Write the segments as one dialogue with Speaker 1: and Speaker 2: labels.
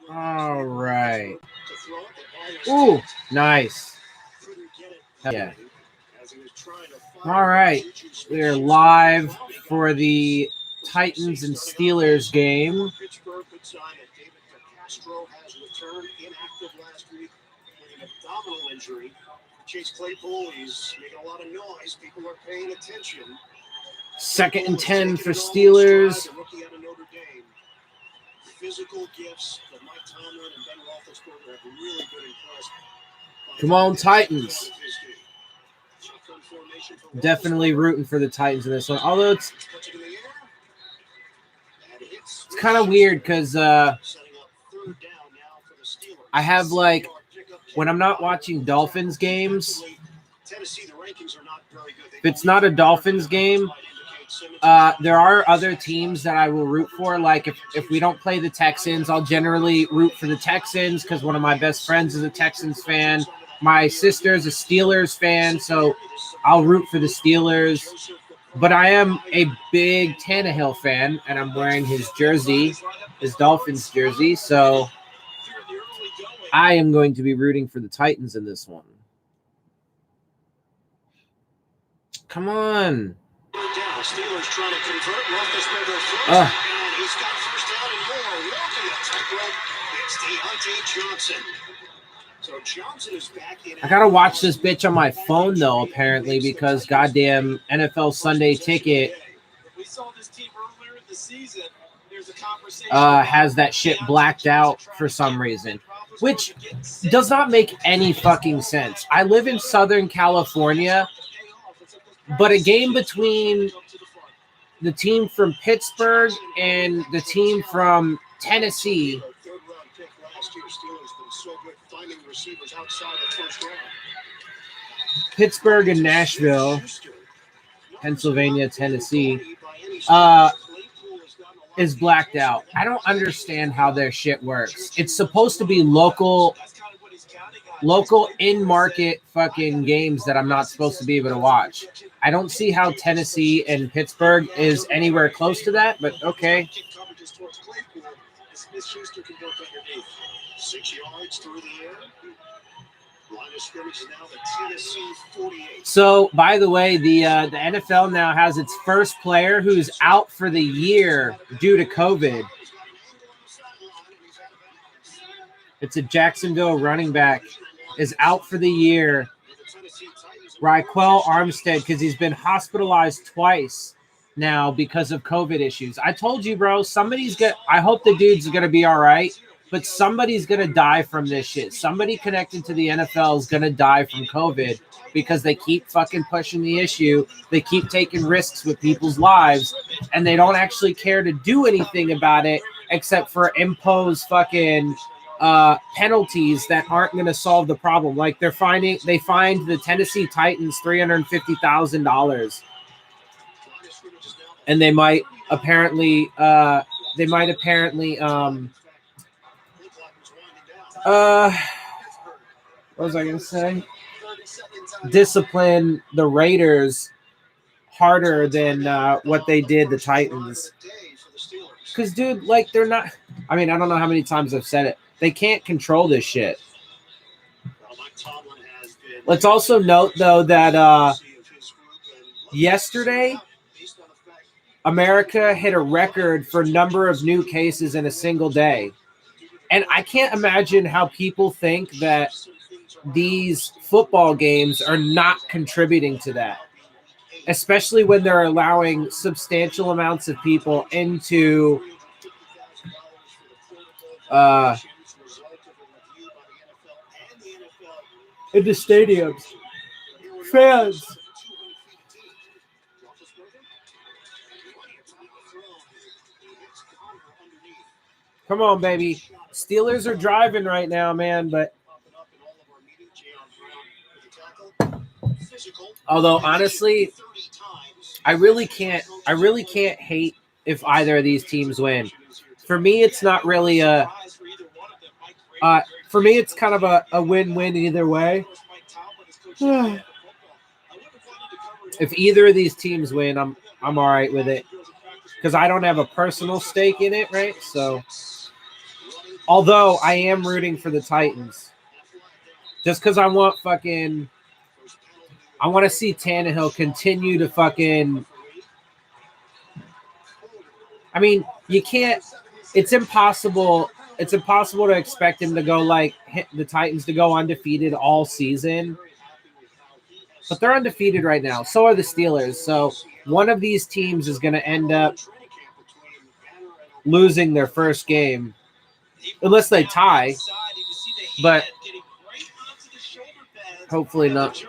Speaker 1: All right. Ooh, nice. Yeah. All right. We're live for the Titans and Steelers game. Chase Claypool, he's making a lot of noise. People are paying attention. 2nd and 10 for Steelers. Physical gifts that Mike Tomlin and Ben Roethlisberger have really been impressed. Come on, Titans. Definitely rooting for the Titans in this one. Although it's kind of weird because I have like when I'm not watching Dolphins games, if it's not a Dolphins game, there are other teams that I will root for. Like if we don't play the Texans, I'll generally root for the Texans because one of my best friends is a Texans fan. My sister's a Steelers fan, so I'll root for the Steelers. But I am a big Tannehill fan, and I'm wearing his jersey, his Dolphins jersey, so I am going to be rooting for the Titans in this one. Come on. Steelers trying to convert. Roethlisberger throws and he's got first down and more. Walking the tightrope. It's Deontay Johnson. So Johnson is back in. I gotta watch this bitch on my phone though, apparently, because goddamn NFL Sunday Ticket has that shit blacked out for some reason, which does not make any fucking sense. I live in Southern California, but a game between the team from Pittsburgh and the team from Tennessee Pittsburgh and Nashville, Pennsylvania, Tennessee, is blacked out. I don't understand how their shit works. It's supposed to be local in-market fucking games that I'm not supposed to be able to watch. I don't see how Tennessee and Pittsburgh is anywhere close to that, but okay. 6 yards through the air. Line of scrimmage is now the Tennessee 48. So, by the way, the NFL now has its first player who's out for the year due to COVID. It's a Jacksonville running back is out for the year. Raquel Armstead, because he's been hospitalized twice now because of COVID issues. I told you, bro, I hope the dude's going to be all right. But somebody's going to die from this shit. Somebody connected to the NFL is going to die from COVID because they keep fucking pushing the issue. They keep taking risks with people's lives, and they don't actually care to do anything about it except for impose fucking penalties that aren't going to solve the problem. Like they fined the Tennessee Titans $350,000, and they might apparently what was I going to say? Discipline the Raiders harder than what they did the Titans. Because, dude, like, they're not – I mean, I don't know how many times I've said it. They can't control this shit. Let's also note, though, that yesterday America hit a record for number of new cases in a single day. And I can't imagine how people think that these football games are not contributing to that, especially when they're allowing substantial amounts of people into stadiums. Fans. Come on, baby. Steelers are driving right now, man, but although honestly, I really can't hate if either of these teams win. For me, it's not really for me it's kind of a win-win either way. If either of these teams win, I'm I'm all right with it because I don't have a personal stake in it, right? So, although I am rooting for the Titans, just because I want to see Tannehill continue to fucking. I mean, you can't. It's impossible. It's impossible to expect him to go the Titans to go undefeated all season. But they're undefeated right now. So are the Steelers. So one of these teams is going to end up losing their first game, unless they tie. But hopefully not.
Speaker 2: So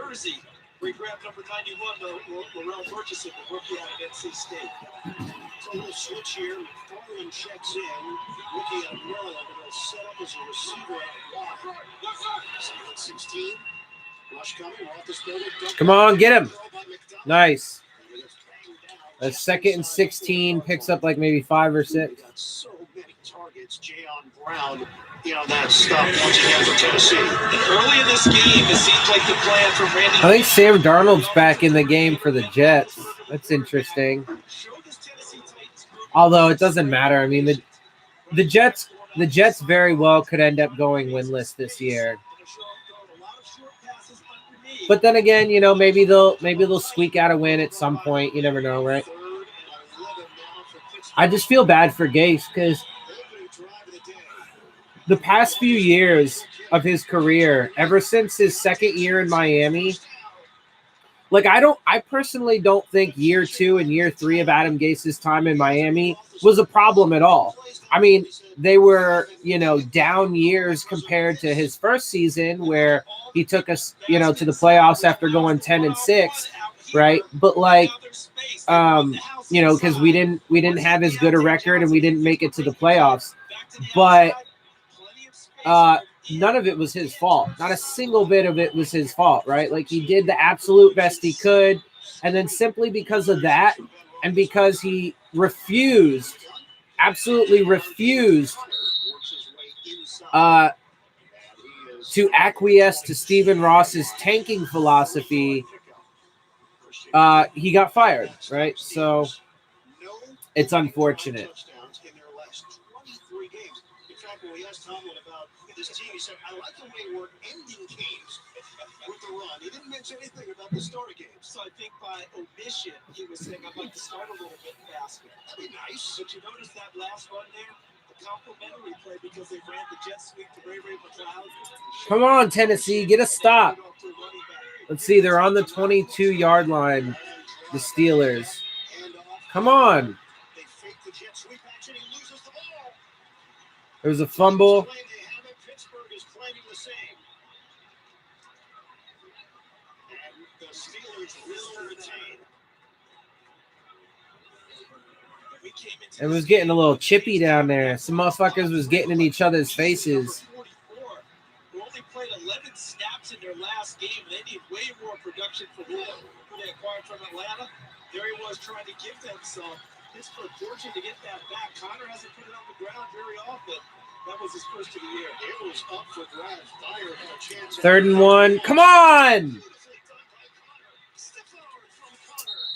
Speaker 2: we'll switch here. Farland checks in. Rookie out of Maryland, and he'll set up as a receiver out wide. 16. Rush coming.
Speaker 1: Come on, get him. Nice. A 2nd and 16, picks up like maybe 5 or 6.
Speaker 2: So many targets. Jayon Brown, that stuff once again for Tennessee.
Speaker 3: Early in this game, it seems like the plan from Randy.
Speaker 1: I think Sam Darnold's back in the game for the Jets. That's interesting. Although it doesn't matter. I mean, the Jets very well could end up going winless this year. But then again, maybe they'll squeak out a win at some point. You never know, right? I just feel bad for Gase because the past few years of his career, ever since his 2nd year in Miami, I personally don't think year 2 and year 3 of Adam Gase's time in Miami was a problem at all. I mean, they were, down years compared to his first season where he took us, to the playoffs after going 10-6, right? But because we didn't have as good a record and we didn't make it to the playoffs. But none of it was his fault. Not a single bit of it was his fault, right? He did the absolute best he could. And then simply because of that, and because he absolutely refused to acquiesce to Stephen Ross's tanking philosophy, he got fired, right? So it's unfortunate.
Speaker 2: This team, he said, I like the way we're ending games with the run. He didn't mention anything about the start of games.
Speaker 3: So I think by omission, he was saying, I'd like to start a little bit faster.
Speaker 2: That'd be nice.
Speaker 3: But you notice that last run there? The complimentary play because they ran the jet sweep to Ray McLeod.
Speaker 1: Come on, Tennessee, get a stop. Let's see, they're on the 22-yard line, the Steelers. Come on. There was a fumble.
Speaker 2: Pittsburgh is claiming the same. And the Steelers will retain.
Speaker 1: It was getting a little chippy down there. Some motherfuckers was getting in each other's faces.
Speaker 3: Who only played 11 snaps in their last game. They need way more production from him. Who they acquired from Atlanta. There he was trying to give them some. Pittsburgh fortunate to get that back. Connor hasn't put it on the ground very often. That was his first of the year.
Speaker 2: It was up for grabs. Dyer had a chance.
Speaker 1: 3rd and 1. Come on!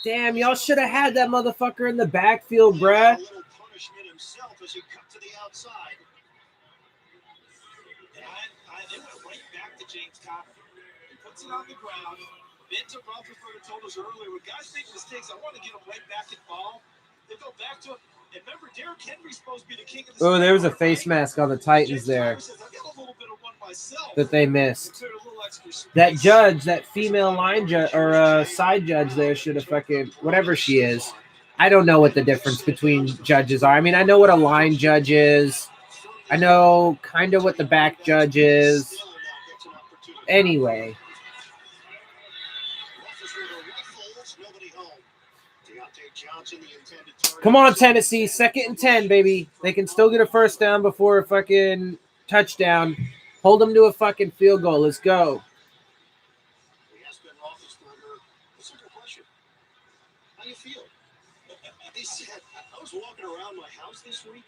Speaker 1: Damn, y'all should have had that motherfucker in the backfield, bruh.
Speaker 2: A little punishment himself as he cut to the outside.
Speaker 3: And they went right back to James Conner. He puts it on the ground. Vince Roethlisberger told us earlier, when guys make mistakes, I want to get them right back involved. They go back to him. And remember, Derrick Henry's supposed to be the king of the
Speaker 1: Oh, there was a face mask on the Titans there that they missed. That judge, that female line judge or side judge there should have fucking whatever she is. I don't know what the difference between judges are. I mean, I know what a line judge is. I know kind of what the back judge is. Anyway. Come on, Tennessee. 2nd and 10, baby. They can still get a first down before a fucking touchdown. Hold them to a fucking field goal. Let's go.
Speaker 2: A simple question. How do you feel? He said, I was walking around my house this week.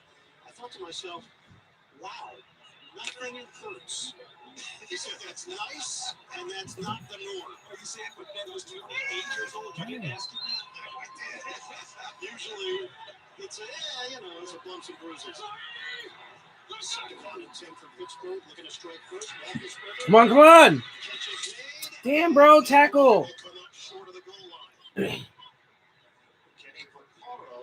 Speaker 2: I thought to myself, wow, nothing hurts. He said, that's nice, and that's not the norm.
Speaker 3: Are you saying when Ben was 8 years old, you didn't ask him that?
Speaker 2: Usually, it's it's a bumps and bruises. Second down and 10 from Pittsburgh. Looking to strike first.
Speaker 1: Come on, come on.
Speaker 2: Catches made.
Speaker 1: Damn, bro, tackle.
Speaker 2: They come up short of the goal line. Kenny Vaccaro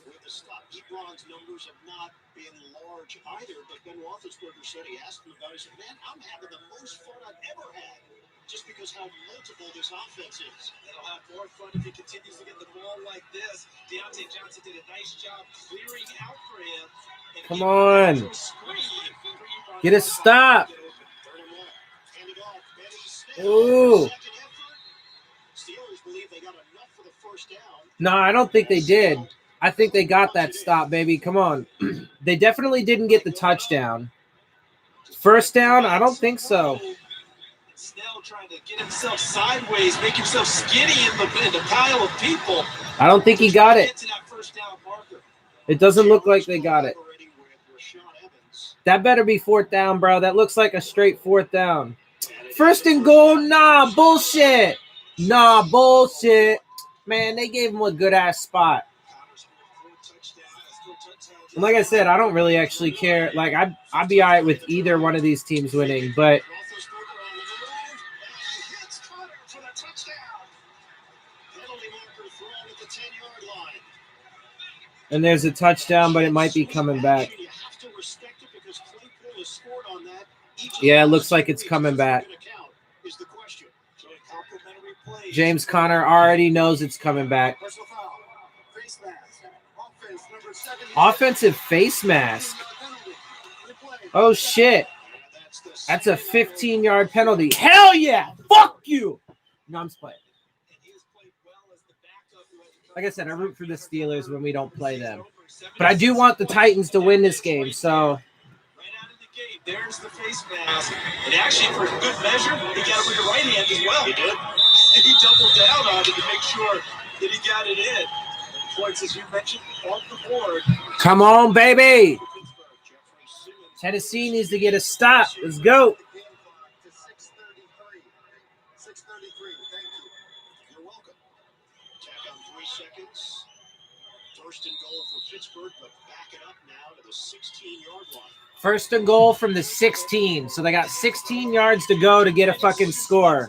Speaker 2: with the stop. Ebron's numbers have not been large either, but Ben Roethlisberger said he asked him about it. He said, man, I'm having the most fun I've ever had just because how multiple this offense is.
Speaker 3: He'll have more fun if he continues to get the ball like this. Deontay Johnson did a nice job clearing out for him. And
Speaker 1: Come on. Get a stop. Ooh.
Speaker 2: Steelers believe they got enough for the first down.
Speaker 1: No, I don't think they did. I think they got that stop, baby. Come on. They definitely didn't get the touchdown. First down? I don't think so.
Speaker 3: Snell trying to get himself sideways, make himself skinny in the pile of people.
Speaker 1: I don't think he got it.
Speaker 3: Get to that first down marker.
Speaker 1: It doesn't look like they got it. That better be fourth down, bro. That looks like a straight fourth down. First and goal? Nah, bullshit. Nah, bullshit. Man, they gave him a good-ass spot. And like I said, I don't really actually care. Like, I'd be all right with either one of these teams winning, but and there's a touchdown, but it might be coming back. Yeah, it looks like it's coming back. James Conner already knows it's coming back. Offensive face mask. Oh, shit. That's a 15-yard penalty. Hell yeah. Fuck you. No, I'm just playing. Like I said, I root for the Steelers when we don't play them. But I do want the Titans to win this game, so.
Speaker 3: There's the face mask. And actually, for good measure, he got it with the right hand as well.
Speaker 2: He did.
Speaker 3: He doubled down on it to make sure that he got it in. Points, as you mentioned, on the board.
Speaker 1: Come on, baby. Tennessee needs to get a stop. Let's go.
Speaker 2: 6:33. 6:33. Thank you. You're welcome. Tack on 3 seconds. First and goal for Pittsburgh, but back it up now to the 16-yard line.
Speaker 1: First and goal from the 16. So they got 16 yards to go to get a fucking score.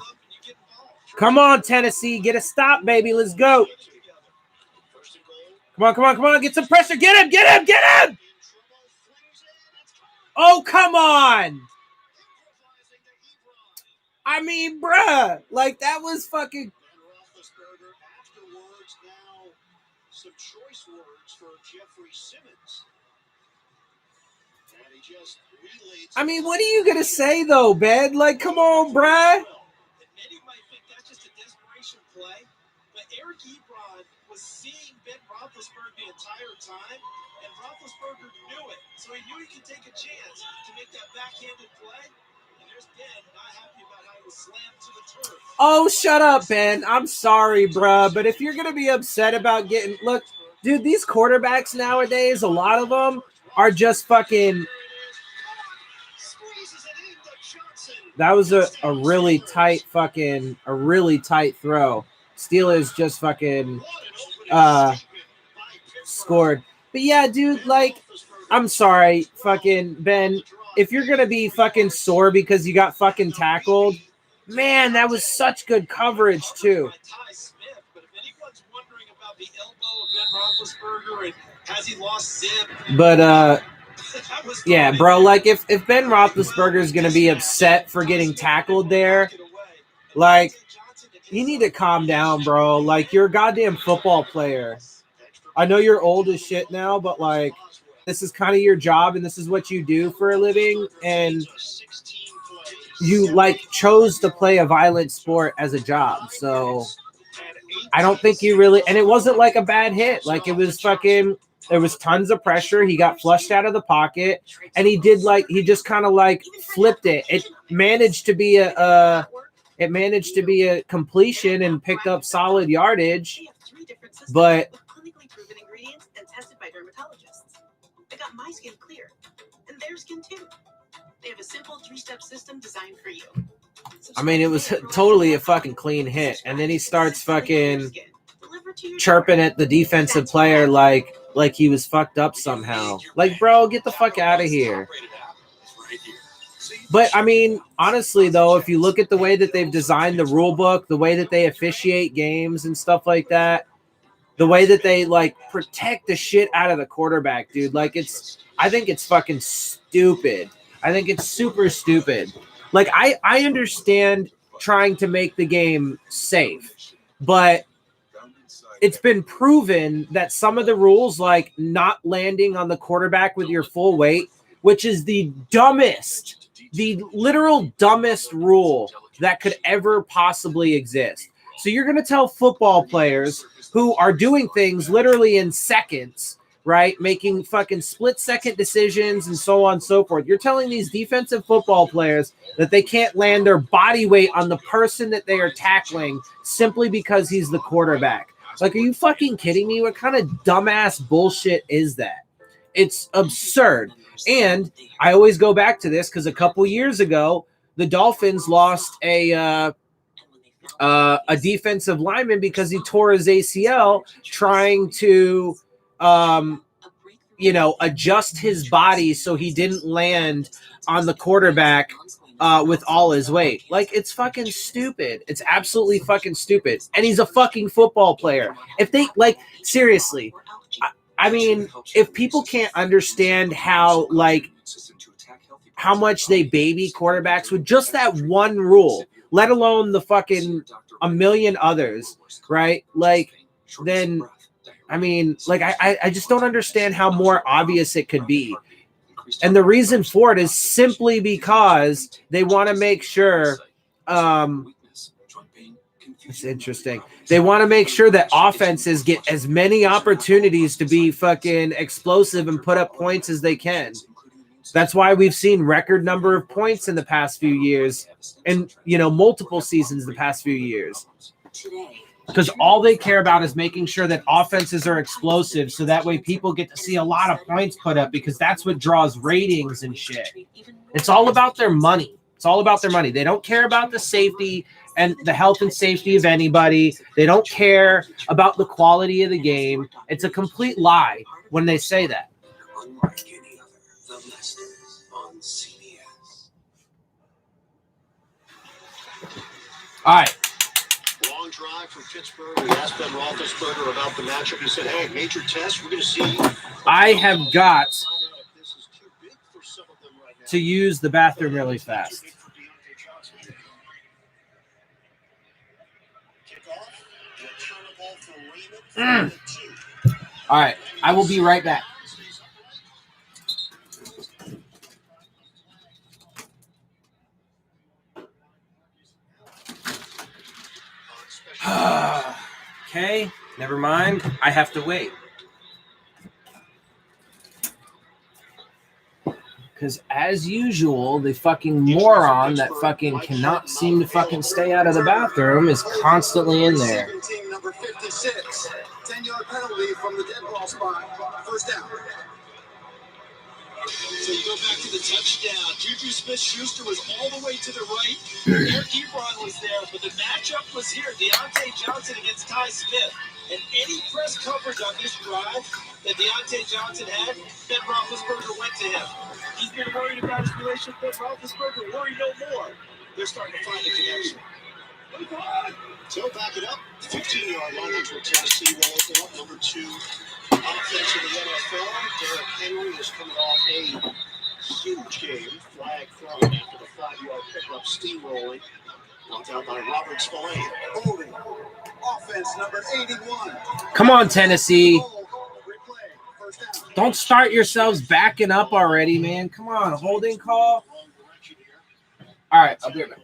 Speaker 1: Come on, Tennessee. Get a stop, baby. Let's go. Come on, come on, come on. Get some pressure. Get him, get him, get him. Oh, come on. I mean, bruh. Like, that was fucking.
Speaker 2: Afterwards, now some choice words for Jeffrey Simmons. And he just relayed.
Speaker 1: I mean, what are you going to say, though, Ben? Like, come on, bruh.
Speaker 3: Many might think that's just a desperation play, but Eric Ebron was seeing Ben Roethlisberger the entire time, and Roethlisberger knew it, so he knew he could take a chance to make that backhanded play, and there's Ben not happy about how he was slammed to the turf.
Speaker 1: Oh, shut up, Ben. I'm sorry, bruh, but if you're going to be upset about getting – look, dude, these quarterbacks nowadays, a lot of them are just fucking – that was a really tight fucking – a really tight throw. Steelers just fucking scored. But, yeah, dude, like, I'm sorry, fucking Ben. If you're going to be fucking sore because you got fucking tackled, man, that was such good coverage, too. But, yeah, bro, like, if Ben Roethlisberger is going to be upset for getting tackled there, like, you need to calm down, bro. Like, you're a goddamn football player. I know you're old as shit now, but, like, this is kind of your job and this is what you do for a living. And you, like, chose to play a violent sport as a job. So I don't think you really – and it wasn't, like, a bad hit. Like, it was fucking – there was tons of pressure. He got flushed out of the pocket. And he did, like – he just kind of, like, flipped it. It managed to be a completion and picked up solid yardage. But –
Speaker 4: tested by dermatologists. I got my skin clear, and their skin too. They have a simple 3-step system designed for you.
Speaker 1: I mean, it was totally a fucking clean hit. And then he starts fucking chirping at the defensive player like he was fucked up somehow. Like, bro, get the fuck out of here. But I mean, honestly, though, if you look at the way that they've designed the rule book, the way that they officiate games and stuff like that, the way that they like protect the shit out of the quarterback, dude, like I think it's fucking stupid. I think it's super stupid. Like I understand trying to make the game safe, but it's been proven that some of the rules, like not landing on the quarterback with your full weight, which is the literal dumbest rule that could ever possibly exist. So you're going to tell football players who are doing things literally in seconds, right? Making fucking split-second decisions and so on and so forth. You're telling these defensive football players that they can't land their body weight on the person that they are tackling simply because he's the quarterback. Like, are you fucking kidding me? What kind of dumbass bullshit is that? It's absurd. And I always go back to this because a couple years ago, the Dolphins lost a defensive lineman because he tore his ACL trying to, adjust his body so he didn't land on the quarterback with all his weight. Like, it's fucking stupid. It's absolutely fucking stupid. And he's a fucking football player. If they, like, seriously, I mean, if people can't understand how much they baby quarterbacks with just that one rule, let alone the fucking a million others, right? Like, then, I mean, like, I just don't understand how more obvious it could be. And the reason for it is simply because they want to make sure, it's interesting. They want to make sure that offenses get as many opportunities to be fucking explosive and put up points as they can. That's why we've seen record number of points in the past few years and, multiple seasons the past few years. Because all they care about is making sure that offenses are explosive so that way people get to see a lot of points put up because that's what draws ratings and shit. It's all about their money. It's all about their money. They don't care about the safety and the health and safety of anybody. They don't care about the quality of the game. It's a complete lie when they say that.
Speaker 2: Unlike any other, the best is on CBS.
Speaker 1: All right.
Speaker 2: Long drive from Pittsburgh. We asked Ben Roethlisberger about the matchup. He said, hey, major test. We're going to see.
Speaker 1: I have got to use the bathroom really fast. All right. I will be right back. Okay, never mind. I have to wait. Because as usual, the fucking moron that fucking cannot seem to fucking stay out of the bathroom is constantly in there.
Speaker 2: Number 56, 10-yard penalty from the dead ball spot. First down.
Speaker 3: So you go back to the touchdown. Juju Smith-Schuster was all the way to the right. Eric Ebron was there, but the matchup was here. Deontay Johnson against Ty Smith. And any press coverage on this drive that Deontay Johnson had, Ben Roethlisberger went to him. He's been worried about his relationship with Roethlisberger. Worry no more. They're starting to find a connection.
Speaker 2: So back it up. 15-yard line. That's where Tennessee will open up. Number 2 offense in the NFL. Derrick Henry is coming off a huge game. Flag thrown after the 5-yard pickup, steamrolling. Knocked out by Robert Spillane. Holding. Offense number 81.
Speaker 1: Come on, Tennessee. Don't start yourselves backing up already, man. Come on, holding call. All right, I'll be right back.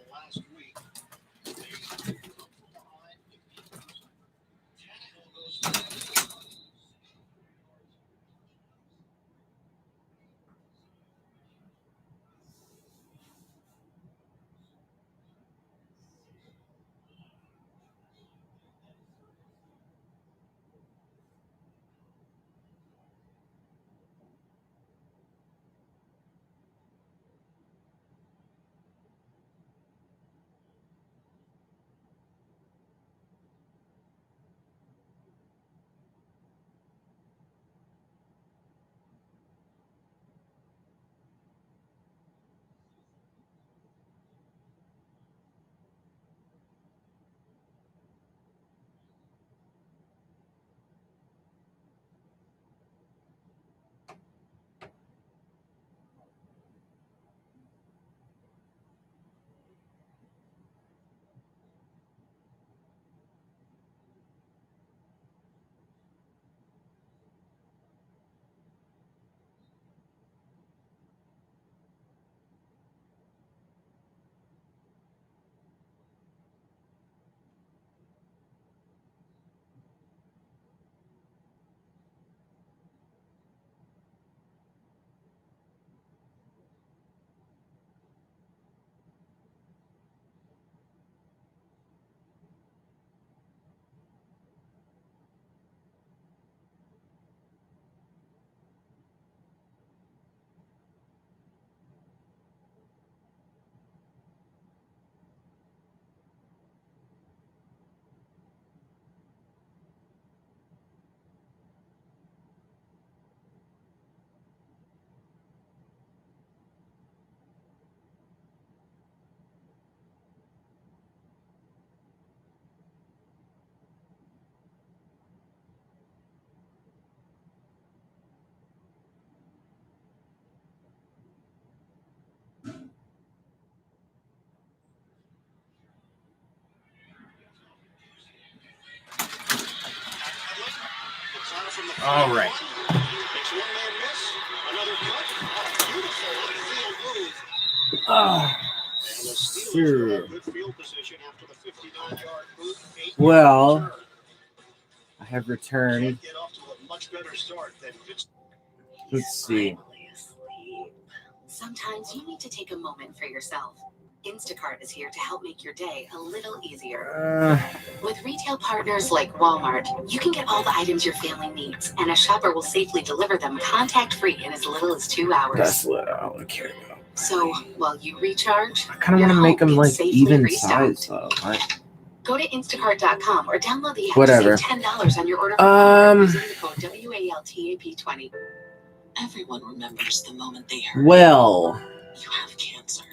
Speaker 2: from the
Speaker 1: All right.
Speaker 2: Makes one man miss. Another cut. Beautiful on-field move.
Speaker 1: Ah,
Speaker 2: And the Steelers
Speaker 1: sure.
Speaker 2: will have good field position after the 59-yard boot. 8-yard
Speaker 1: Well,
Speaker 2: return.
Speaker 1: I have returned.
Speaker 2: Can't get off to a much better start than Pittsburgh.
Speaker 1: Let's see.
Speaker 4: Sometimes you need to take a moment for yourself. Instacart is here to help make your day a little easier. With retail partners like Walmart, you can get all the items your family needs, and a shopper will safely deliver them contact-free in as little as 2 hours.
Speaker 1: That's what I care about.
Speaker 4: So while you recharge,
Speaker 1: I kind of want to make them like even size though. Right?
Speaker 4: Go to instacart.com or download the app
Speaker 1: Whatever.
Speaker 4: to save $10 on your order using the code WALTAP20. Everyone remembers the moment they heard
Speaker 1: Well,
Speaker 4: you have cancer.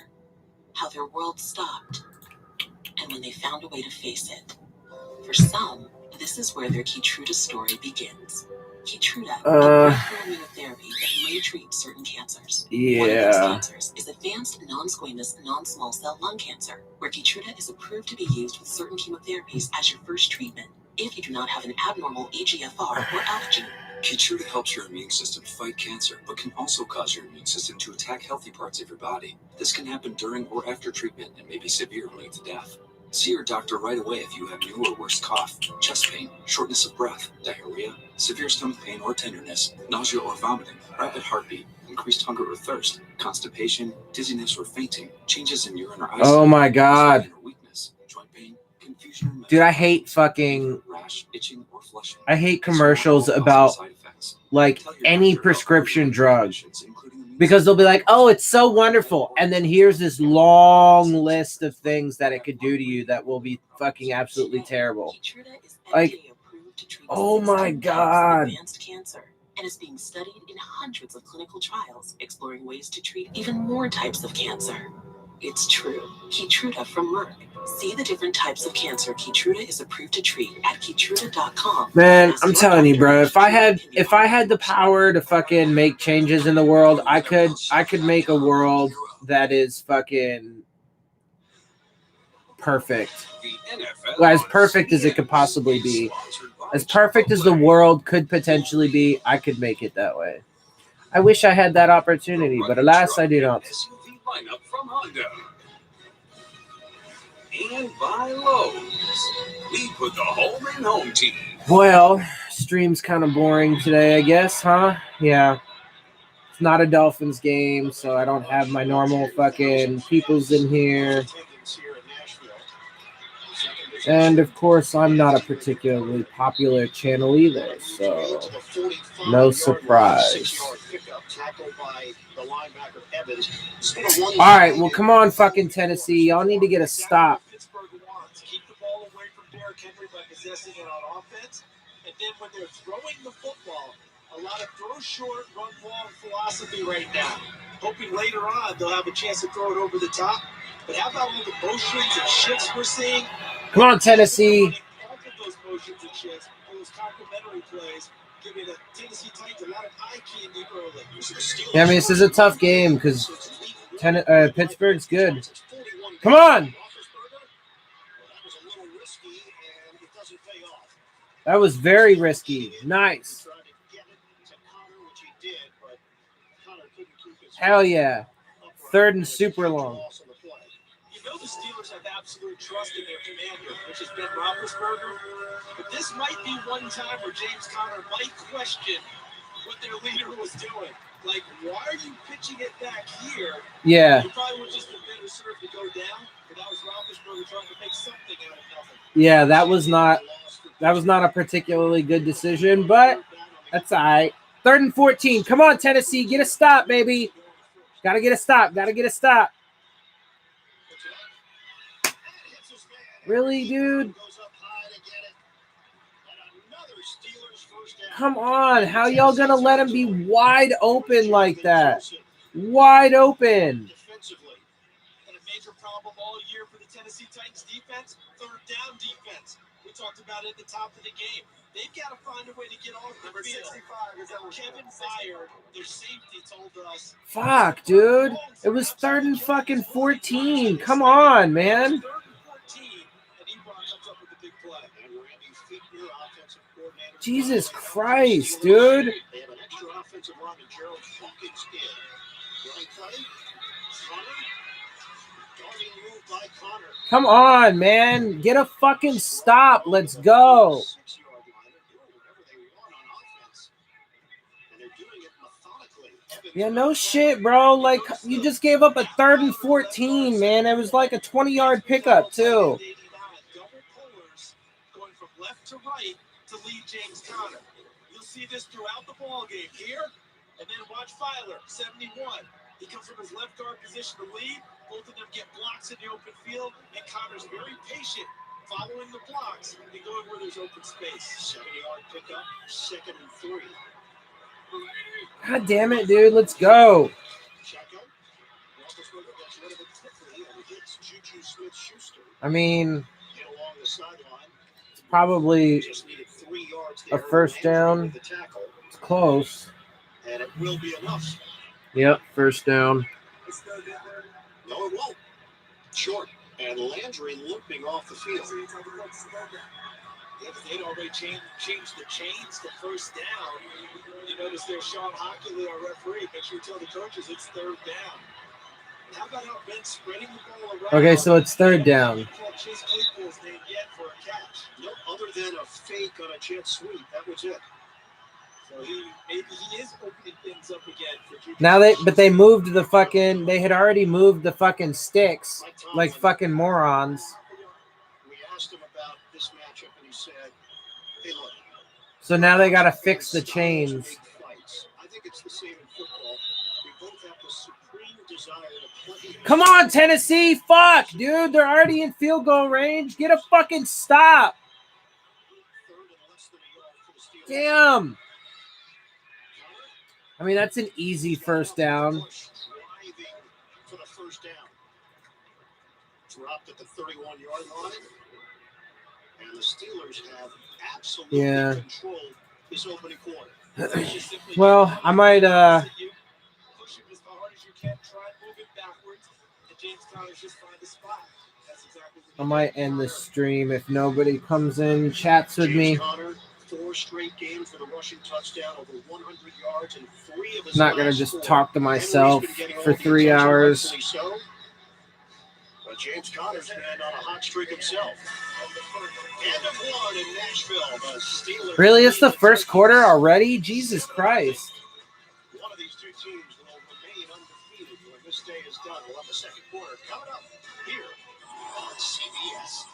Speaker 4: How their world stopped, and when they found a way to face it. For some, this is where their Keytruda story begins. Keytruda, a breakthrough immunotherapy that may treat certain cancers. One of those cancers is advanced non-squamous, non-small cell lung cancer, where Keytruda is approved to be used with certain chemotherapies as your first treatment if you do not have an abnormal EGFR or ALK gene.
Speaker 5: Keytruda helps your immune system fight cancer, but can also cause your immune system to attack healthy parts of your body. This can happen during or after treatment and may be severe and lead to death. See your doctor right away if you have new or worse cough, chest pain, shortness of breath, diarrhea, severe stomach pain or tenderness, nausea or vomiting, rapid heartbeat, increased hunger or thirst, constipation, dizziness or fainting, changes in urine or eyesight.
Speaker 1: oh my God.
Speaker 5: Weakness, joint pain, confusion,
Speaker 1: Dude, I hate fucking
Speaker 5: rash, itching, or flushing.
Speaker 1: I hate commercials about like any prescription drug because they'll be like, oh, it's so wonderful. And then here's this long list of things that it could do to you that will be fucking absolutely terrible. Like, oh my God.
Speaker 4: Advanced cancer, and is being studied in hundreds of clinical trials exploring ways to treat even more types of cancer. It's true. Keytruda from Merck. See the different types of cancer Keytruda is approved to treat at Keytruda.com.
Speaker 1: Man, I'm telling you, bro, if I had the power to fucking make changes in the world, I could make a world that is fucking perfect. Well, as perfect as it could possibly be. As perfect as the world could potentially be, I could make it that way. I wish I had that opportunity, but alas, I do not.
Speaker 6: Lineup from Honda. And by Lowe's, we put the home and home team.
Speaker 1: Well, stream's kind of boring today, I guess, huh? Yeah. It's not a Dolphins game, so I don't have my normal fucking peoples in here. And, of course, I'm not a particularly popular channel either, so no surprise. All right, well, come on, fucking Tennessee. Y'all need to get a stop.
Speaker 3: Pittsburgh wants. Keep the ball away from Derrick Henry by possessing it on offense. And then when they're throwing the football, a lot of throw short, run long philosophy right now. Hoping later on they'll have a chance to throw it over the top. But how about all the motions and shifts we're seeing?
Speaker 1: Come on, Tennessee.
Speaker 3: All of those motions and shifts, all those complementary plays, giving the Tennessee Titans a lot of eye candy early.
Speaker 1: Yeah, I mean, this is a tough game because Pittsburgh's good. Come on. That was very risky. Nice. Hell yeah. Third and super long.
Speaker 3: You know the Steelers have absolute trust in their commander, which has been Roethlisberger. But this might be one time where James Conner might question what their leader was doing. Like, why are you pitching it back here?
Speaker 1: Yeah.
Speaker 3: You probably would just have better served to go down, but that was Roethlisberger trying to make something out of nothing.
Speaker 1: Yeah, that was not a particularly good decision, but that's all right. 3rd and 14. Come on, Tennessee. Get a stop, baby. Gotta get a stop. Gotta get a stop. Really, dude? Come on. How y'all gonna let him be wide open like that? Wide open.
Speaker 3: And a major problem all year for the Tennessee Titans defense, third down defense. We talked about it at the top of the game. They've got to find a way to get off the field. Kevin Byard, their safety, told us.
Speaker 1: Fuck, dude. It was 3rd and fucking 14. Come on, man.
Speaker 3: 3rd and 14, and Ebron comes up with a big play. And Randy
Speaker 2: Fichtner, offensive coordinator.
Speaker 1: Jesus Christ, dude.
Speaker 2: They have an extra offensive lineman, Gerald Hawkins in. Ryan Cuddy, Connor. Darting move by Connor.
Speaker 1: Come on, man. Get a fucking stop. Let's go.
Speaker 2: 6-yard line. They're doing whatever they want on offense. And they're doing it methodically.
Speaker 1: Yeah, no shit, bro. Like, you just gave up a 3rd and 14, man. It was like a 20-yard pickup, too.
Speaker 3: Double pullers going from left to right to lead James Conner. You'll see this throughout the ball game here, and then watch Filer, 71. He comes from his left guard position to lead. Both of them get blocks in the open field, and Conner's very patient, following the blocks and going where there's open space.
Speaker 2: 7-yard pickup, 2nd and 3.
Speaker 1: God damn it, dude. Let's go.
Speaker 2: Checo. Roethlisberger gets rid of it quickly, and it hits Juju Smith-Schuster.
Speaker 1: I mean,
Speaker 2: Hit along the sideline.
Speaker 1: it's probably
Speaker 2: Just needed 3 yards
Speaker 1: a
Speaker 2: there.
Speaker 1: first down.
Speaker 2: With the tackle,
Speaker 1: It's close.
Speaker 2: and it will be enough.
Speaker 1: Yep, first down.
Speaker 2: No, it won't. Short. And Landry limping off the field.
Speaker 3: If they'd already changed the chains to first down, you notice there's Sean Hockley, our referee. Make sure you tell the coaches it's 3rd down. How about how Ben's spreading the ball around?
Speaker 1: Okay, so it's 3rd down.
Speaker 3: Chase Claypool's name yet for a catch.
Speaker 2: No other than a fake on a jet sweep. That was it.
Speaker 3: So maybe he is opening things up again for Juju.
Speaker 1: Now they moved the fucking, they had already moved the fucking sticks like fucking morons.
Speaker 2: We asked him about this matchup, and he said, hey, look.
Speaker 1: So now they got to fix the chains.
Speaker 2: I think it's the same in football. We both have the supreme desire to play.
Speaker 1: Come on, Tennessee. Fuck, dude. They're already in field goal range. Get a fucking stop.
Speaker 2: 3rd and less than a yard for the Steelers.
Speaker 1: Damn. I mean, that's an easy first down.
Speaker 2: Driving for the first down. Dropped at the 31-yard line. And the Steelers have absolutely controlled this opening quarter.
Speaker 1: Well, I might
Speaker 3: Push him as hard as you can, try and move it backwards, and James Conner's just find a spot. That's exactly what
Speaker 1: I might end the stream if nobody comes in, chats with me.
Speaker 2: James Conner, 4 straight games for the rushing touchdown, over 100 yards, and 3 of his
Speaker 1: I'm not gonna
Speaker 2: last
Speaker 1: just
Speaker 2: 4.
Speaker 1: talk to myself
Speaker 2: Henry's been getting
Speaker 1: for
Speaker 2: all the
Speaker 1: 3
Speaker 2: attention,
Speaker 1: hours.
Speaker 2: rightfully so. But James Conner's been on a hot streak himself. End of 1 in Nashville. The Steelers.
Speaker 1: Really? It's the first quarter already? Jesus Christ.
Speaker 2: One of these two teams will remain undefeated when this day is done. We'll have the second quarter coming up here on CBS.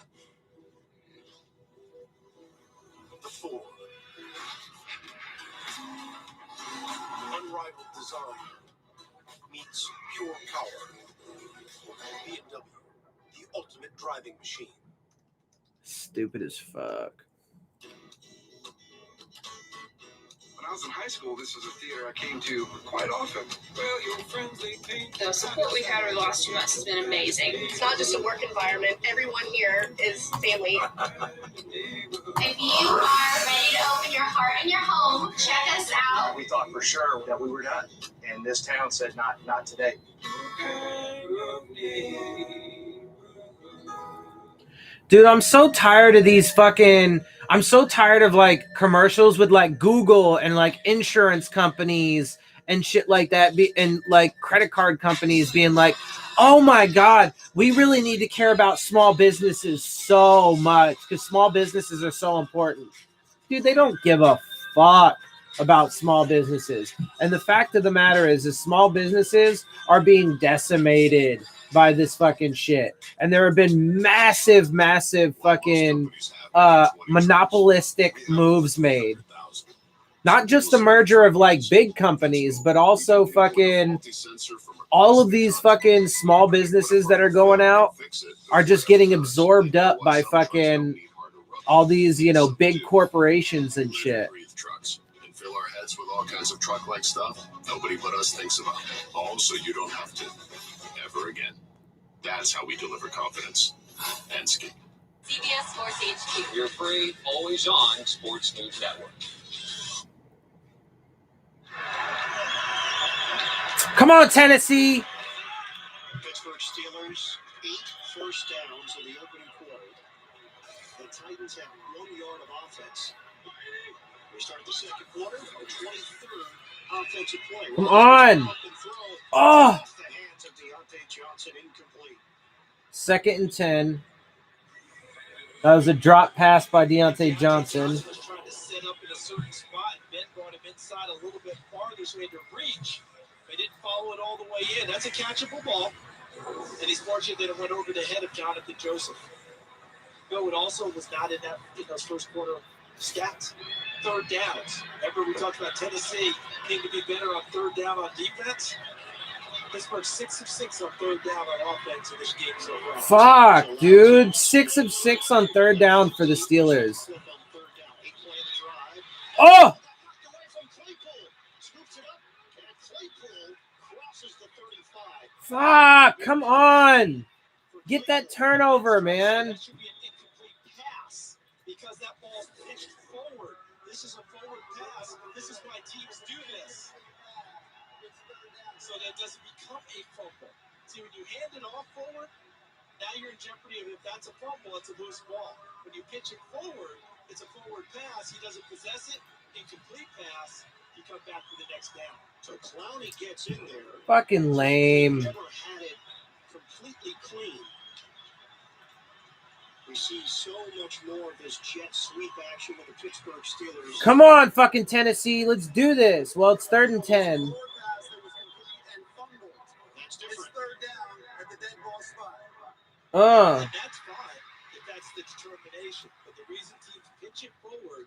Speaker 2: The 4. Unrivaled design meets pure power. BMW, the ultimate driving machine.
Speaker 1: Stupid as fuck.
Speaker 6: When I was in high school, this was a theater I came to quite often. Well, your friends, they think
Speaker 7: The support we've had over the last 2 months has been amazing.
Speaker 8: It's not just a work environment. Everyone here is family.
Speaker 9: If you are ready to open your heart and your home, check us out.
Speaker 10: We thought for sure that we were done, and this town said not today.
Speaker 1: Dude, I'm so tired of these fucking... I'm so tired of, like, commercials with, like, Google and, like, insurance companies and shit like that, and, like, credit card companies being like, oh, my God, we really need to care about small businesses so much because small businesses are so important. Dude, they don't give a fuck about small businesses. And the fact of the matter is small businesses are being decimated by this fucking shit. And there have been massive fucking monopolistic moves made. Not just the merger of like big companies, but also fucking all of these fucking small businesses that are going out are just getting absorbed up by fucking all these, you know, big corporations and shit.
Speaker 6: And fill our heads with all kinds of truck-like stuff nobody but us thinks about. All so you don't have to ever again. That's how we deliver confidence. And ski.
Speaker 9: CBS Sports HQ.
Speaker 3: Your free, always on Sports News Network.
Speaker 1: Come on, Tennessee.
Speaker 2: Pittsburgh Steelers, 8 first downs in the opening quarter. The Titans have 1 yard of offense. We start the second quarter, the 23rd offensive play.
Speaker 1: Come on. Oh.
Speaker 2: Off the hands of Deontay Johnson, incomplete.
Speaker 1: 2nd and 10. That was a drop pass by Deontay Johnson.
Speaker 3: Was trying to set up in a certain spot. Ben brought him inside a little bit farther so he had to reach. They didn't follow it all the way in. That's a catchable ball. And he's fortunate that it went over the head of Jonathan Joseph. No, it also was not in those first quarter stats. 3rd downs. Remember we talked about Tennessee needing to be better on 3rd down on defense? Pittsburgh 6 of 6 on 3rd down on offense in this game so far.
Speaker 1: Fuck, dude. 6 of 6 on 3rd down for the Steelers. Oh! Fuck, come on. Get that turnover, man.
Speaker 3: That should be an incomplete pass because that ball's pitched forward. This is a forward pass. This is why teams do this. So that doesn't become a fumble. See, when you hand it off forward, now you're in jeopardy of if that's a fumble, it's a loose ball. When you pitch it forward, it's a forward pass. He doesn't possess it. Incomplete pass. You come back for the next down.
Speaker 2: So Clowney gets in there.
Speaker 1: Fucking lame.
Speaker 2: Never had it completely clean. We see so much more of this jet sweep action with the Pittsburgh Steelers.
Speaker 1: Come on, fucking Tennessee. Let's do this. Well, it's 3rd and 10.
Speaker 2: That's different. 3rd down at the dead ball spot.
Speaker 3: And that's fine if that's the determination. But the reason teams pitch it forward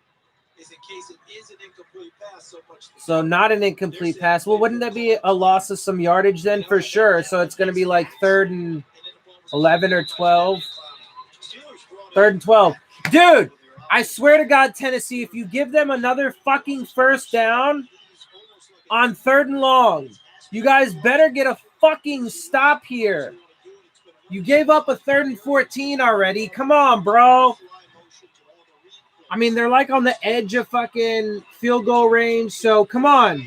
Speaker 3: is in case it is an incomplete pass so much.
Speaker 1: So not an incomplete pass. Well, wouldn't that be a loss of some yardage then? For sure. So it's going to be like 3rd and 11 or 12. 3rd and 12. Dude, I swear to God, Tennessee, if you give them another fucking 1st down on 3rd and long, you guys better get a fucking stop here. You gave up a 3rd and 14 already. Come on, bro. I mean, they're like on the edge of fucking field goal range, so come on.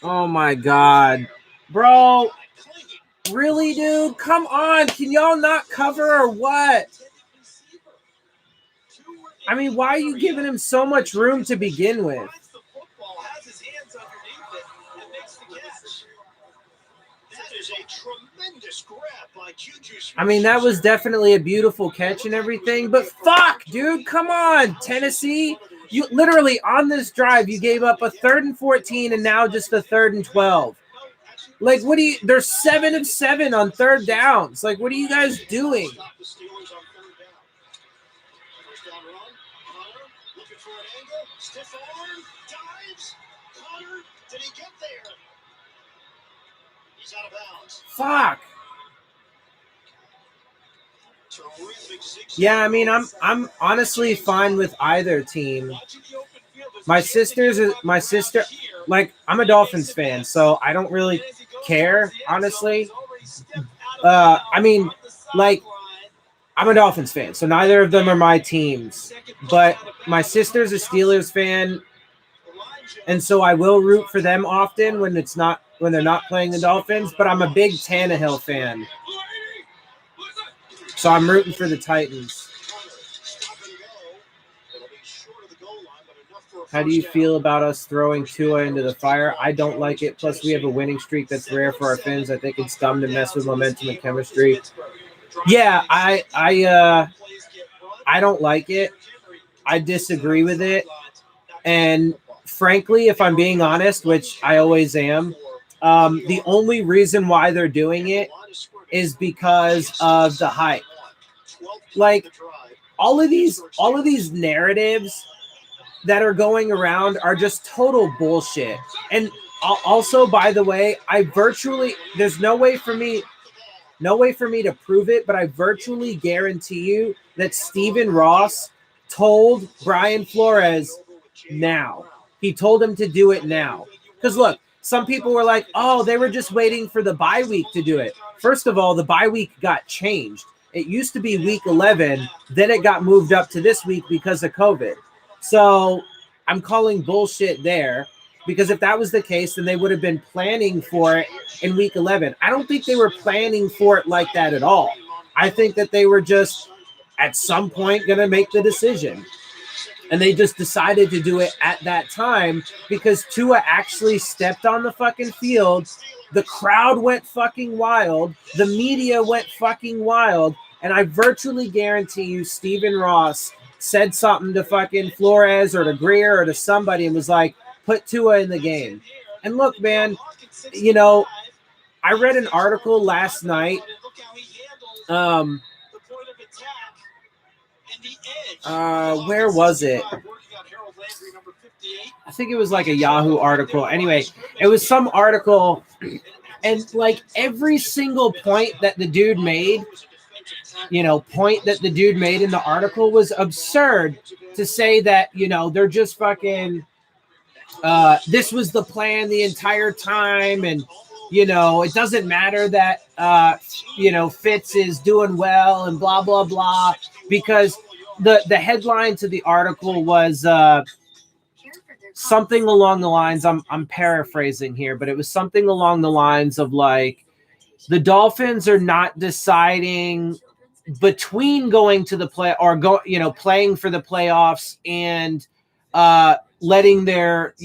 Speaker 1: Oh, my God. Bro, really, dude? Come on. Can y'all not cover or what? I mean, why are you giving him so much room to begin with? I mean, that was definitely a beautiful catch and everything, but fuck, dude, come on, Tennessee. You literally on this drive, you gave up a 3rd and 14 and now just a 3rd and 12. Like, what do you, they're 7 of 7 on 3rd downs. Like, what are you guys doing? Fuck. Yeah, I mean, I'm honestly fine with either team. My sister, like, I'm a Dolphins fan, so I don't really care, honestly. I mean, like, I'm a Dolphins fan, so neither of them are my teams. But my sister's a Steelers fan, and so I will root for them often when they're not playing the Dolphins. But I'm a big Tannehill fan, so I'm rooting for the Titans. How do you feel about us throwing Tua into the fire? I don't like it. Plus, we have a winning streak that's rare for our fans. I think it's dumb to mess with momentum and chemistry. Yeah, I don't like it. I disagree with it. And frankly, if I'm being honest, which I always am, the only reason why they're doing it is because of the hype. Like, all of these narratives that are going around are just total bullshit. And also, by the way, there's no way for me to prove it, but I virtually guarantee you that Stephen Ross told Brian Flores now. He told him to do it now. Because look, some people were like, oh, they were just waiting for the bye week to do it. First of all, the bye week got changed. It used to be week 11. Then it got moved up to this week because of COVID. So I'm calling bullshit there. because if that was the case, then they would have been planning for it in week 11. I don't think they were planning for it like that at all. I think that they were just at some point going to make the decision. And they just decided to do it at that time because Tua actually stepped on the fucking field. The crowd went fucking wild. The media went fucking wild. And I virtually guarantee you Stephen Ross said something to fucking Flores or to Greer or to somebody and was like, put Tua in the game. And look, man, you know, I read an article last night. Where was it? I think it was like a Yahoo article. Anyway, it was some article, and like every single point that the dude made, in the article was absurd to say that, they're just fucking, this was the plan the entire time. And, it doesn't matter that, Fitz is doing well and blah, blah, blah, because the headline to the article was something along the lines, I'm paraphrasing here, but it was something along the lines of like, the Dolphins are not deciding between going to the play or playing for the playoffs and letting their,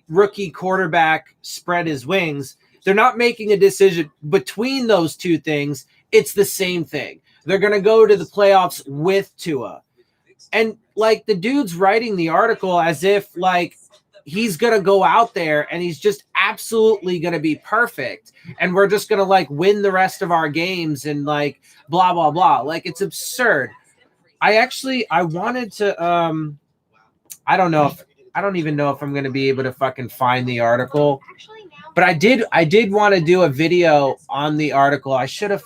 Speaker 1: rookie quarterback spread his wings. They're not making a decision between those two things. It's the same thing. They're going to go to the playoffs with Tua. And like the dude's writing the article as if like he's going to go out there and he's just absolutely going to be perfect. And we're just going to like win the rest of our games and like blah, blah, blah. Like it's absurd. I wanted to, I don't even know if I'm going to be able to fucking find the article, but I did want to do a video on the article. I should have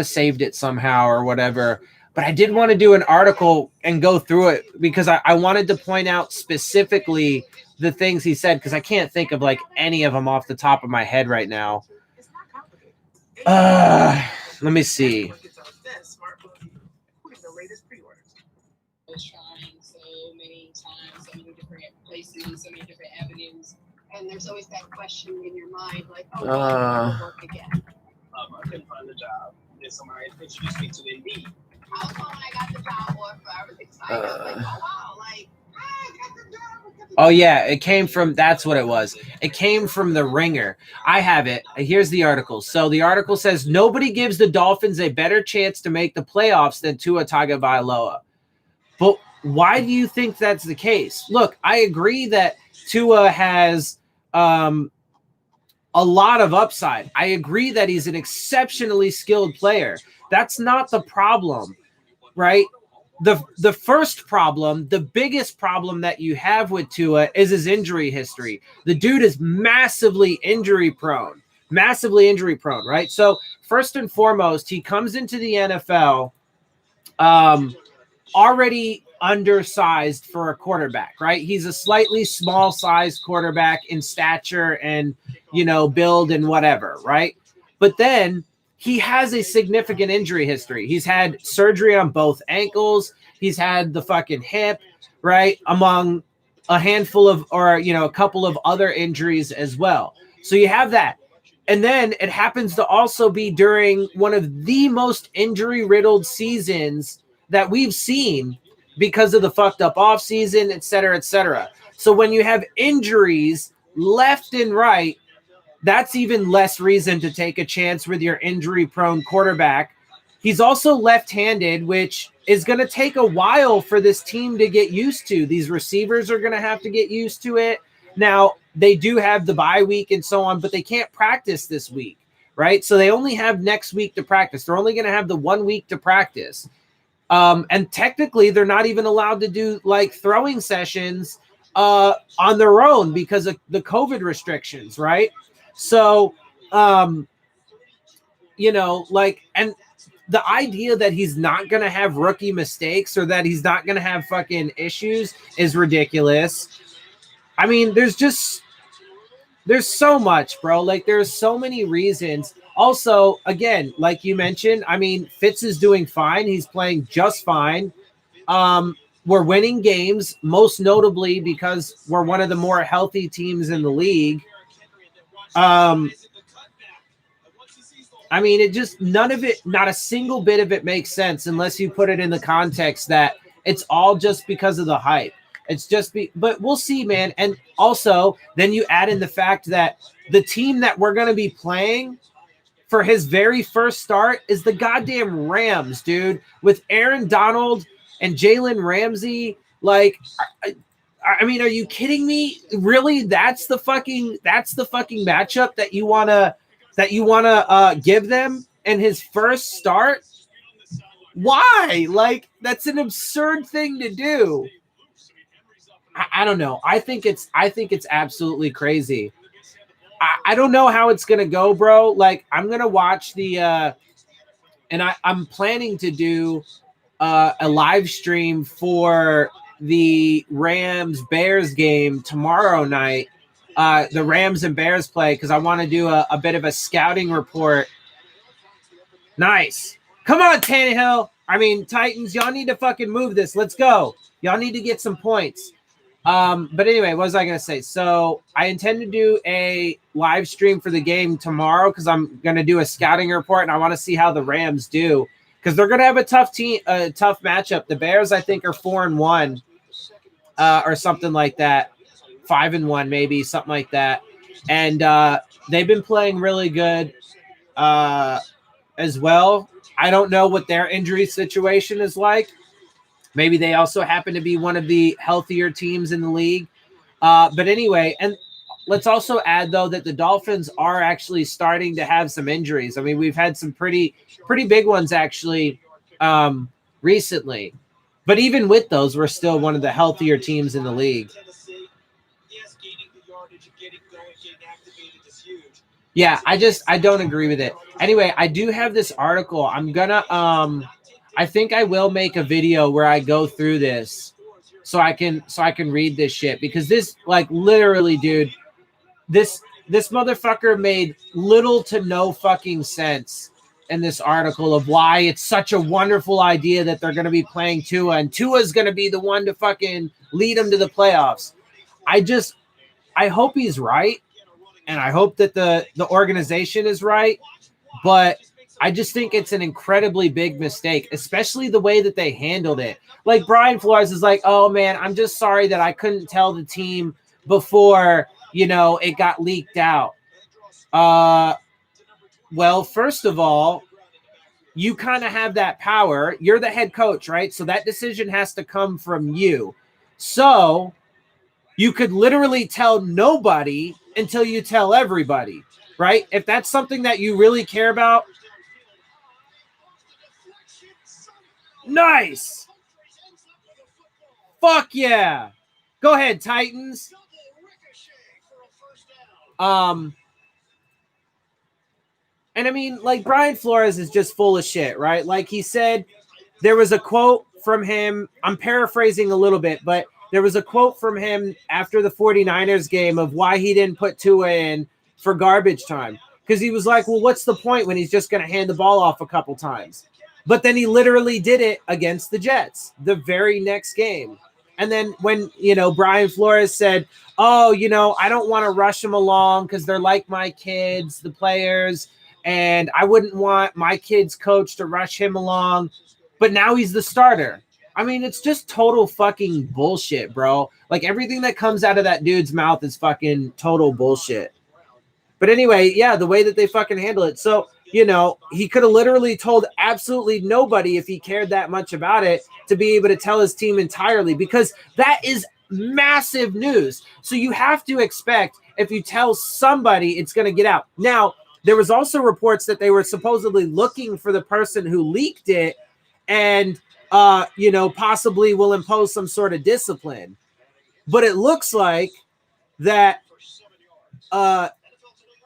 Speaker 1: saved it somehow or whatever. But I did want to do an article and go through it because I wanted to point out specifically the things he said because I can't think of like any of them off the top of my head right now. Let me see.
Speaker 11: Trying so many times, so many different places, so many different avenues, and there's always that question in your mind, like, oh, will work again.
Speaker 10: I couldn't find the job. Then somebody introduced me to the need.
Speaker 11: I was home when I got the job offer. I was excited. I was like, oh wow, like, I got the job.
Speaker 1: Oh yeah, it came from, that's what it was. It came from The Ringer. I have it. Here's the article. So the article says, nobody gives the Dolphins a better chance to make the playoffs than Tua Tagovailoa. But why do you think that's the case? Look, I agree that Tua has a lot of upside. I agree that he's an exceptionally skilled player. That's not the problem, right? The first problem, the biggest problem that you have with Tua is his injury history. The dude is massively injury prone, right? So first and foremost, he comes into the NFL already undersized for a quarterback, right? He's a slightly small-sized quarterback in stature and, build and whatever, right? But then he has a significant injury history. He's had surgery on both ankles. He's had the fucking hip, right? Among a handful of, or, a couple of other injuries as well. So you have that. And then it happens to also be during one of the most injury-riddled seasons that we've seen because of the fucked up offseason, et cetera, et cetera. So when you have injuries left and right, that's even less reason to take a chance with your injury-prone quarterback. He's also left-handed, which is going to take a while for this team to get used to. These receivers are going to have to get used to it. Now, they do have the bye week and so on, but they can't practice this week, right? So they only have next week to practice. They're only going to have the 1 week to practice. And technically, they're not even allowed to do like throwing sessions on their own because of the COVID restrictions, right? So, and the idea that he's not going to have rookie mistakes or that he's not going to have fucking issues is ridiculous. I mean, there's so much, bro. Like, there's so many reasons. Also, again, like you mentioned, I mean, Fitz is doing fine. He's playing just fine. we're winning games, most notably because we're one of the more healthy teams in the league. I mean, it just, none of it, not a single bit of it makes sense unless you put it in the context that it's all just because of the hype. It's just but we'll see, man. And also, then you add in the fact that the team that we're going to be playing for his very first start is the goddamn Rams, dude, with Aaron Donald and Jalen Ramsey. Like, I mean, are you kidding me? Really? That's the fucking matchup that you wanna give them in his first start? Why? Like, that's an absurd thing to do. I don't know. I think it's absolutely crazy. I don't know how it's gonna go, bro. Like, I'm gonna watch the and I'm planning to do a live stream for the Rams Bears game tomorrow night. The Rams and Bears play, because I want to do a bit of a scouting report. Nice. Come on, Tannehill. I mean, Titans, y'all need to fucking move this. Let's go. Y'all need to get some points. But anyway, what was I going to say? So I intend to do a live stream for the game tomorrow because I'm going to do a scouting report, and I want to see how the Rams do, because they're going to have a tough matchup. The Bears, I think, are 4-1 or something like that. 5-1, maybe, something like that. And they've been playing really good as well. I don't know what their injury situation is like. Maybe they also happen to be one of the healthier teams in the league. But anyway, and let's also add, though, that the Dolphins are actually starting to have some injuries. I mean, we've had some pretty big ones, actually, recently. But even with those, we're still one of the healthier teams in the league. Yeah, I don't agree with it. Anyway, I do have this article. I'm gonna I think I will make a video where I go through this so I can read this shit, because this, like, literally, dude, this motherfucker made little to no fucking sense in this article of why it's such a wonderful idea that they're going to be playing Tua, and Tua's going to be the one to fucking lead them to the playoffs. I hope he's right, and I hope that the organization is right, but I just think it's an incredibly big mistake, especially the way that they handled it. Like, Brian Flores is like, oh, man, I'm just sorry that I couldn't tell the team before, it got leaked out. Well, first of all, you kind of have that power. You're the head coach, right? So that decision has to come from you. So you could literally tell nobody until you tell everybody, right? If that's something that you really care about. Nice. Fuck yeah. Go ahead, Titans. And I mean, like, Brian Flores is just full of shit, right? Like he said, there was a quote from him. I'm paraphrasing a little bit, but there was a quote from him after the 49ers game of why he didn't put Tua in for garbage time. Because he was like, well, what's the point when he's just going to hand the ball off a couple times? But then he literally did it against the Jets the very next game. And then when, Brian Flores said, oh, I don't want to rush them along because they're like my kids, the players, and I wouldn't want my kid's coach to rush him along. But now he's the starter. I mean, it's just total fucking bullshit, bro. Like, everything that comes out of that dude's mouth is fucking total bullshit. But anyway, yeah, the way that they fucking handle it. So, he could have literally told absolutely nobody if he cared that much about it to be able to tell his team entirely, because that is massive news. So you have to expect if you tell somebody, it's going to get out. Now, there was also reports that they were supposedly looking for the person who leaked it and, possibly will impose some sort of discipline. But it looks like that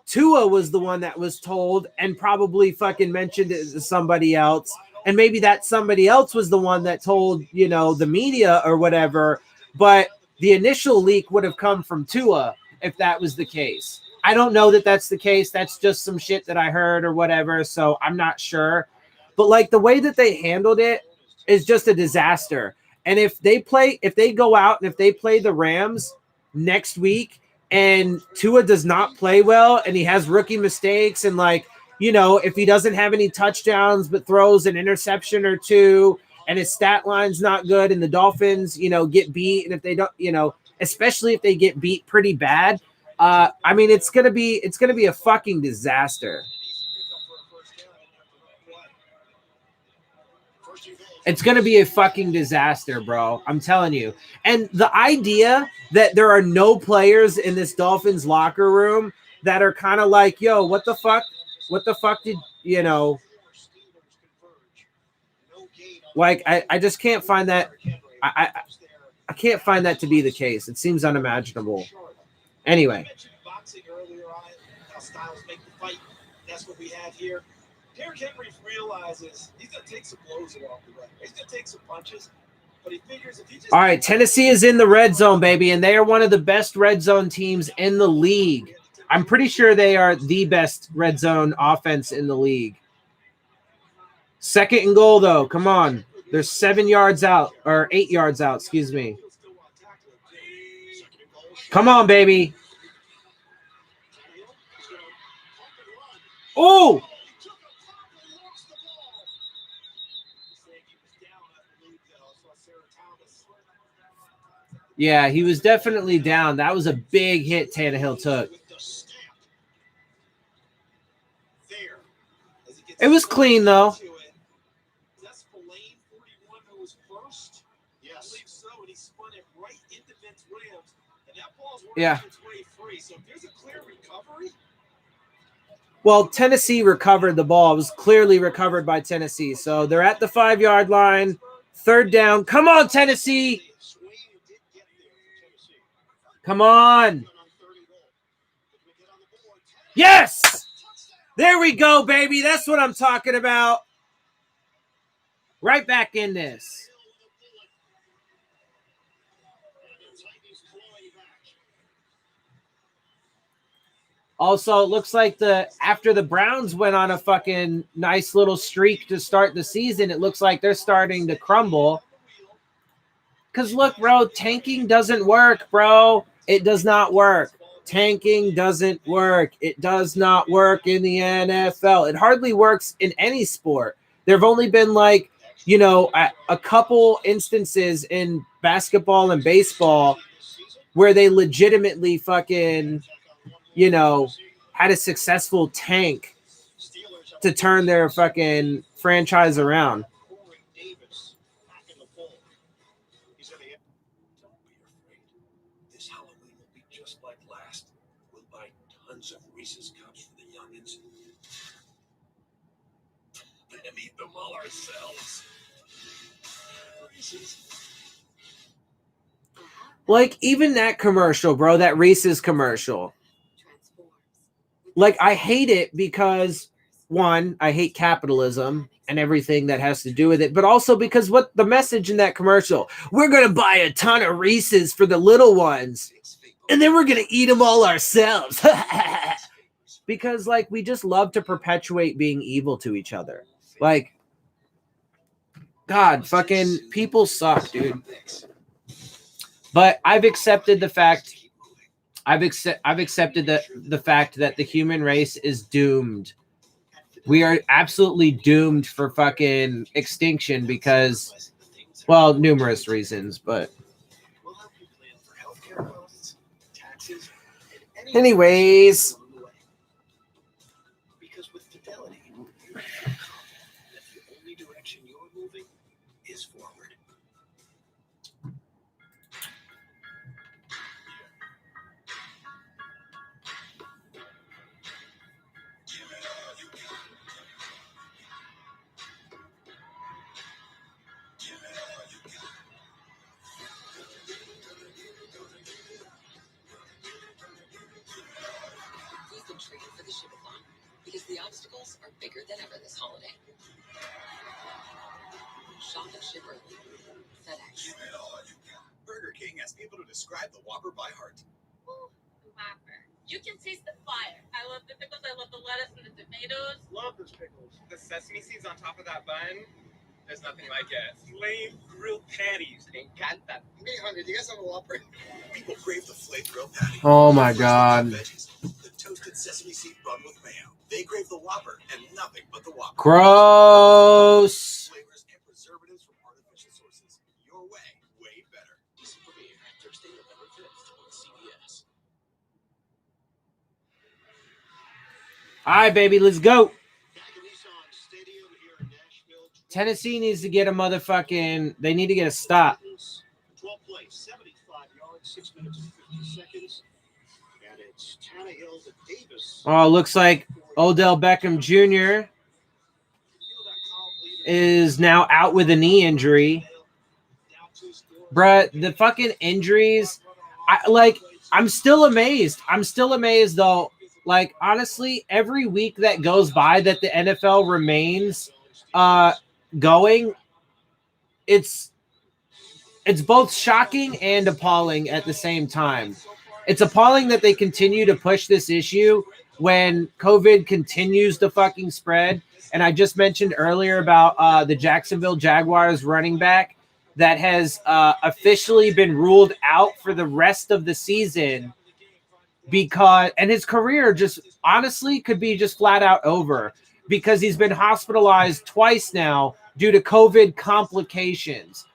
Speaker 1: Tua was the one that was told and probably fucking mentioned it to somebody else. And maybe that somebody else was the one that told, the media or whatever. But the initial leak would have come from Tua if that was the case. I don't know that that's the case. That's just some shit that I heard or whatever. So I'm not sure. But, like, the way that they handled it is just a disaster. And if they go out and if they play the Rams next week and Tua does not play well and he has rookie mistakes and like, you know, if he doesn't have any touchdowns but throws an interception or two and his stat line's not good and the Dolphins, you know, get beat, and if they don't, you know, especially if they get beat pretty bad, I mean, it's gonna be a fucking disaster. It's going to be a fucking disaster, bro. I'm telling you. And the idea that there are no players in this Dolphins locker room that are kind of like, yo, what the fuck? What the fuck did, you know? Like, I just can't find that. I can't find that to be the case. It seems unimaginable. Anyway.
Speaker 3: Boxing earlier on, how styles make the fight. That's what we have here. Derrick Henry realizes he's going to take some blows along the way. He's going to take some punches, but he figures if he just...
Speaker 1: All right, Tennessee is in the red zone, baby, and they are one of the best red zone teams in the league. I'm pretty sure they are the best red zone offense in the league. 2nd and goal, though. Come on. They're 7 yards out, or 8 yards out, excuse me. Come on, baby. Oh! Yeah, he was definitely down. That was a big hit Tannehill took. It was clean, though. Yeah. Well, Tennessee recovered the ball. It was clearly recovered by Tennessee. So they're at the 5-yard line. 3rd down. Come on, Tennessee. Come on. Yes. There we go, baby. That's what I'm talking about. Right back in this. Also, it looks like after the Browns went on a fucking nice little streak to start the season, it looks like they're starting to crumble. Because look, bro, tanking doesn't work, bro. It does not work. Tanking doesn't work. It does not work in the NFL. It hardly works in any sport. There have only been like, you know, a couple instances in basketball and baseball where they legitimately fucking, you know, had a successful tank to turn their fucking franchise around.
Speaker 2: This Halloween will be just like last. We'll buy tons of Reese's cups for the youngins. And eat them all ourselves. Reese's.
Speaker 1: Like, even that commercial, bro, that Reese's commercial. Like, I hate it because, one, I hate capitalism and everything that has to do with it, but also because what the message in that commercial, we're going to buy a ton of Reese's for the little ones, and then we're going to eat them all ourselves. Because, like, we just love to perpetuate being evil to each other. Like, God, fucking people suck, dude. But I've accepted the fact. I've accepted the fact that the human race is doomed. We are absolutely doomed for fucking extinction because, well, numerous reasons, but anyways.
Speaker 2: Because with fidelity, that the only direction you're moving is forward.
Speaker 4: For the Shibathon because the obstacles are bigger than ever this holiday. Shop at Ship Early. FedEx.
Speaker 2: Burger King asks people to describe the Whopper by heart.
Speaker 7: Ooh, Whopper. You can taste the fire. I love the pickles. I love the lettuce and the tomatoes.
Speaker 10: Love those pickles. The sesame seeds on top of that bun.
Speaker 3: There's nothing like it. Flame grilled patties. Me encantan. Mijo, ¿llegas a Whopper?
Speaker 2: People crave the flame grilled patty.
Speaker 1: Oh my
Speaker 2: First,
Speaker 1: God.
Speaker 2: the veggies, the toasted sesame seed bun with mayo. They crave the Whopper and nothing but the Whopper.
Speaker 1: Gross.
Speaker 2: Flavors and preservatives from artificial sources. Your way better. Thursday, November 5th on CBS.
Speaker 1: All right, baby, let's go. Tennessee needs to get a motherfucking. They need to get a stop.
Speaker 2: 12 plays, 75 yards, 6 minutes and 50 seconds. And it's Tannehill to Davis.
Speaker 1: Oh, looks like Odell Beckham Jr. is now out with a knee injury. Bruh, the fucking injuries. I'm still amazed. I'm still amazed, though. Like, honestly, every week that goes by that the NFL remains going, it's both shocking and appalling at the same time. It's appalling that they continue to push this issue when COVID continues to fucking spread. And I just mentioned earlier about the Jacksonville Jaguars running back that has officially been ruled out for the rest of the season and his career just honestly could be just flat out over because he's been hospitalized twice now due to COVID complications.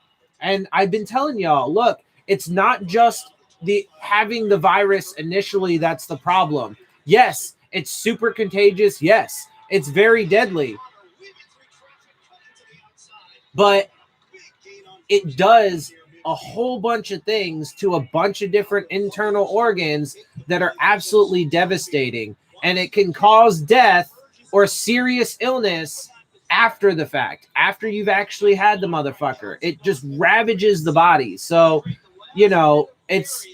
Speaker 1: And I've been telling y'all, look, it's not just having the virus initially that's the problem. Yes, it's super contagious. Yes, it's very deadly. But it does a whole bunch of things to a bunch of different internal organs that are absolutely devastating. And it can cause death or serious illness after the fact, after you've actually had the motherfucker. It just ravages the body. So, it's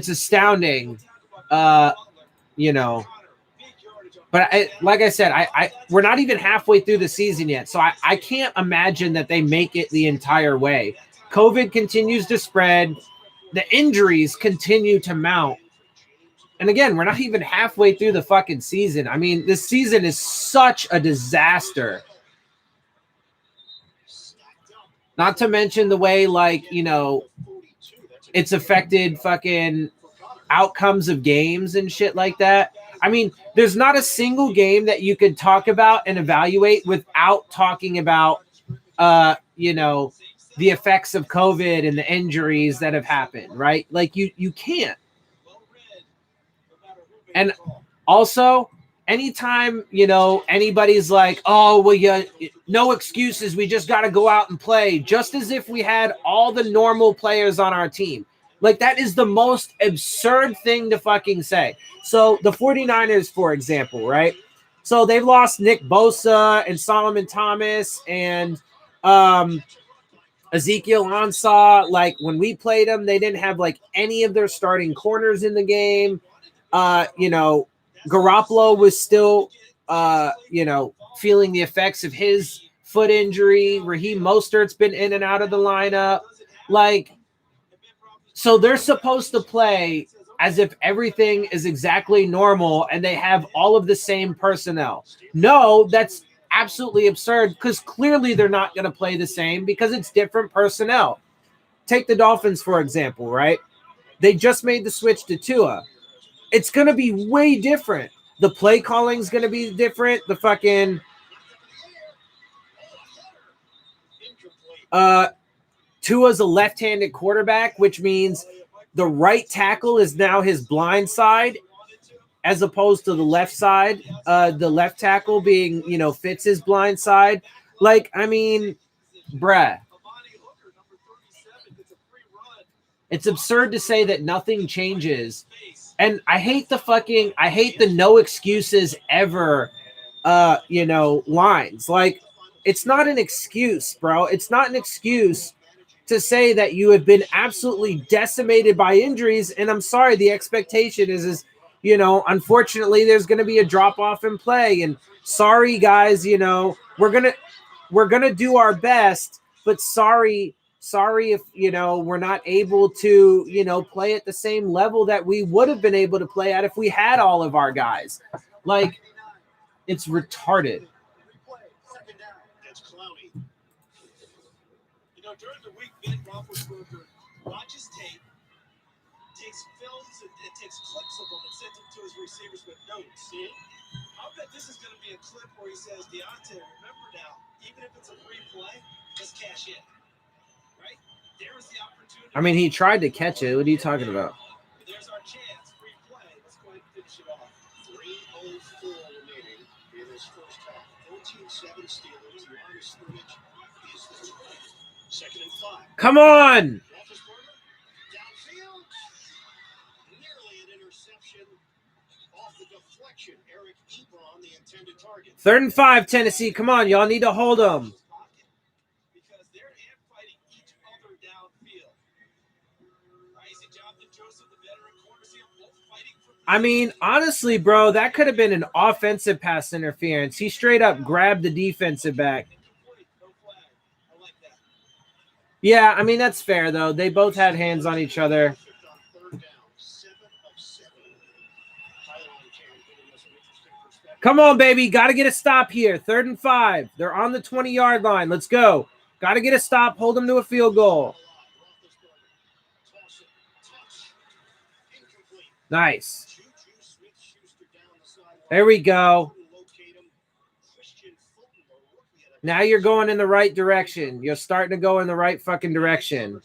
Speaker 1: astounding, But like I said, we're not even halfway through the season yet, so I can't imagine that they make it the entire way. COVID continues to spread. The injuries continue to mount. And again, we're not even halfway through the fucking season. I mean, this season is such a disaster. Not to mention the way, it's affected fucking outcomes of games and shit like that. I mean, there's not a single game that you could talk about and evaluate without talking about, the effects of COVID and the injuries that have happened, right? Like you can't. And also, anytime, anybody's like, oh, well, yeah, no excuses. We just got to go out and play, just as if we had all the normal players on our team. Like, that is the most absurd thing to fucking say. So the 49ers, for example, right? So they've lost Nick Bosa and Solomon Thomas and Ezekiel Ansah. Like, when we played them, they didn't have, any of their starting corners in the game. Garoppolo was still, feeling the effects of his foot injury. Raheem Mostert's been in and out of the lineup. So they're supposed to play as if everything is exactly normal and they have all of the same personnel. No, that's absolutely absurd because clearly they're not going to play the same because it's different personnel. Take the Dolphins, for example, right? They just made the switch to Tua. It's going to be way different. The play calling is going to be different. The fucking Tua's a left-handed quarterback, which means the right tackle is now his blind side as opposed to the left side. The left tackle being, Fitz's blind side. Bruh. It's absurd to say that nothing changes. And I hate the no excuses ever, lines. It's not an excuse, bro. It's not an excuse to say that you have been absolutely decimated by injuries. And I'm sorry, the expectation is, unfortunately there's going to be a drop off in play. And sorry guys, we're going to do our best, but sorry if, we're not able to, play at the same level that we would have been able to play at if we had all of our guys. It's retarded.
Speaker 2: It's Clowney.
Speaker 3: You know, during the week, Ben Roethlisberger watches tape, takes films, and takes clips of them and sends them to his receivers with notes. See? I'll bet this is going to be a clip where he says, Deontay, remember now, even if it's a free play, let's cash in. Right? There's the opportunity.
Speaker 1: I mean, he tried to catch it. What are you talking about?
Speaker 3: There's our chance. Free play. Let's go ahead and finish it off.
Speaker 2: 3:04 remaining in this first half. 14-7 Steelers. Line of scrimmage is the 20. Second and 5.
Speaker 1: Come on.
Speaker 2: Roethlisberger downfield. Nearly an interception off the deflection. Eric Ebron, the intended target.
Speaker 1: 3rd and 5, Tennessee. Come on, y'all need to hold them.
Speaker 3: Because they're hand fighting each other downfield. Isaac Jonathan Joseph, the veteran corner, see them both fighting for.
Speaker 1: I mean, honestly, bro, that could have been an offensive pass interference. He straight up grabbed the defensive back.
Speaker 3: No flag. I like that.
Speaker 1: Yeah, I mean, that's fair, though. They both had hands on each other.
Speaker 2: On 3rd down, 7 of 7. Tyler and Cam giving us an interesting perspective.
Speaker 1: Come on, baby. Got to get a stop here. 3rd and 5. They're on the 20-yard line. Let's go. Got to get a stop. Hold them to a field goal. Nice. There we go. Now you're going in the right direction. You're starting to go in the right fucking direction.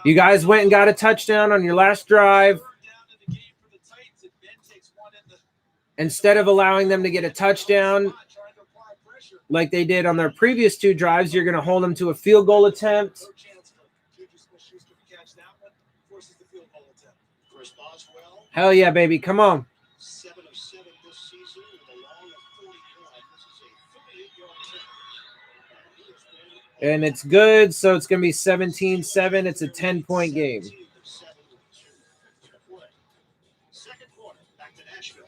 Speaker 1: You guys went and got a touchdown on your last drive. Instead of allowing them to get a touchdown like they did on their previous 2 drives, you're going to hold them to a field goal attempt.
Speaker 2: Chris Boswell,
Speaker 1: Hell yeah, baby. Come on.
Speaker 2: 7 of 7 this season with a long of 41. This is a 38-yard attempt.
Speaker 1: And it's good, so it's going to be 17-7. It's a 10-point game.
Speaker 2: Second quarter, back to Nashville.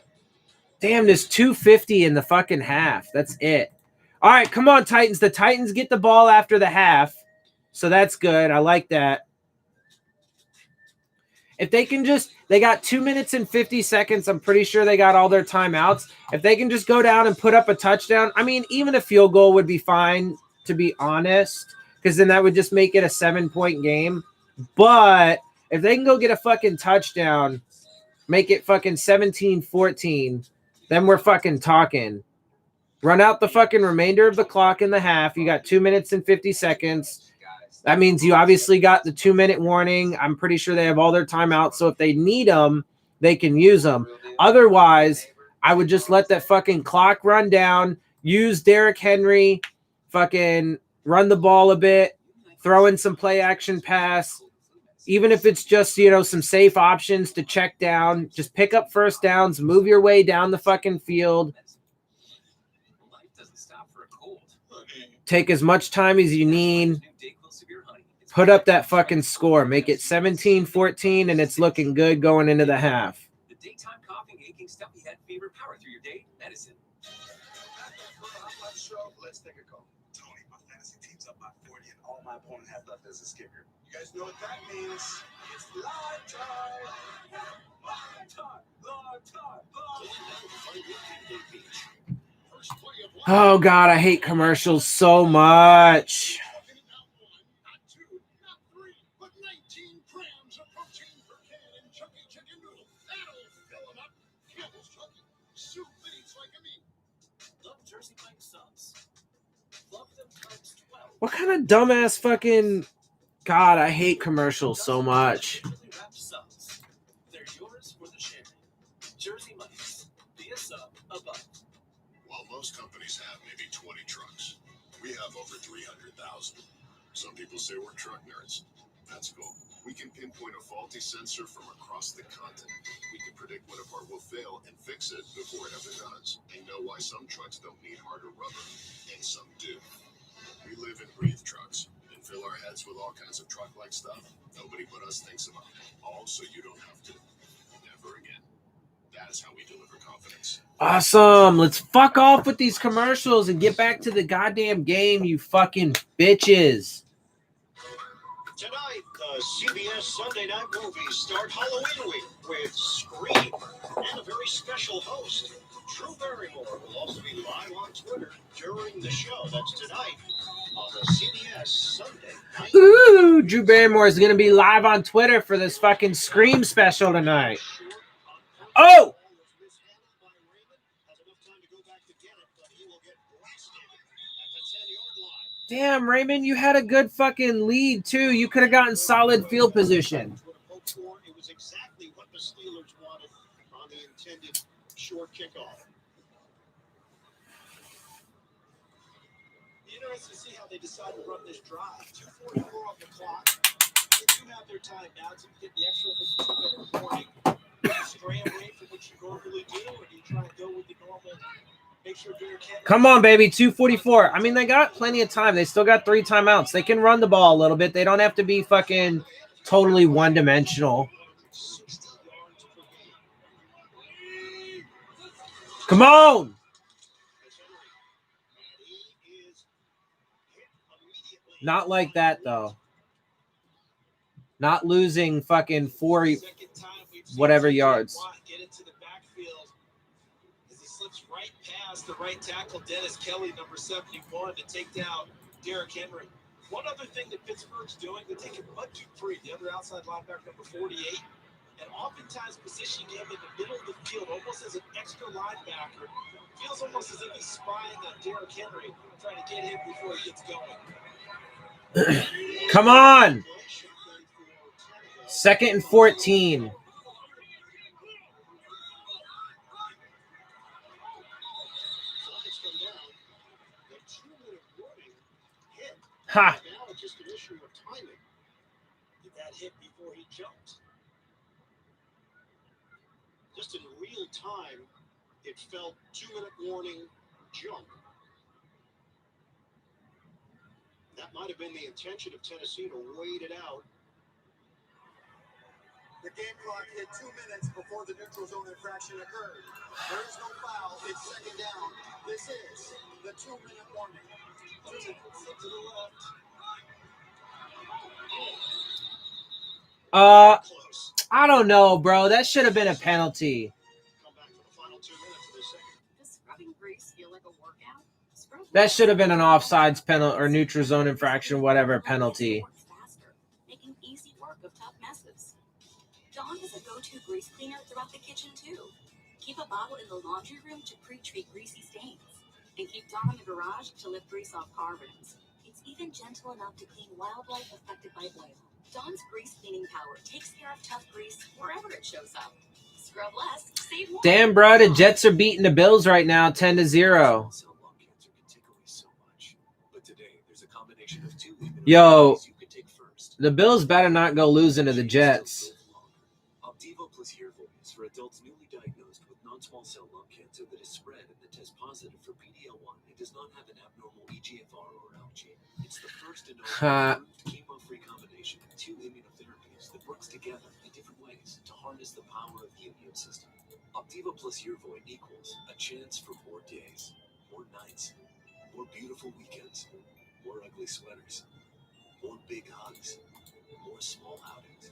Speaker 1: Damn, there's 2:50 in the fucking half. That's it. All right, come on, Titans. The Titans get the ball after the half, so that's good. I like that. If they can just – they got 2 minutes and 50 seconds. I'm pretty sure they got all their timeouts. If they can just go down and put up a touchdown, I mean, even a field goal would be fine, to be honest, because then that would just make it a 7-point game. But if they can go get a fucking touchdown, make it fucking 17-14, then we're fucking talking. Run out the fucking remainder of the clock in the half. You got 2 minutes and 50 seconds. That means you obviously got the 2-minute warning. I'm pretty sure they have all their timeouts. So if they need them, they can use them. Otherwise, I would just let that fucking clock run down. Use Derrick Henry. Fucking run the ball a bit. Throw in some play action pass. Even if it's just, you know, some safe options to check down. Just pick up first downs. Move your way down the fucking field. Take as much time as you need. Put up that fucking score. Make it 17-14, and it's looking good going into the half.
Speaker 5: The daytime coughing, aching, stuffy head, fever, power through your day, medicine.
Speaker 10: Let's take a call. Tony, my fantasy team's up by 40, and all my opponent has left as a skipper. You guys know what that means? It's live time. Live time. Live time.
Speaker 1: Oh, God, I hate commercials so much. What kind of dumbass fucking... God, I hate commercials so much.
Speaker 5: They're yours for the sharing. Jersey Mike's. Be a sub above.
Speaker 6: While most companies have maybe 20 trucks, we have over 300,000. Some people say we're truck nerds. That's cool. We can pinpoint a faulty sensor from across the continent. We can predict when a part will fail and fix it before it ever does. And know why some trucks don't need harder rubber, and some do. We live and breathe trucks and fill our heads with all kinds of truck-like stuff nobody but us thinks about. All so you don't have to. Never again. That is how we deliver confidence.
Speaker 1: Awesome. Let's fuck off with these commercials and get back to the goddamn game, you fucking bitches.
Speaker 2: Tonight, the CBS Sunday Night Movies start Halloween week with Scream and a very special host. Drew Barrymore will also be live on Twitter during the show. That's tonight on the CBS Sunday night.
Speaker 1: Ooh, Drew Barrymore is going to be live on Twitter for this fucking Scream special tonight. Oh! Damn, Raymond, you had a good fucking lead, too. You could have gotten solid field position.
Speaker 2: It was exactly what the Steelers wanted on the intended short kickoff.
Speaker 3: Interesting to see how they decide to run this drive. 2:44 on the clock. They do have their timeouts. You get the extra with the 2-minute warning. Do you stray away from what you normally do, or do you try and go with the normal? Make sure
Speaker 1: Come on, baby, 2:44. I mean, they got plenty of time. They still got 3 timeouts. They can run the ball a little bit. They don't have to be fucking totally one-dimensional. Come on! Not like that, though. Not losing fucking 4 whatever yards.
Speaker 3: Get into the backfield as he slips right past the right tackle, Dennis Kelly, number 71, to take down Derrick Henry. One other thing that Pittsburgh's doing, they're taking Bud Dupree, the other outside linebacker, number 48, and oftentimes positioning him in the middle of the field, almost as an extra linebacker. Feels almost as if he's spying on Derrick Henry, trying to get him before he gets going.
Speaker 1: Come on! 2nd and 14. Ha!
Speaker 2: Now it's just an issue of timing.
Speaker 3: Did that hit before he jumped?
Speaker 2: Just in real time, it felt 2-minute warning, jump. That might have been the intention of Tennessee to wait it out.
Speaker 10: The game clock hit 2 minutes before the neutral zone infraction occurred. There is no foul. It's 2nd down. This is the 2-minute warning.
Speaker 3: To the left.
Speaker 1: I don't know, bro. That should have been a penalty.
Speaker 2: Come back for the final 2 minutes of the second.
Speaker 4: Does scrubbing grease feel like a workout?
Speaker 1: That should have been an offsides penalty or neutral zone infraction, whatever penalty.
Speaker 4: Faster, making easy work of tough messes. Dawn is a go-to grease cleaner throughout the kitchen too. Keep a bottle in the laundry room to pre-treat greasy stains. And keep Dawn in the garage to lift grease off car rims. It's even gentle enough to clean wildlife affected by oil. Dawn's grease cleaning power takes care of tough grease wherever it shows up. Scrub less, save more.
Speaker 1: Damn, bro, the Jets are beating the Bills right now, 10-0. Yo, the Bills better not go losing to the Jets.
Speaker 5: Opdivo plus Yervoy is for adults newly diagnosed with non-small cell lung cancer that is spread and that tests positive for PD-L1 and does not have an abnormal EGFR or ALK. It's the first and only chemo-free combination of 2 immunotherapies that works together in different ways to harness the power of the immune system. Opdivo plus Yervoy equals a chance for more days, more nights, more beautiful weekends, more ugly sweaters, more big hugs, more small outings.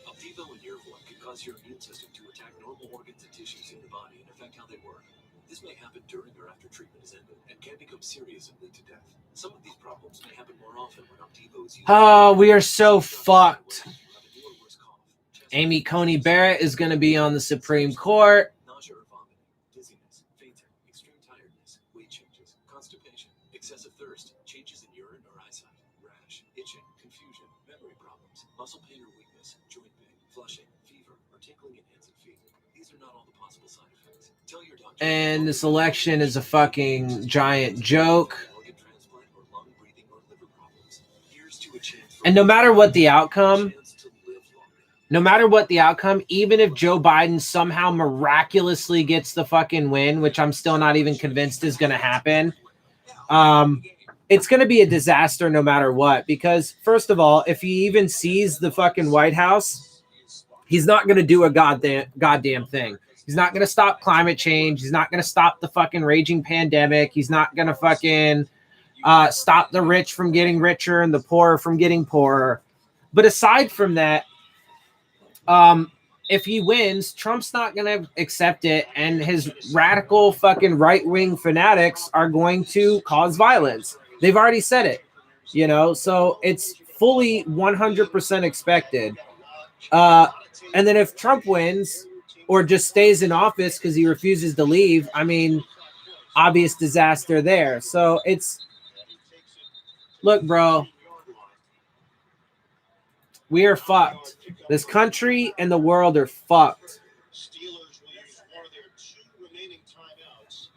Speaker 5: Opdivo and Yervoy can cause your immune system to attack normal organs and tissues in the body and affect how they work. This may happen during or after treatment is ended and can become serious and lead to death. Some of these problems may happen more often when Opdivo is used.
Speaker 1: Oh, we are so fucked. Amy Coney Barrett is going to be on the Supreme Court.
Speaker 5: Nausea or vomiting, dizziness, fainting, extreme tiredness, weight changes, constipation, excessive thirst, changes in urine or eyesight, rash, itching, confusion, memory problems, muscle pain or weakness, joint pain, flushing, fever, or tingling in hands and feet. These are not all the possible side effects. Tell your doctor.
Speaker 1: And this election is a fucking giant joke.
Speaker 5: Organ transplant or lung, breathing, or liver problems. Here's to a chance for
Speaker 1: And no matter what the outcome, even if Joe Biden somehow miraculously gets the fucking win, which I'm still not even convinced is going to happen, it's going to be a disaster no matter what. Because, first of all, if he even sees the fucking White House, he's not going to do a goddamn thing. He's not going to stop climate change. He's not going to stop the fucking raging pandemic. He's not going to fucking stop the rich from getting richer and the poor from getting poorer. But aside from that, if he wins, Trump's not going to accept it, and his radical fucking right-wing fanatics are going to cause violence. They've already said it, you know, so it's fully 100% expected. And then if Trump wins or just stays in office because he refuses to leave, I mean, obvious disaster there. So it's, look, bro, we are fucked. This country and the world are fucked.
Speaker 2: Steelers will use one of their 2 remaining timeouts.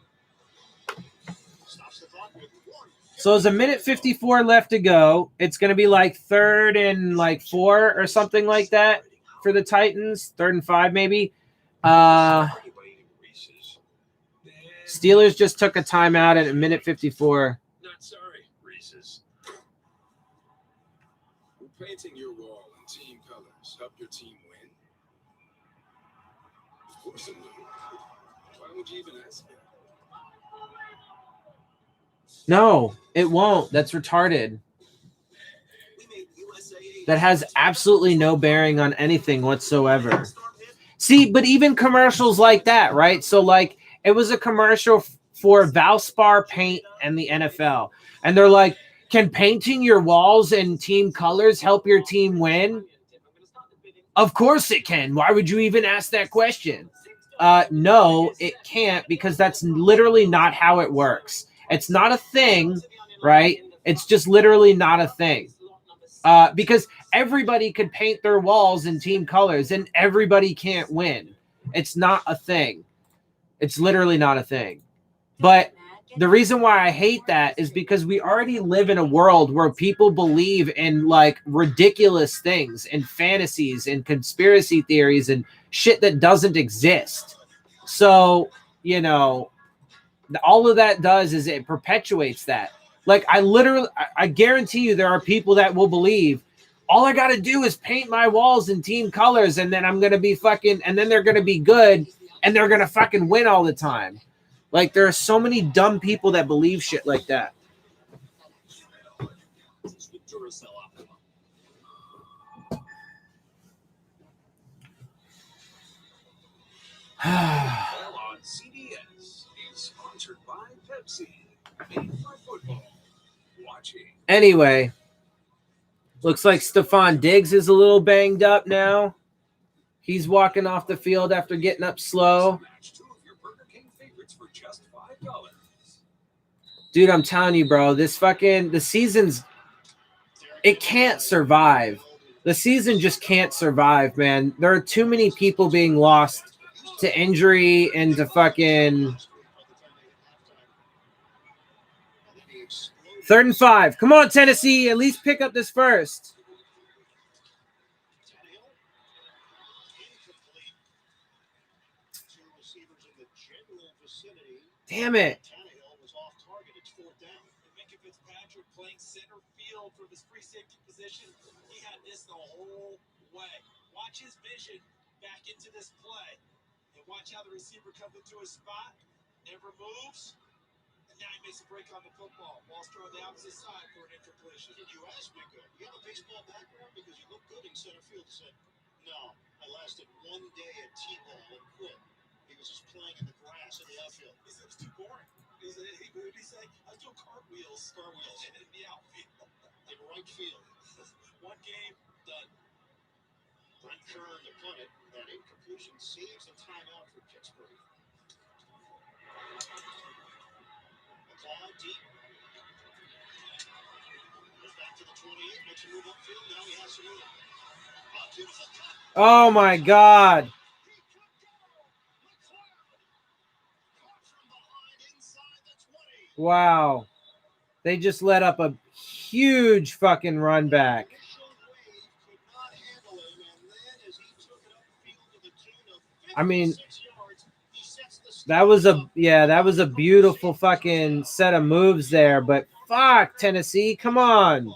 Speaker 2: Stops the clock with 1.
Speaker 1: So there's a minute 54 left to go. It's going to be like 3rd and like 4 or something like that for the Titans. 3rd and 5 maybe. Steelers just took a timeout at a minute 54.
Speaker 10: Not sorry, Reese's. Will painting your wall in team colors help your team win? Of course it will. Why would you even ask that?
Speaker 1: No, it won't. That's retarded. That has absolutely no bearing on anything whatsoever. See, but even commercials like that, right? So like it was a commercial for Valspar paint and the NFL. And they're like, can painting your walls in team colors help your team win? Of course it can. Why would you even ask that question? No, it can't, because that's literally not how it works. It's not a thing, right? It's just literally not a thing. Because everybody could paint their walls in team colors and everybody can't win. It's not a thing. It's literally not a thing. But the reason why I hate that is because we already live in a world where people believe in like ridiculous things and fantasies and conspiracy theories and shit that doesn't exist. So, you know, all of that does is it perpetuates that. Like I guarantee you there are people that will believe all I got to do is paint my walls in team colors and then I'm going to be fucking, and then they're going to be good and they're going to fucking win all the time. Like there are so many dumb people that believe shit like that.
Speaker 10: On CBS is sponsored by Pepsi. Made for football. Watching.
Speaker 1: Anyway, looks like Stephon Diggs is a little banged up now. He's walking off the field after getting up slow. Dude, I'm telling you, bro, the season's, it can't survive. The season just can't survive, man. There are too many people being lost to injury and to fucking 3rd and 5. Come on, Tennessee, at least pick up this first. Damn it.
Speaker 3: Fitzpatrick playing center field from his free safety position. He had this the whole way. Watch his vision back into this play. And watch how the receiver comes into his spot, never moves, and now he makes a break on the football. Ball's thrown the opposite side for an incompletion.
Speaker 2: Did you ask me good? You have a baseball background because you look good in center field. He said, no, I lasted 1 day at T-ball and quit. He was just playing in the grass in the outfield.
Speaker 3: He said it was too boring. He said, I was doing cartwheels in the outfield.
Speaker 2: In right field.
Speaker 3: 1 game, done.
Speaker 2: Brent Kern to punt it. That incompletion saves a timeout for Pittsburgh. McLeod deep. Goes back to the 28. Makes a move upfield. Now he has to move.
Speaker 1: Oh, my God. Wow. They just let up a huge fucking run back. I mean, that was a beautiful fucking set of moves there, but fuck, Tennessee, come on.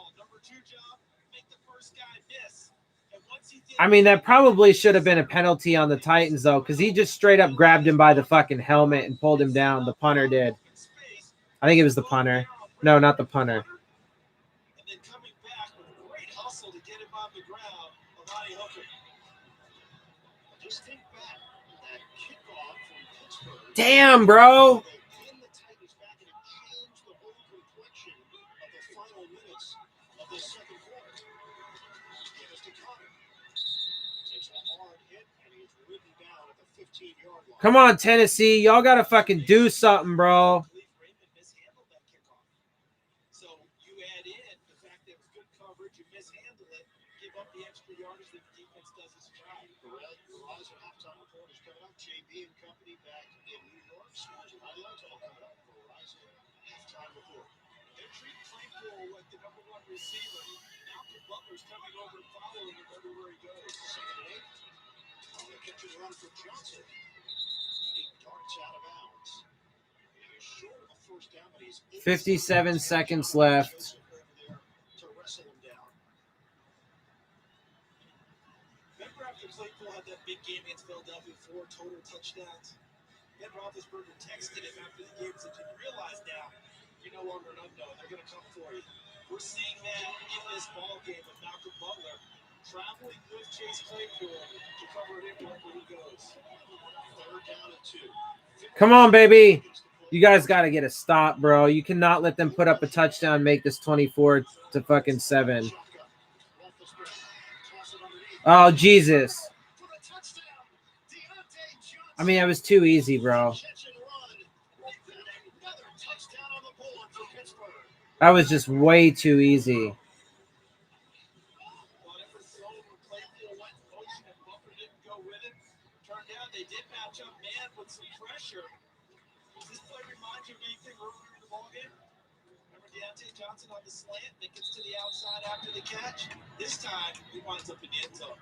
Speaker 1: I mean, that probably should have been a penalty on the Titans, though, because he just straight up grabbed him by the fucking helmet and pulled him down. The punter did. I think it was the punter. No, not the punter.
Speaker 3: And then coming back with a great hustle to get him on the ground, Amani Hooker.
Speaker 1: Damn, bro.
Speaker 2: Pin the Titans back and change the whole complexion of the final minutes of the second quarter. Give us to Connor. Takes a hard hit and he's ridden down at the 15-yard line.
Speaker 1: Come on, Tennessee. Y'all got to fucking do something, bro.
Speaker 3: Raymond mishandled that kickoff. So you add in the fact that it was good coverage, you mishandle it, give up the extra yardage that the defense does its job.
Speaker 2: Your eyes are halftime reporters coming up. JB and company back in New York. Scores and highlights all coming up. Verizon halftime report.
Speaker 3: They're treating Claypool like the number one receiver. Malcolm Butler's coming over and following him everywhere he goes.
Speaker 2: Second and 8. On the catch and run for Johnson. And he darts out of bounds. He is short of a first down, but he's
Speaker 1: 57 seconds left.
Speaker 2: to wrestle him down.
Speaker 3: Remember after Claypool had that big game against Philadelphia, 4 total touchdowns? Ben Roethlisberger texted him after the game and said, "You realize now you're no longer an unknown. They're going to come for you." We're seeing that in this ball game with Malcolm Butler traveling with Chase Claypool to cover him wherever he goes.
Speaker 2: Third down and 2.
Speaker 1: Come on, baby. You guys got to get a stop, bro. You cannot let them put up a touchdown and make this 24 to fucking 7. Oh, Jesus. I mean, it was too easy, bro. That was just way too easy.
Speaker 3: Turned out they did match up man with some pressure. Does this play remind you of anything earlier in the ballgame? Remember Deontay Johnson on the slant that gets to the outside after the catch? This time, he winds up in the end zone.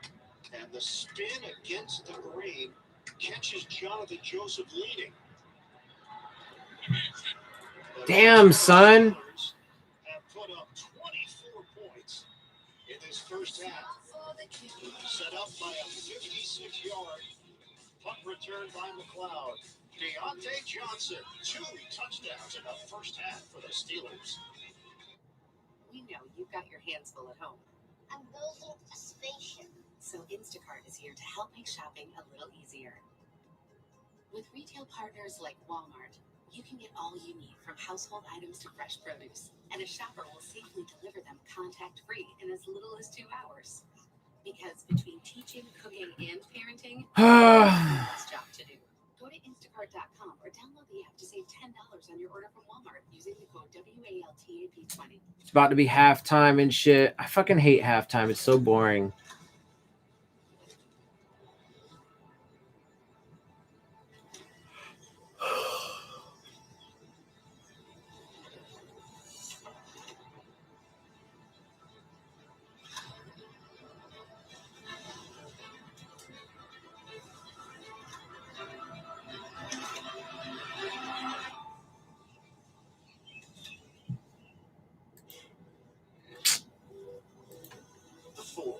Speaker 2: And the spin against the green catches Jonathan Joseph leading.
Speaker 1: Damn, son.
Speaker 2: Have put up 24 points in this first half. Set up by a 56-yard punt return by McLeod. Deontay Johnson, 2 touchdowns in the first half for the Steelers.
Speaker 4: We know you've got your hands full at home,
Speaker 9: I'm building a spaceship.
Speaker 4: so Instacart is here to help make shopping a little easier. With retail partners like Walmart, you can get all you need from household items to fresh produce, and a shopper will safely deliver them contact-free in as little as 2 hours. Because between teaching, cooking, and parenting, there's a job to do. Go to Instacart.com or download the app to save $10 on your order from Walmart using the code WALTAP20.
Speaker 1: It's about to be halftime and shit. I fucking hate halftime. It's so boring.
Speaker 2: The 4.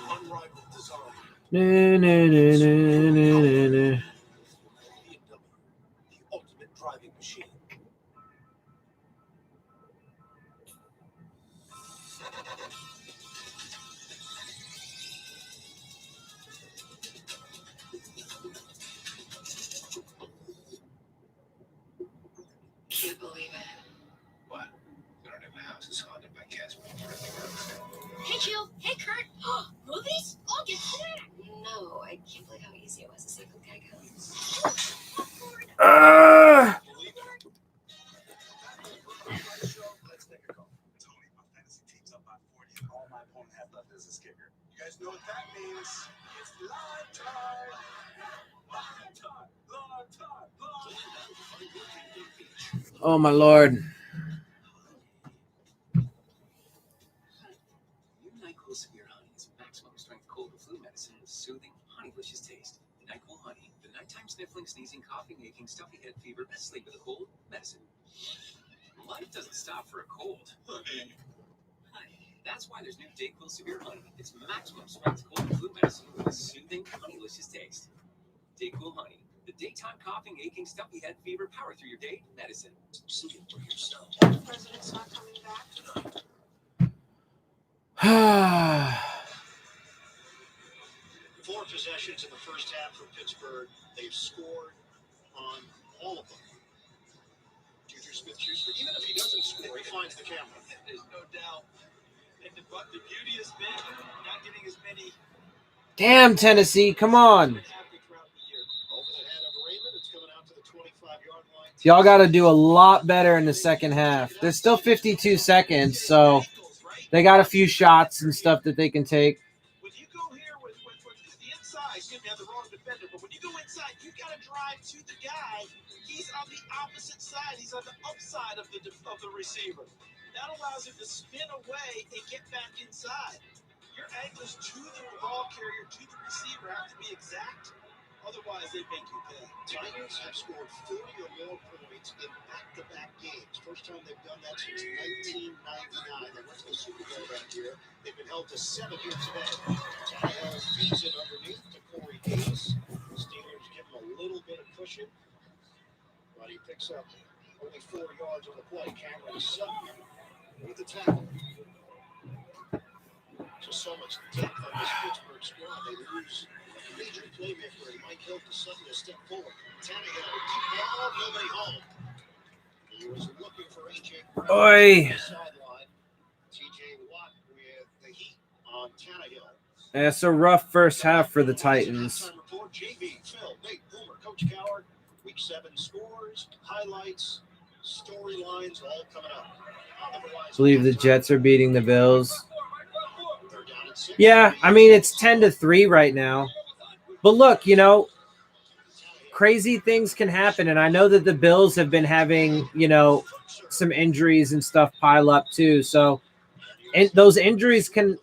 Speaker 2: Unrivaled design.
Speaker 1: No, no, no, no, no, no, no.
Speaker 2: BMW, the ultimate driving machine.
Speaker 4: Can't believe it.
Speaker 5: What? We don't have a house that's haunted by Casper.
Speaker 9: Hey, Jill. Hey, Kurt. Movies? I'll get snack.
Speaker 4: No, I can't believe how easy it was to sleep with Geico.
Speaker 10: Let's take a call. Tony, my fantasy team's up by 40 and all my opponent has left is a kicker. You guys know what that means? It's live time. Live time. Live time. Live time.
Speaker 1: Oh, my Lord.
Speaker 5: New NyQuil Severe Honey is maximum strength cold and flu medicine with soothing, honeylicious taste. NyQuil Honey, the nighttime sniffling, sneezing, coughing, aching, stuffy head, fever, best sleep with a cold medicine. Life doesn't stop for a cold. Honey. That's why there's new DayQuil Severe Honey. It's maximum strength cold and flu medicine with a soothing, honeylicious taste. DayQuil Honey, the daytime coughing, aching, stuffy head, fever, power through your day medicine. See it for yourself.
Speaker 8: The president's not coming back.
Speaker 2: 4 possessions. possessions in the first half for Pittsburgh. They've scored on all of them. Juju Smith-Schuster, even if he doesn't score, he finds the camera.
Speaker 3: There's no doubt. And the beauty has been not getting as many.
Speaker 1: Damn, Tennessee, come on.
Speaker 2: Over the head of Raymond, it's coming out to the 25-yard line.
Speaker 1: Y'all got to do a lot better in the second half. There's still 52 seconds, so they got a few shots and stuff that they can take.
Speaker 3: When you go here with the inside, you have the wrong defender, but when you go inside, you got to drive to the guy. He's on the opposite side. He's on the upside of the receiver. That allows him to spin away and get back inside. Your angles to the ball carrier, to the receiver have to be exact. Otherwise, they make you pay.
Speaker 2: Tigers have scored 40 or more points in back-to-back games. First time they've done that since 1999. They went to the Super Bowl that year. They've been held to 7 here today. Tannehill feeds it underneath to Corey Davis. The Steelers give him a little bit of cushion, but he picks up only 4 yards on the play. Cameron Sutton with the tackle. Just so much depth on this Pittsburgh squad. They lose a major playmaker and Mike Hill to Sutton to step forward. Tannehill, deep ball, nobody home. He was looking for A.J. Brown on the sideline. T.J. Watt with the heat on Tannehill.
Speaker 1: It's a rough first half for the Titans.
Speaker 2: Report, JB, Phil, Nate, Boomer, Coach Coward. Week 7 scores, highlights, storylines, all coming up.
Speaker 1: I believe the Jets are beating the Bills. Yeah, I mean, it's 10-3 right now. But look, you know, crazy things can happen. And I know that the Bills have been having, you know, some injuries and stuff pile up too. So and those injuries can,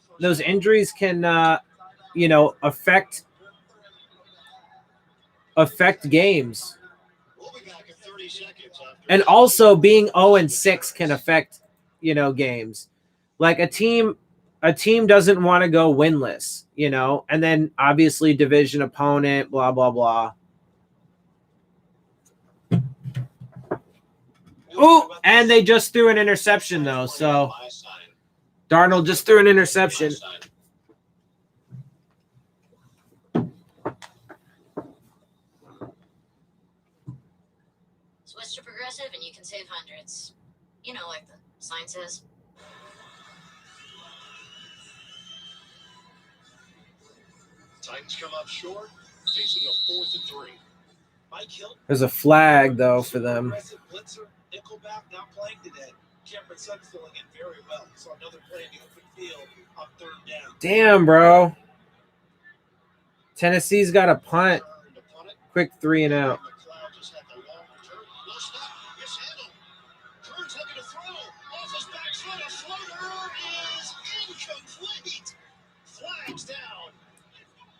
Speaker 1: you know, affect games. And also being 0-6 can affect, you know, games. Like a team doesn't want to go winless, you know, and then obviously division opponent, blah, blah, blah. Oh, and they just threw an interception, though. So Darnold just threw an interception.
Speaker 7: Switch to Progressive and you can save hundreds. You know, like the sign says.
Speaker 2: Titans come up short, facing a 4th and 3.
Speaker 3: Mike Hill.
Speaker 1: There's a flag, though, for them.
Speaker 3: Blitzer, Nickelback not playing today. Cameron Sutton filling in very well. So another play in the open field on 3rd down.
Speaker 1: Damn, bro. Tennessee's got a punt. Quick 3 and out.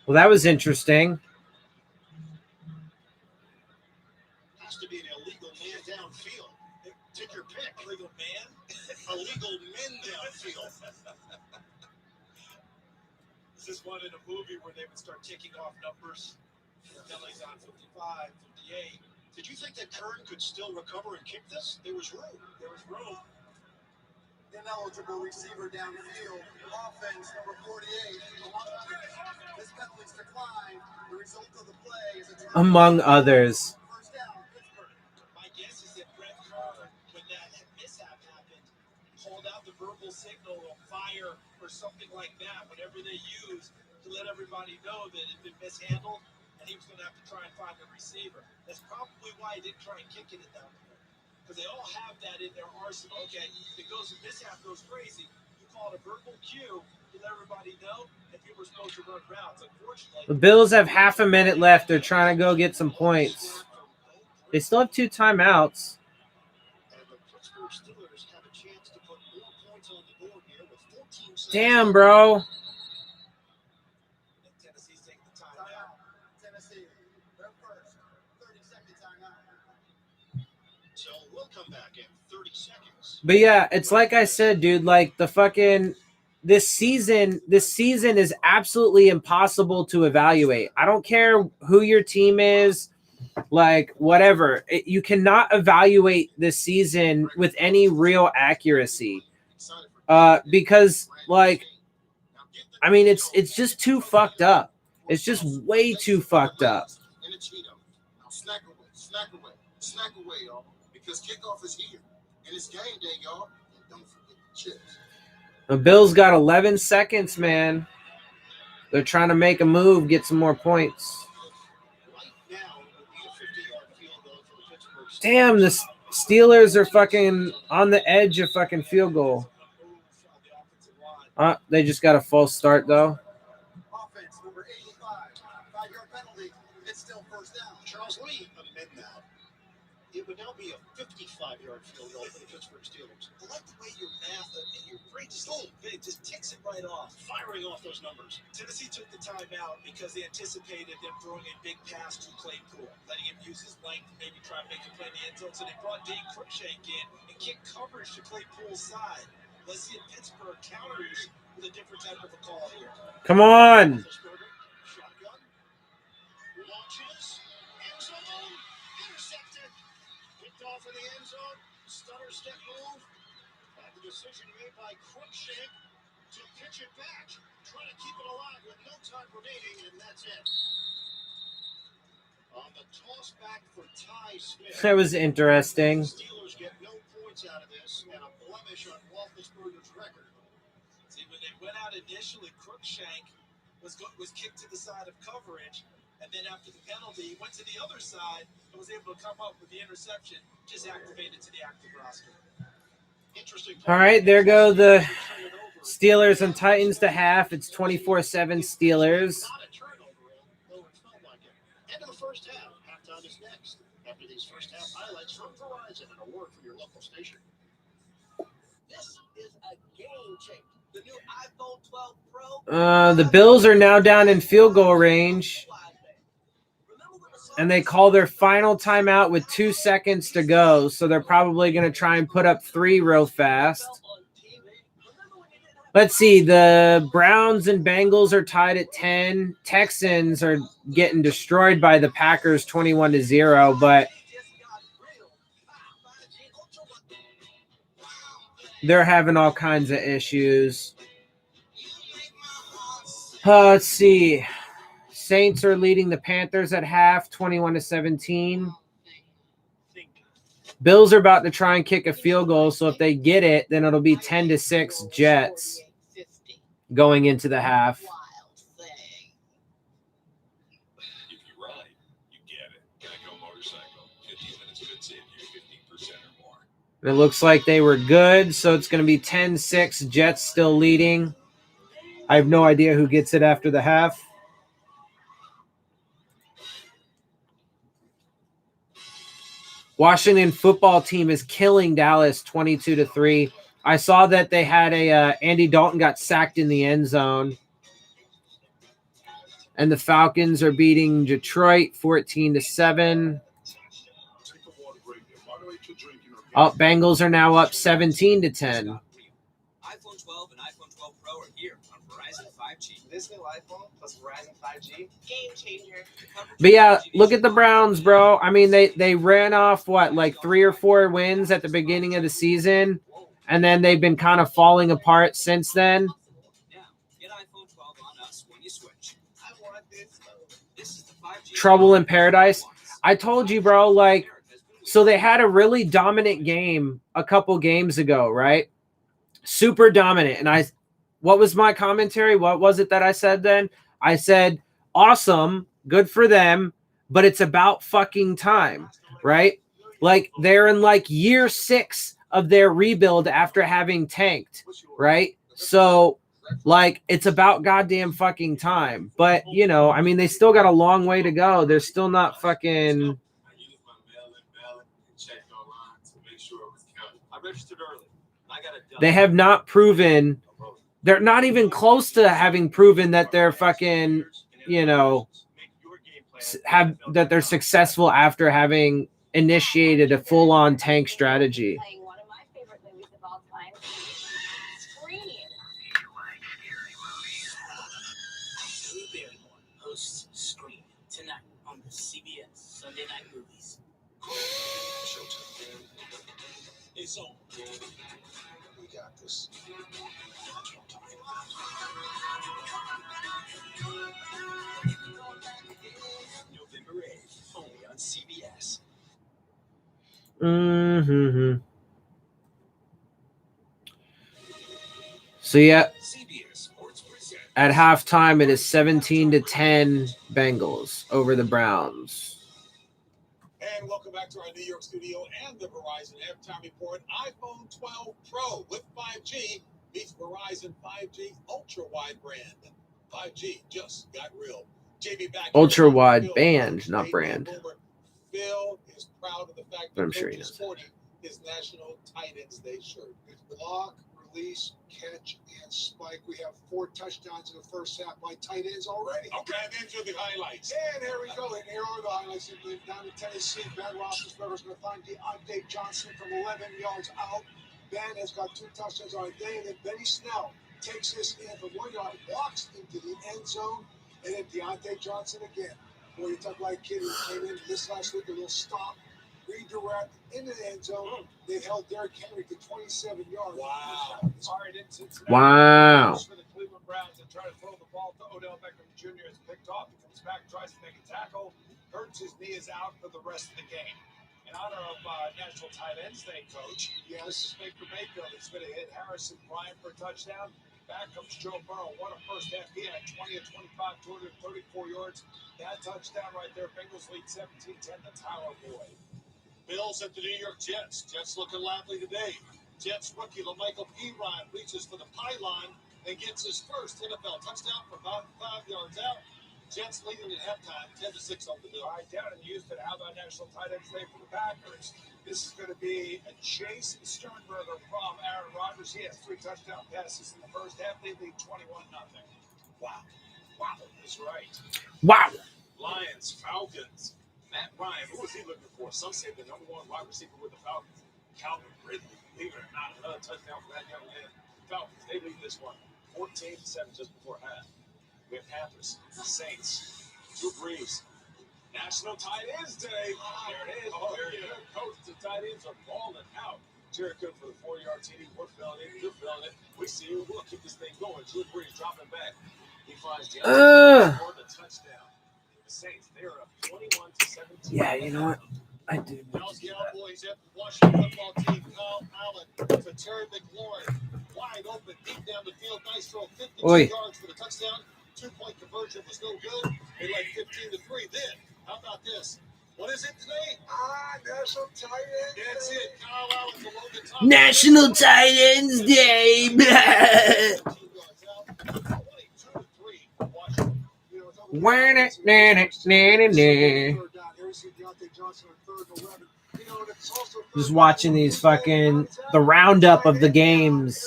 Speaker 1: Well, that was interesting.
Speaker 2: Has to be an illegal man downfield. Take your pick. Illegal man? Illegal men downfield.
Speaker 3: Is this one in a movie where they would start ticking off numbers? Kelly's on 55, 58.
Speaker 2: Did you think that Kern could still recover and kick this? There was room.
Speaker 3: There was room.
Speaker 10: Ineligible receiver downfield. Offense number 48. This penalty's declined. The result of the play is a
Speaker 1: among others.
Speaker 10: First down, Pittsburgh.
Speaker 3: My guess is that Brett Kern, when that mishap happened, called out the verbal signal of fire or something like that, whatever they used to let everybody know that it had been mishandled, and he was going to have to try and find the receiver. That's probably why he didn't try and kick it at that point. Because they all have that in their arsenal. Okay, if it goes, mishap goes crazy, you call it a verbal cue to let everybody know that you were supposed to run routes. Unfortunately,
Speaker 1: The Bills have half a minute left. They're trying to go get some points. They still have 2 timeouts.
Speaker 2: And the Pittsburgh Steelers have a chance to put more points on the board here with 14 seconds.
Speaker 1: Damn, bro.
Speaker 3: Tennessee's taking the time out.
Speaker 10: Tennessee, their first 30-second timeout.
Speaker 2: So we'll come back in 30 seconds.
Speaker 1: But yeah, it's like I said, dude, like the fucking this season is absolutely impossible to evaluate. I don't care who your team is, like whatever. You cannot evaluate this season with any real accuracy. Because like I mean it's just too fucked up. It's just way too fucked up.
Speaker 6: And a Cheeto. Now snack away, y'all. Because kickoff is here. And it's game day, y'all. And don't forget the chips.
Speaker 1: The Bills got 11 seconds, man. They're trying to make a move, get some more points.
Speaker 2: Right now, it would be a 50-yard field goal for the Pittsburgh Steelers.
Speaker 1: Damn, the Steelers are fucking on the edge of fucking field goal. They just got a false start, though.
Speaker 2: Offense, number 85. 5-yard penalty. It's still first down. Charles Lee amend that. It would now be a 55-yard field goal for the Pittsburgh Steelers.
Speaker 3: I like the way your math and your brain just so big, just ticks it right off.
Speaker 2: Firing off those numbers.
Speaker 3: Tennessee took the time out because they anticipated them throwing a big pass to Claypool, letting him use his length, maybe try to make a play in the end zone. So they brought Dave Cruikshank in and kicked coverage to Claypool's side. Let's see if Pittsburgh counters with a different type of a call here.
Speaker 1: Come on.
Speaker 2: Shotgun. Launches. End zone. Intercepted. Kicked off in the end zone. Stutter step move. And the decision made by Cruikshank to pitch it back. Trying to keep it alive with no time remaining, and that's it. On the toss back for Ty Smith.
Speaker 1: That was interesting.
Speaker 2: Steelers get no points out of this and a blemish on Roethlisberger's record.
Speaker 3: See, when they went out initially, Cruikshank was kicked to the side of coverage, and then after the penalty, he went to the other side and was able to come up with the interception, just activated to the active roster.
Speaker 2: Interesting.
Speaker 1: All right, there go the Steelers and Titans to half. It's 24-7 Steelers.
Speaker 2: Not a turnover, though it felt like it. End of the first half. Halftime is next. After these first half highlights from Verizon, an award from your local station.
Speaker 3: This is a game changer. The new iPhone 12 Pro.
Speaker 1: The Bills are now down in field goal range. And they call their final timeout with 2 seconds to go. So they're probably going to try and put up 3 real fast. Let's see. The Browns and Bengals are tied at 10. Texans are getting destroyed by the Packers 21-0. But they're having all kinds of issues. Let's see. Saints are leading the Panthers at half, 21-17. Bills are about to try and kick a field goal, so if they get it, then it'll be 10-6 Jets going into the half.
Speaker 10: If you ride, you get it. Geico Motorcycle. 15 minutes could save you 15% or more.
Speaker 1: It looks like they were good, so it's going to be 10-6 Jets still leading. I have no idea who gets it after the half. Washington football team is killing Dallas 22-3. I saw that they had Andy Dalton got sacked in the end zone. And the Falcons are beating Detroit 14-7. Bengals are now up 17-10.
Speaker 3: iPhone 12 and iPhone 12 Pro are here on Verizon 5G.
Speaker 12: This new iPhone plus Verizon 5G,
Speaker 8: Game changer.
Speaker 1: But yeah, look at the Browns, bro. I mean, they ran off, like 3 or 4 wins at the beginning of the season, and then they've been kind of falling apart since then.
Speaker 3: Now, get iPhone 12 on us when you switch. I want this. This is the 5G.
Speaker 1: Trouble in paradise. I told you, bro, like, so they had a really dominant game a couple games ago, right? Super dominant. And what was my commentary? What was it that I said then? I said, awesome, good for them, but it's about fucking time, right? Like, they're in like year 6 of their rebuild after having tanked, right? So, like, it's about goddamn fucking time. But, you know, I mean, they still got a long way to go. They're still not fucking... They have not proven... They're not even close to having proven that they're fucking, you know, that they're successful after having initiated a full-on tank strategy.
Speaker 9: Playing one of my favorite movies of all time, Scream.
Speaker 4: Drew Barrymore hosts Scream tonight on the CBS Sunday Night Movies.
Speaker 10: Showtime.
Speaker 3: It's on.
Speaker 2: We got this.
Speaker 3: November 8th, only on CBS.
Speaker 1: Mm-hmm. So yeah, at halftime it is 17-10 Bengals over the Browns.
Speaker 10: And welcome back to our New York studio and the Verizon halftime report. iPhone 12 Pro with 5G meets Verizon 5G ultra wide brand. 5G just got real. JB back.
Speaker 1: Ultra wide band, not brand.
Speaker 10: Phil is proud of the fact that
Speaker 1: I'm sure he
Speaker 10: Coach is
Speaker 1: knows.
Speaker 10: sporting his National Tight Ends Day shirt.
Speaker 2: It's block, release, catch, and spike. We have 4 touchdowns in the first half by tight ends already.
Speaker 10: Okay, and then to the highlights.
Speaker 2: And here we go. And here are the highlights. Down in Tennessee, Ben Roethlisberger's going to find Deontay Johnson from 11 yards out. Ben has got 2 touchdowns on a day. And then Benny Snell takes this in from 1 yard, walks into the end zone. And then Deontay Johnson again. Boy, you talk like kid who came in this last week, a little stop, redirect into the end zone. They held Derrick Henry to 27 yards.
Speaker 10: Wow. All right, in Cincinnati.
Speaker 1: Wow.
Speaker 10: For the Cleveland Browns and try to throw the ball to Odell Beckham Jr. is picked off. He comes back, tries to make a tackle, hurts his knee, is out for the rest of the game. In honor of National Tight Ends Day, Coach, this is Baker Mayfield. It's going to hit Harrison Bryant for a touchdown. Back comes Joe Burrow. What a first half. He had 20 of 25, 234 yards. That touchdown right there. Bengals lead 17-10. The Tower Boy. Bills at the New York Jets. Jets looking lively today. Jets rookie LaMichael Pirine reaches for the pylon and gets his first NFL touchdown from about 5 yards out. Jets leading at halftime, 10-6 on the Bills. All right, down in Houston, how about National Tight Ends Day for the Packers? This is going to be a Chase Sternberger from Aaron Rodgers. He has 3 touchdown passes in the first half. They lead 21-0. Wow. Wow. That's right.
Speaker 1: Wow.
Speaker 10: Lions, Falcons. Matt Ryan, who was he looking for? Some say the number 1 wide receiver with the Falcons. Calvin Ridley, believe it or not, another touchdown for that young man. Falcons, they lead this one 14-7 just before half. We have Panthers, Saints, Drew Brees. National Tight Ends Day. There it is. Very good. Coach, the tight ends are balling out. Jared Cook for the 4-yard TD. We're feeling it. You're feeling it. We see you. We'll keep this thing going. Drew Brees dropping back. He finds the touchdown. The Saints, they're up 21-17.
Speaker 1: Yeah, you know what? I do.
Speaker 10: Dallas Cowboys at the Washington football team. Kyle Allen to Terry McLaurin. Wide open, deep down the field. Nice throw. 52 yards for the touchdown. 2-point conversion was no good. They led 15-3. Then, how about this? What is it today?
Speaker 2: National Tight Ends Day.
Speaker 10: That's it. Kyle Allen's along the top.
Speaker 1: National Tight Ends Day.
Speaker 10: 22-3.
Speaker 1: Just watching these fucking the roundup of the games.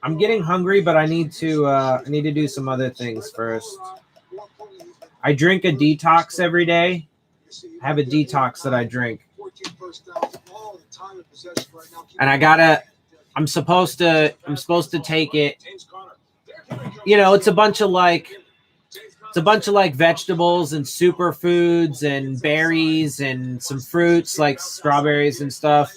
Speaker 1: I'm getting hungry, but I need to do some other things first. I drink a detox every day. I have a detox that I drink. And I'm supposed to take it. You know, it's a bunch of like vegetables and superfoods and berries and some fruits like strawberries and stuff.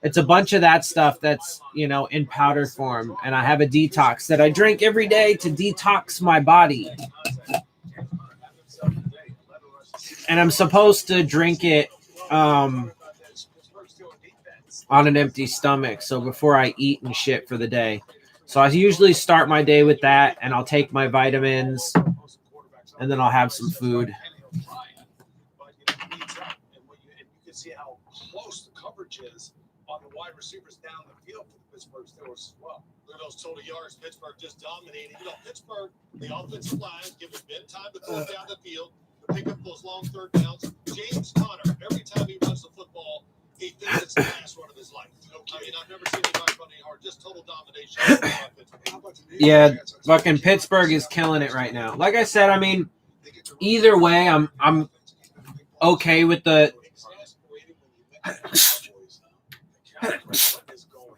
Speaker 1: It's a bunch of that stuff that's, you know, in powder form. And I have a detox that I drink every day to detox my body. And I'm supposed to drink it on an empty stomach. So before I eat and shit for the day. So I usually start my day with that, and I'll take my vitamins, and then I'll have some food.
Speaker 10: You can see how close the coverage is on the wide receivers down the field for the Pittsburgh Steelers as well. Look at those total yards. Pittsburgh just dominating. You know, Pittsburgh, the offensive line, giving Ben time to go down the field, to pick up those long third downs. James Conner, every time he runs the football, he thinks it's the last run of his life. I mean, I've never seen anybody run any hard. Just total domination.
Speaker 1: Yeah, fucking Pittsburgh is killing it right now. Like I said, I mean, either way, I'm okay with the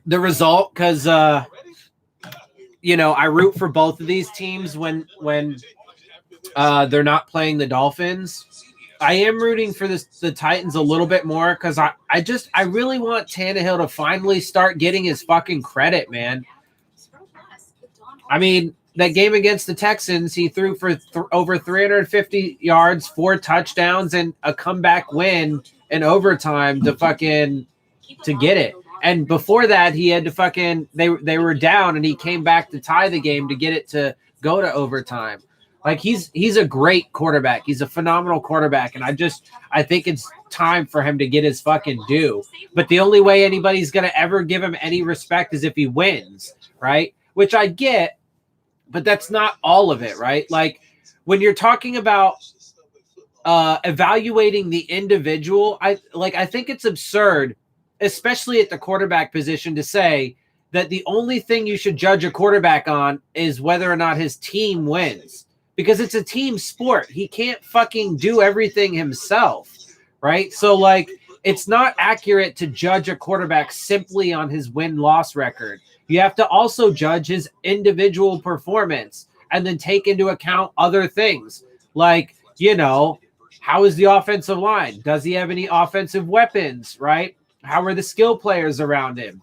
Speaker 1: result because you know, I root for both of these teams when they're not playing the Dolphins. I am rooting for the Titans a little bit more because I really want Tannehill to finally start getting his fucking credit, man. I mean, that game against the Texans, he threw for over 350 yards, 4 touchdowns, and a comeback win in overtime to get it. And before that, he had to they were down, and he came back to tie the game to get it to go to overtime. Like, he's a great quarterback. He's a phenomenal quarterback, and I think it's time for him to get his fucking due. But the only way anybody's going to ever give him any respect is if he wins, right? Which I get, but that's not all of it, right? Like, when you're talking about evaluating the individual, I think it's absurd, especially at the quarterback position, to say that the only thing you should judge a quarterback on is whether or not his team wins. Because it's a team sport. He can't fucking do everything himself, right? So, like, it's not accurate to judge a quarterback simply on his win-loss record. You have to also judge his individual performance and then take into account other things. Like, how is the offensive line? Does he have any offensive weapons, right? How are the skill players around him?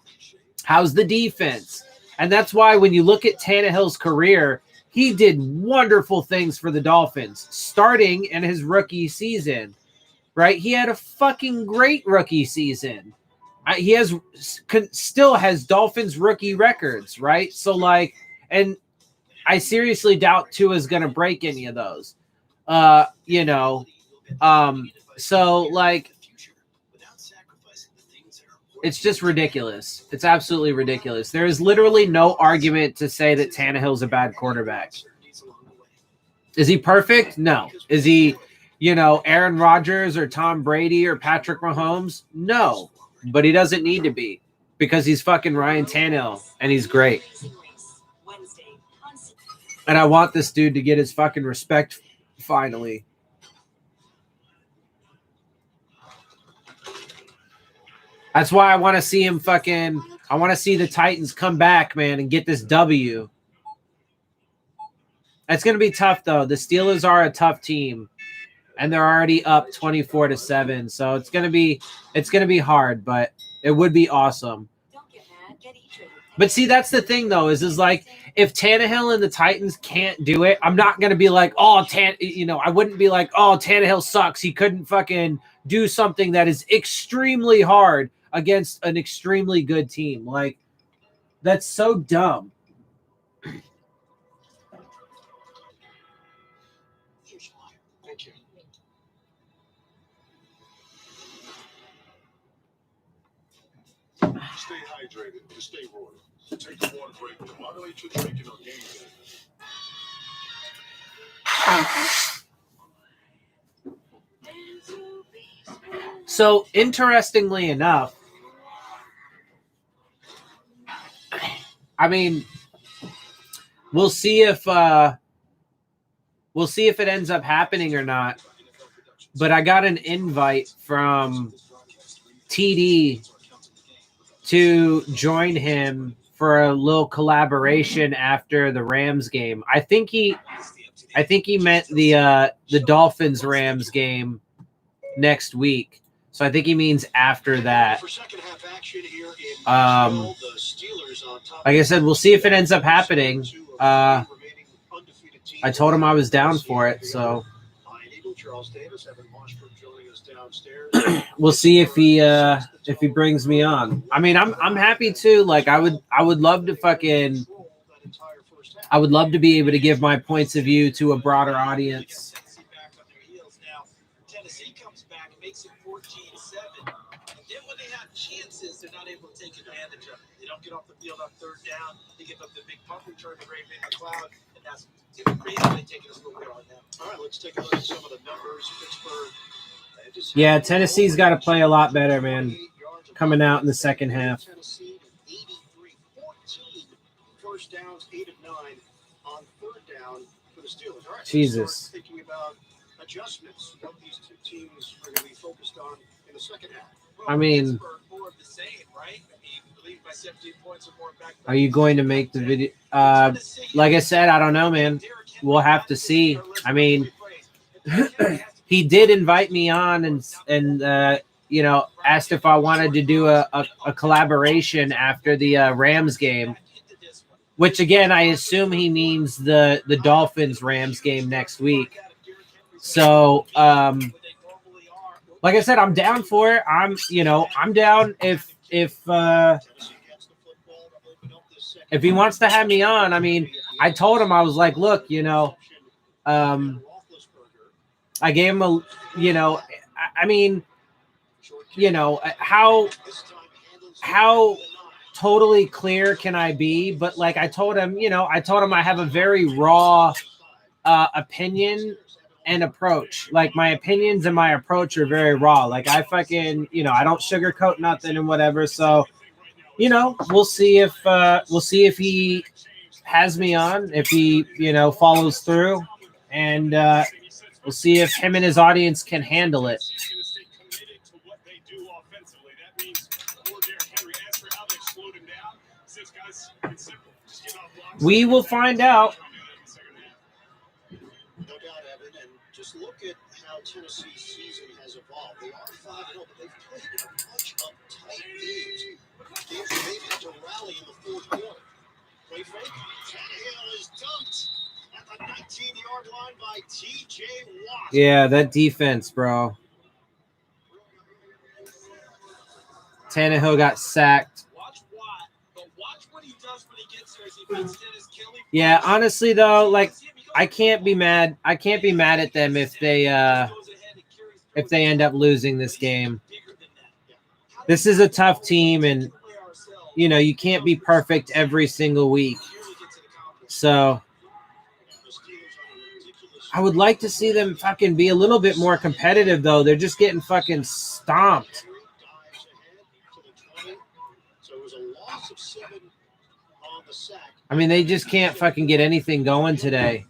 Speaker 1: How's the defense? And that's why when you look at Tannehill's career, he did wonderful things for the Dolphins, starting in his rookie season, right? He had a fucking great rookie season. He still has Dolphins rookie records, right? So, like, and I seriously doubt Tua's going to break any of those, so, like, it's just ridiculous. It's absolutely ridiculous. There is literally no argument to say that Tannehill's a bad quarterback. Is he perfect? No. Is he, Aaron Rodgers or Tom Brady or Patrick Mahomes? No. But he doesn't need to be because he's fucking Ryan Tannehill and he's great. And I want this dude to get his fucking respect finally. That's why I want to see him I want to see the Titans come back, man, and get this W. It's going to be tough, though. The Steelers are a tough team, and they're already up 24-7. So it's going to be hard, but it would be awesome. But see, that's the thing, though, is like, if Tannehill and the Titans can't do it, I'm not going to be like, I wouldn't be like, oh, Tannehill sucks. He couldn't fucking do something that is extremely hard against an extremely good team. Like, that's so dumb.
Speaker 2: Thank you. Stay hydrated. Stay royal. Take a water break. Moderate your drinking on game day.
Speaker 1: So, interestingly enough, I mean, we'll see if it ends up happening or not. But I got an invite from TD to join him for a little collaboration after the Rams game. I think he meant the Dolphins Rams game next week. So I think he means after that. Like I said, we'll see if it ends up happening. I told him I was down for it, so we'll see if he brings me on. I mean, I'm happy too. Like, I would love to be able to give my points of view to a broader audience.
Speaker 3: Tennessee comes back and makes it 14-7. And then when they have chances, they're not able to take advantage of it. They don't get off the field on third down. They give up the big punt return to Ray McLeod, and that's basically taking us where we are now.
Speaker 2: All right, let's take a look at some of the numbers. Pittsburgh.
Speaker 1: Yeah, Tennessee's got to play a lot better, man, coming out in the second half.
Speaker 2: Tennessee 83-14. First downs, 8 of 9 on third down for the Steelers. All right,
Speaker 1: Jesus.
Speaker 2: Thinking about adjustments, what these two teams are going to be focused on in the second half.
Speaker 1: I mean,
Speaker 3: more of the same, right? I mean, lead by 17 points or more back.
Speaker 1: Are you going to make the video? Like I said, I don't know, man. We'll have to see. I mean, he did invite me on and asked if I wanted to do a collaboration after the Rams game, which again I assume he means the Dolphins Rams game next week. So like I said, I'm down for it. I'm down if he wants to have me on. I mean, I told him, I was like, look, I gave him a, I mean, how totally clear can I be? But like I told him, I have a very raw opinion and approach. Like my opinions and my approach are very raw. Like I fucking, I don't sugarcoat nothing and whatever. So, we'll see if he has me on, if he, follows through, and we'll see if him and his audience can handle it. We will find out.
Speaker 2: No doubt, Evan, and just look at how Tennessee's season has evolved. They are 5-0, but they've played a bunch of tight games. Games where they've had to rally in the fourth quarter. Play fake. Tannehill is dumped at the 19-yard line by T.J. Watt.
Speaker 1: Yeah, that defense, bro. Tannehill got sacked. Yeah, honestly though, like I can't be mad at them if they end up losing this game. This is a tough team, and you can't be perfect every single week. So I would like to see them fucking be a little bit more competitive though. They're just getting fucking stomped. I mean, they just can't fucking get anything going today.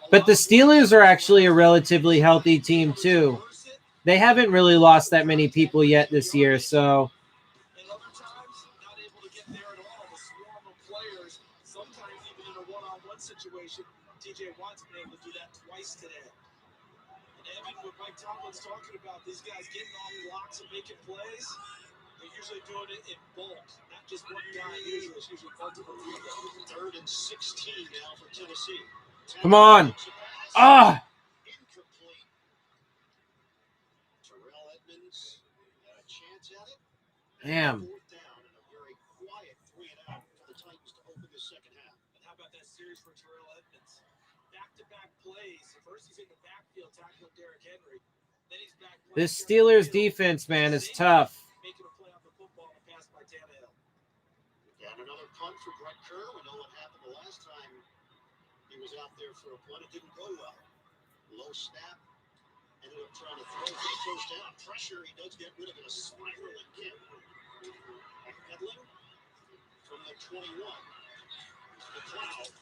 Speaker 1: But the Steelers are actually a relatively healthy team too. They haven't really lost that many people yet this year, so
Speaker 3: TJ Watt's been able to do that twice today. And Evan, what Mike Tomlin's talking about, these guys getting on blocks and making plays, they're usually doing it in bulk, not just one guy. Usually it's usually multiple people.
Speaker 2: 3rd and 16 now for Tennessee.
Speaker 1: Come on. Ah.
Speaker 2: Incomplete. Terrell Edmonds had a chance at it.
Speaker 1: Damn.
Speaker 2: 4th down and a very quiet 3-and-out for the Titans to open the second half.
Speaker 3: And how about that series for Terrell Edmonds? Back-to-back plays. First he's in the backfield tackling Derrick Henry. Then he's back.
Speaker 1: This Steelers defense, man, is tough.
Speaker 3: Making a play off the football and pass by Tannehill.
Speaker 2: And another punt for Brett Kerr. We know what happened the last time he was out there for a punt. It didn't go well. Low snap. Ended up trying to throw for the first down. Pressure. He does get rid of it. A spiraling kick. Peddling from the 21. The cloud.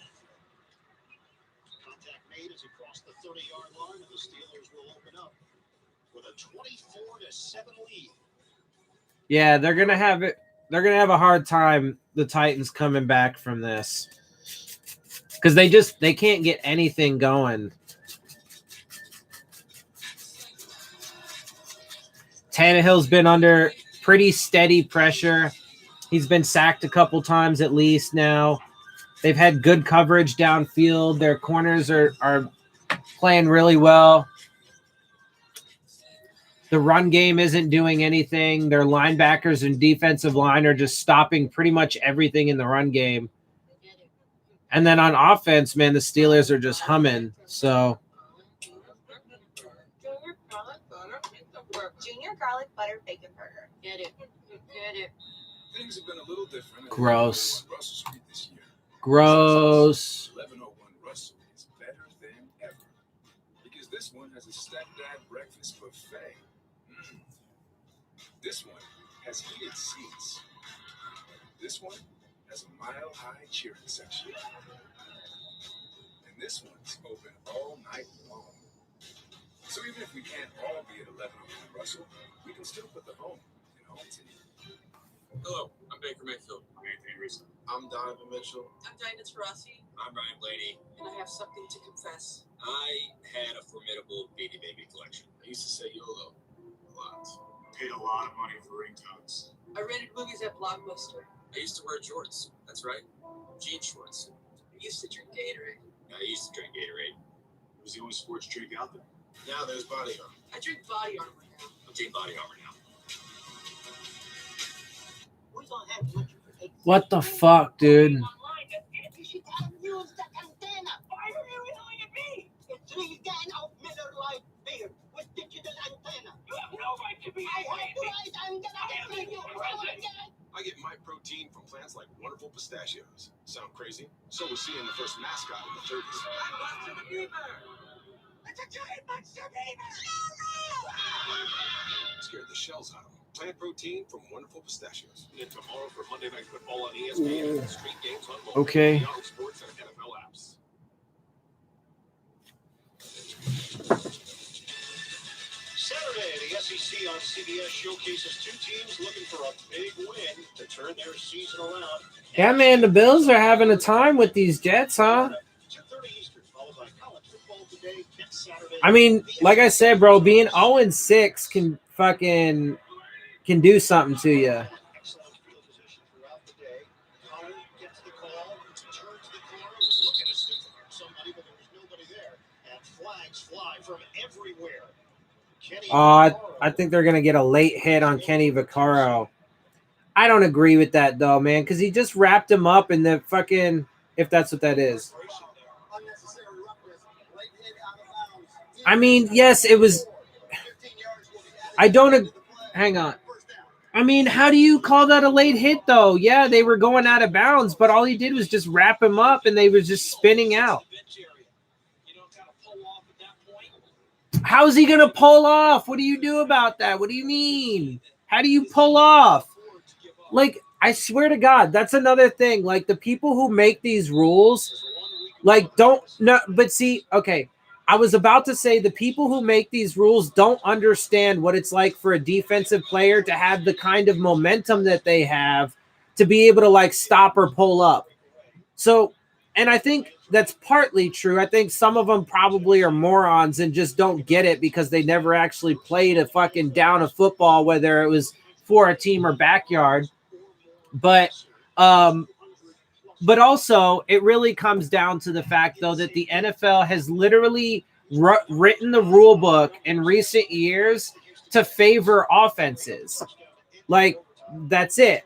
Speaker 2: Contact made as he crossed the 30-yard line, and the Steelers will open up with a 24-7 lead.
Speaker 1: Yeah, they're gonna have it. They're gonna have a hard time, the Titans, coming back from this, because they can't get anything going. Tannehill's been under pretty steady pressure. He's been sacked a couple times at least now. They've had good coverage downfield. Their corners are playing really well. The run game isn't doing anything. Their linebackers and defensive line are just stopping pretty much everything in the run game. And then on offense, man, the Steelers are just humming. So
Speaker 8: Junior garlic butter bacon burger.
Speaker 7: Get it. Get it.
Speaker 5: Things have been a little different.
Speaker 1: Gross.
Speaker 5: Russell Street this year.
Speaker 1: Gross.
Speaker 5: 1101 Russell is better than ever because this one has a stepdad breakfast buffet. This one has heated seats. This one has a mile-high cheering section. And this one's open all night long. So even if we can't all be at 1101 Russell, we can still put the home in home team.
Speaker 13: Hello, I'm Baker Mayfield.
Speaker 10: I'm Anthony Rizzo.
Speaker 12: I'm Donovan Mitchell.
Speaker 11: I'm Diana Taurasi.
Speaker 5: I'm Ryan Blaney.
Speaker 4: And I have something to confess.
Speaker 5: I had a formidable Beanie Baby collection.
Speaker 10: I used to say YOLO a lot. Paid a lot of money for ringtones.
Speaker 4: I rented movies at Blockbuster.
Speaker 5: I used to wear jorts. That's right. Jean shorts.
Speaker 4: I used to drink Gatorade.
Speaker 5: I used to drink Gatorade.
Speaker 10: It was the only sports drink out there. Now there's Body Armor.
Speaker 4: I drink Body Armor now.
Speaker 5: I'm Team Body Armor now.
Speaker 1: What the fuck, dude?
Speaker 10: I get my protein from plants like wonderful pistachios. Sound crazy? So was seeing the first mascot in the 30s. It's a giant monster beaver! Scared the shells out of them. Plant protein from wonderful pistachios. And tomorrow for Monday Night Football on ESPN.
Speaker 1: Ooh.
Speaker 10: Street games on both
Speaker 1: Okay.
Speaker 10: Yahoo Sports and NFL apps.
Speaker 2: Saturday, the SEC on CBS showcases two teams looking for a big win to turn their season around.
Speaker 1: Yeah, man, the Bills are having a time with these Jets, huh?
Speaker 2: 2:30 Eastern, followed by college football today next Saturday.
Speaker 1: I mean, like I said, bro, being 0-6 can do something to you.
Speaker 2: Excellent field position throughout the day. Connor gets the call, turns the corner, was looking to stick somebody, but there was nobody there. And flags fly from everywhere. Kenny
Speaker 1: I think they're gonna get a late hit on Kenny Vaccaro. I don't agree with that though, man, because he just wrapped him up in the fucking, if that's what that is. I mean, yes, it was. I don't. Hang on. I mean, how do you call that a late hit though? Yeah, they were going out of bounds, but all he did was just wrap him up, and they were just spinning out. How is he going to pull off? What do you do about that? What do you mean? How do you pull off? Like, I swear to God, that's another thing. Like, the people who make these rules, like, don't know. But see, okay, I was about to say the people who make these rules don't understand what it's like for a defensive player to have the kind of momentum that they have to be able to, like, stop or pull up. So, and I think that's partly true. I think some of them probably are morons and just don't get it because they never actually played a fucking down of football, whether it was for a team or backyard. But also it really comes down to the fact, though, that the NFL has literally written the rule book in recent years to favor offenses. Like, that's it.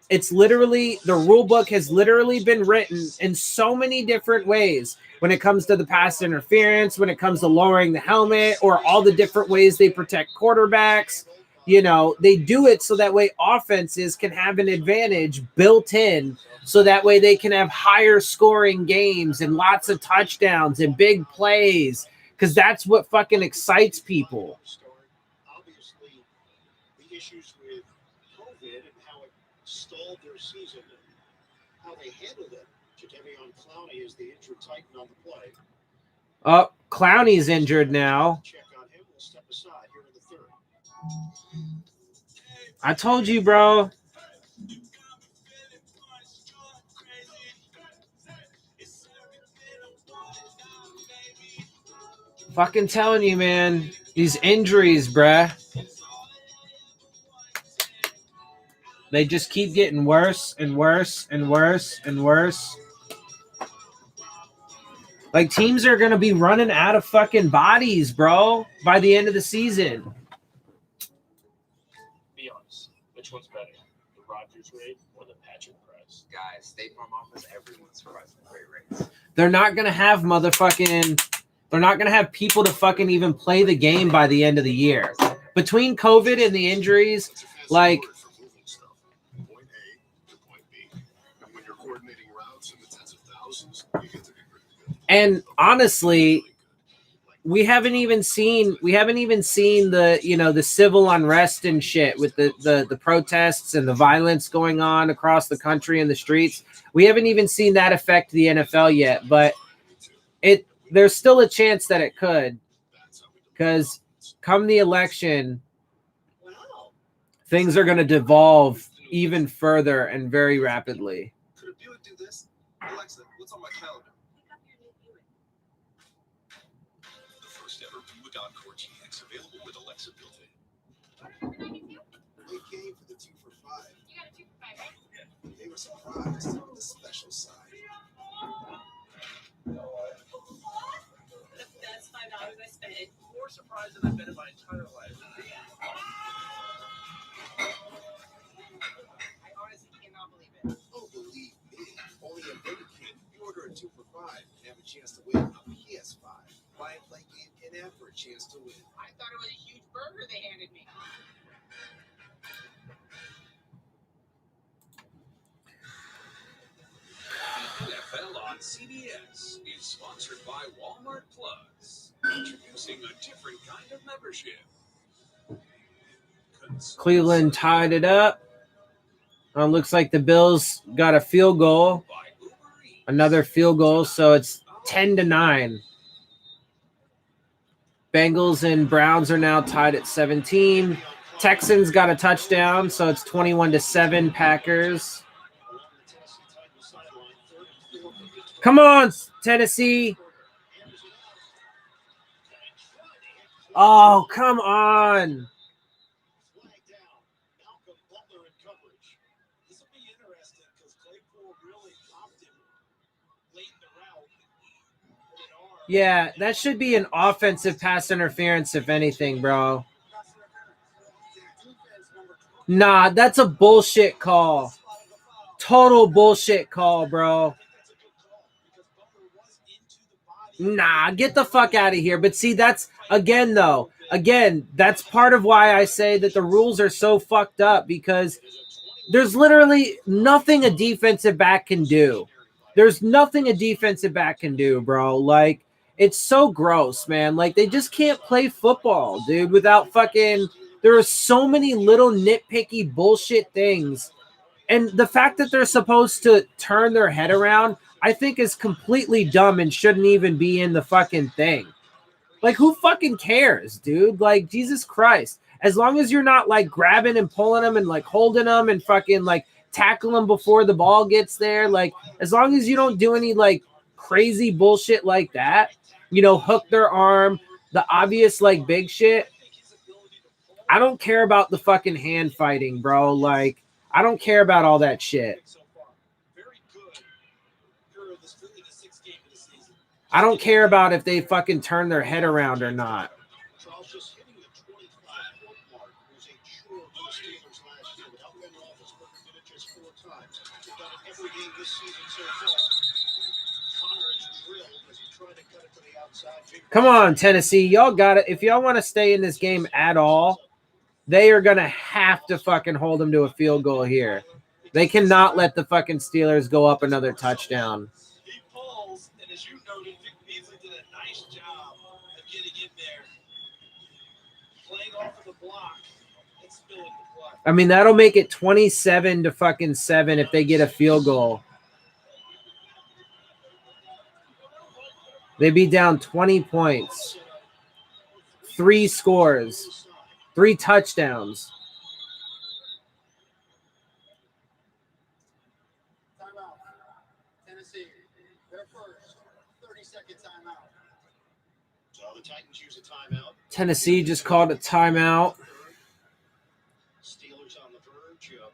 Speaker 1: It's literally, the rule book has literally been written in so many different ways when it comes to the pass interference, when it comes to lowering the helmet, or all the different ways they protect quarterbacks. You know, they do it so that way offenses can have an advantage built in, so that way they can have higher scoring games and lots of touchdowns and big plays, because that's what fucking excites people.
Speaker 2: Obviously, the issues with COVID and how it stalled their season and how they handled it. Jadeveon Clowney is the injured Titan on the play.
Speaker 1: Oh, Clowney's injured now.
Speaker 2: Check on him. We'll step aside here in the third.
Speaker 1: I told you, bro. Fucking telling you, man. These injuries, bruh. They just keep getting worse and worse and worse and worse. Like, teams are going to be running out of fucking bodies, bro, by the end of the season.
Speaker 13: Be honest. Which one's better? The Rodgers rate or the Patrick price?
Speaker 12: Guys, State Farm offers everyone surprising great rates.
Speaker 1: They're not going to have they're not going to have people to fucking even play the game by the end of the year. Between COVID and the injuries, like,
Speaker 6: Point A to point B. And when you're coordinating routes in the tens of thousands, you get to be pretty good.
Speaker 1: and honestly, we haven't even seen the, you know, the civil unrest and shit with the protests and the violence going on across the country in the streets. We haven't even seen that affect the NFL yet, but there's still a chance that it could, because come the election, things are going to devolve even further and very rapidly.
Speaker 10: Could a Buick do this? Alexa, what's on my calendar?
Speaker 6: New Encore GX available with Alexa built-in. Late game for the 2 for $5.
Speaker 9: You got a 2 for $5, right?
Speaker 6: Yeah. They were surprised on the special side.
Speaker 11: The best $5 I spent.
Speaker 3: More surprised than I've been in my entire life.
Speaker 11: I honestly cannot believe it.
Speaker 6: Oh, believe me. Only at Burger King, you order a 2 for $5 and have a chance to win a PS5. Buy and play game in-app for a chance to win.
Speaker 11: I thought it was a huge burger they handed me.
Speaker 5: NFL on CBS is sponsored by Walmart Plus, introducing a different kind of membership.
Speaker 1: Cleveland tied it up. Looks like the Bills got a field goal. Another field goal, so it's 10-9. Bengals and Browns are now tied at 17. Texans got a touchdown, so it's 21-7 Packers. Come on, Tennessee. Oh, come on.
Speaker 3: This will be interesting because Claypool really popped him late in the route.
Speaker 1: Yeah, that should be an offensive pass interference, if anything, bro. Nah, that's a bullshit call. Total bullshit call, bro. Nah, get the fuck out of here. But see, that's, again, though, that's part of why I say that the rules are so fucked up, because there's literally nothing a defensive back can do. There's nothing a defensive back can do, bro. Like, it's so gross, man. Like, they just can't play football, dude, without fucking... There are so many little nitpicky bullshit things. And the fact that they're supposed to turn their head around, I think is completely dumb and shouldn't even be in the fucking thing. Like, who fucking cares, dude? Like, Jesus Christ. As long as you're not, like, grabbing and pulling them and, like, holding them and fucking, like, tackle them before the ball gets there. Like, as long as you don't do any, like, crazy bullshit like that, you know, hook their arm, the obvious, like, big shit. I don't care about the fucking hand fighting, bro. Like, I don't care about all that shit. I don't care about if they fucking turn their head around or not. Come on, Tennessee. Y'all got it. If y'all want to stay in this game at all, they are going to have to fucking hold them to a field goal here. They cannot let the fucking Steelers go up another touchdown.
Speaker 3: He pulls, and as you noted, Vic Beasley did a nice job of getting in there, playing off of the block and spilling the block.
Speaker 1: I mean, that'll make it 27-7 if they get a field goal. They'd be down 20 points. 3 scores. 3 touchdowns.
Speaker 2: Timeout. Tennessee, they're first. 30-second timeout.
Speaker 6: So the Titans use a timeout.
Speaker 1: Tennessee just called a timeout.
Speaker 6: Steelers on the verge of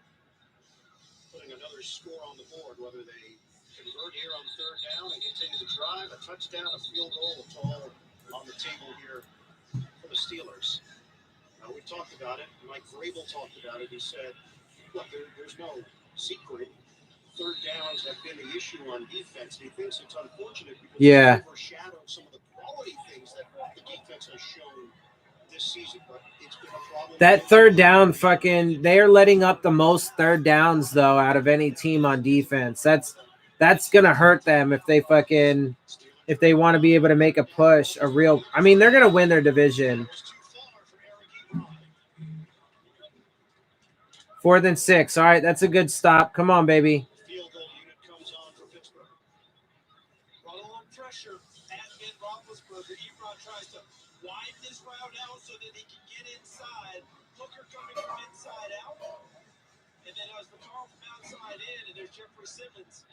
Speaker 6: putting another score on the board, whether they convert here on third down and continue the drive, a touchdown, a field goal, it's all on the table here for the Steelers. Now, we talked about it. Mike Vrabel talked about it. He said, look, there's no secret. Third downs have been the issue on defense. He thinks it's unfortunate because it overshadowed some of the quality things that the defense has shown this season. But it's been a problem.
Speaker 1: That third down fucking, they are letting up the most third downs, though, out of any team on defense. That's going to hurt them if they want to be able to make a push, a real, I mean, they're going to win their division. 4th and 6. All right, that's a good stop. Come on, baby.
Speaker 3: Field goal unit comes on for Pittsburgh. Brought a little pressure at Ben Roethlisberger. Ebron tries to widen his route out so that he can get inside. Hooker coming from inside out. And then as the call from outside in, and there's Jeffrey Simmons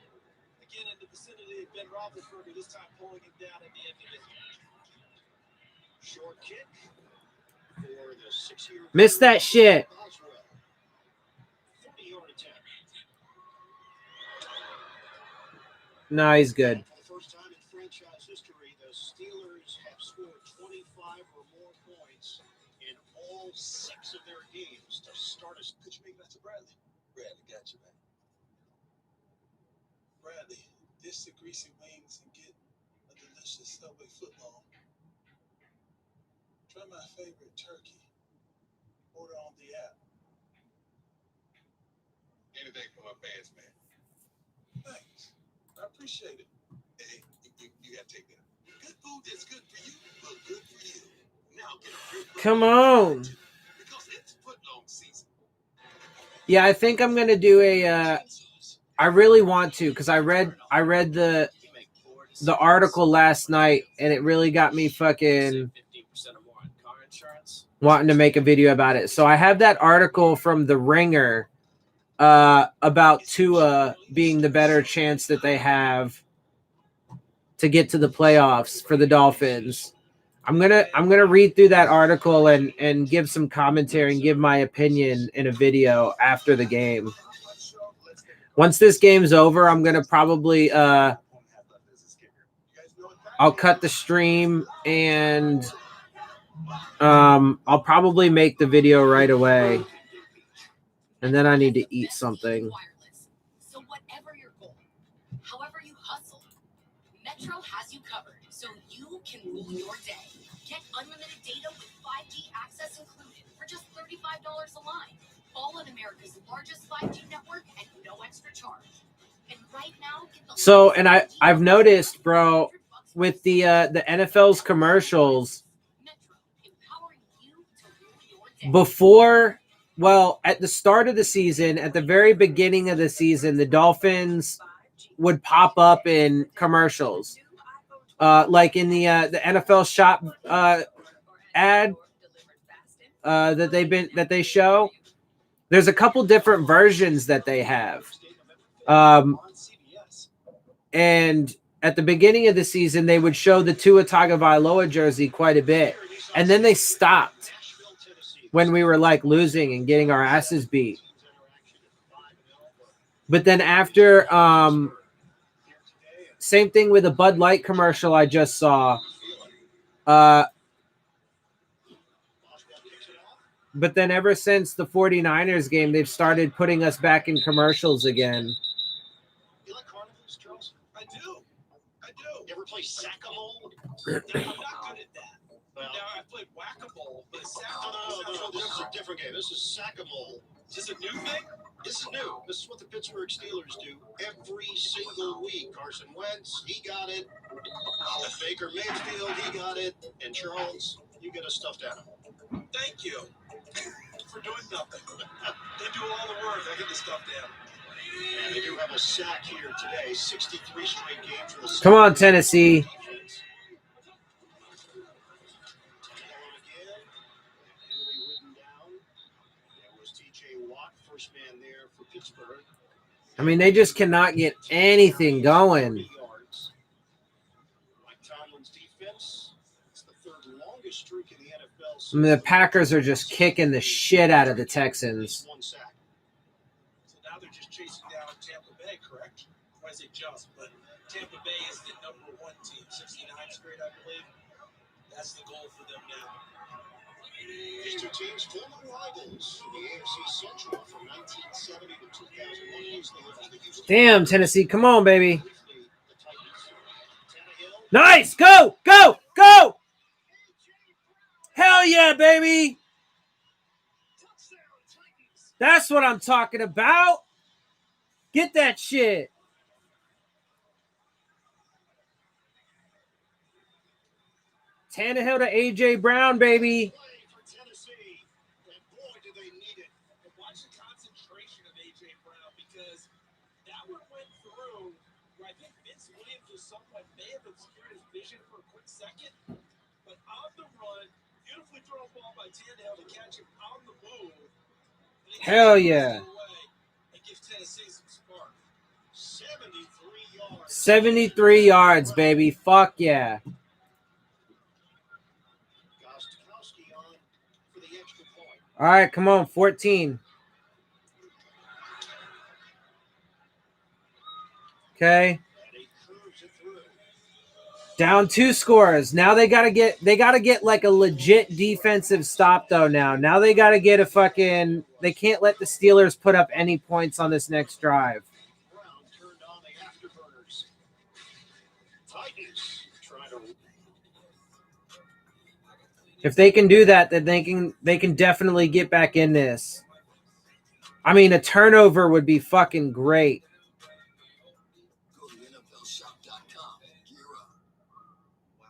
Speaker 3: again in the vicinity of Ben Roethlisberger, this time pulling him down at the end of it.
Speaker 2: Short kick for the 6-year.
Speaker 1: Missed that shit.
Speaker 2: 40-yard attempt.
Speaker 1: No, he's good.
Speaker 2: For the first time in franchise history, the Steelers have scored 25 or more points in all 6 of their games to start us.
Speaker 10: Could you make that to Bradley? Bradley, got you, man. Bradley, dish the greasy wings and get a delicious Subway footlong. Try my favorite turkey. Order on the app. Anything for my fans, man. Thanks. I appreciate it. Hey, you gotta take that. Good food that's good for you, but good for you. Now get a free
Speaker 1: Come on.
Speaker 10: because it's footlong season.
Speaker 1: Yeah, I think I'm gonna do a. I really want to because I read the article last night and it really got me fucking wanting to make a video about it. So I have that article from The Ringer about Tua being the better chance that they have to get to the playoffs for the Dolphins. I'm gonna read through that article and give some commentary and give my opinion in a video after the game. Once this game's over, I'm gonna probably I'll cut the stream and I'll probably make the video right away. And then I need to eat something.
Speaker 4: So whatever your goal, however you hustle, Metro has you covered so you can rule your day. Get unlimited data with 5G access included for just $35 a line. All in America's largest 5G network and no extra charge. And right now, get the
Speaker 1: So, and I've noticed, bro, with the NFL's commercials before, well, at the start of the season, at the very beginning of the season, the Dolphins would pop up in commercials, like in the NFL shop ad that they show. There's a couple different versions that they have, and at the beginning of the season, they would show the Tua Tagovailoa jersey quite a bit, and then they stopped when we were like losing and getting our asses beat. But then after, same thing with a Bud Light commercial I just saw. But then ever since the 49ers game, they've started putting us back in commercials again.
Speaker 2: You like carnivals, Charles? I do. You ever play Sack-A-Mole? I'm not good at that. Well, now I played Whack-A-Mole, but No. This is a different game. This is Sack-A-Mole. Is this a new thing? This is new. This is what the Pittsburgh Steelers do every single week. Carson Wentz, he got it. Baker Mayfield, he got it. And Charles, you get a stuffed animal. Thank you for doing nothing. They do all the work. I get the stuffed animal. And they do have a sack here today. 63 straight games for the
Speaker 1: Come on, Tennessee. I mean, they just cannot get anything going. I mean, the Packers are just kicking the shit out of the Texans.
Speaker 2: So now they're just chasing down Tampa Bay, correct? Or is it just? But Tampa Bay is the #1 team, 69 straight, I believe. That's the goal for them now. These two teams, former rivals in the AFC Central from 1970 to 2001.
Speaker 1: Damn, Tennessee. Come on, baby. Nice. Go, go, go. Hell yeah, baby. That's what I'm talking about. Get that shit. Tannehill to A.J. Brown, baby.
Speaker 2: Watch the concentration of A.J. Brown because that one went through where I think Vince Williams or someone may have obscured his vision for a quick second. But on the run, beautifully thrown ball by Tannehill to catch him on the move.
Speaker 1: Hell yeah.
Speaker 2: It gives Tennessee some spark. 73 yards.
Speaker 1: 73 yards, baby. Fuck yeah.
Speaker 2: Gronkowski on for the extra point.
Speaker 1: All right, come on, 14. Okay.
Speaker 2: And he curves it through.
Speaker 1: Down 2 scores. Now they gotta get like a legit defensive stop though. Now they gotta get a fucking. They can't let the Steelers put up any points on this next drive.
Speaker 2: Brown turned on the afterburners. Titans trying to.
Speaker 1: If they can do that, then they can definitely get back in this. I mean, a turnover would be fucking great.
Speaker 6: Go to NFLshop.com and gear up.
Speaker 3: Wow.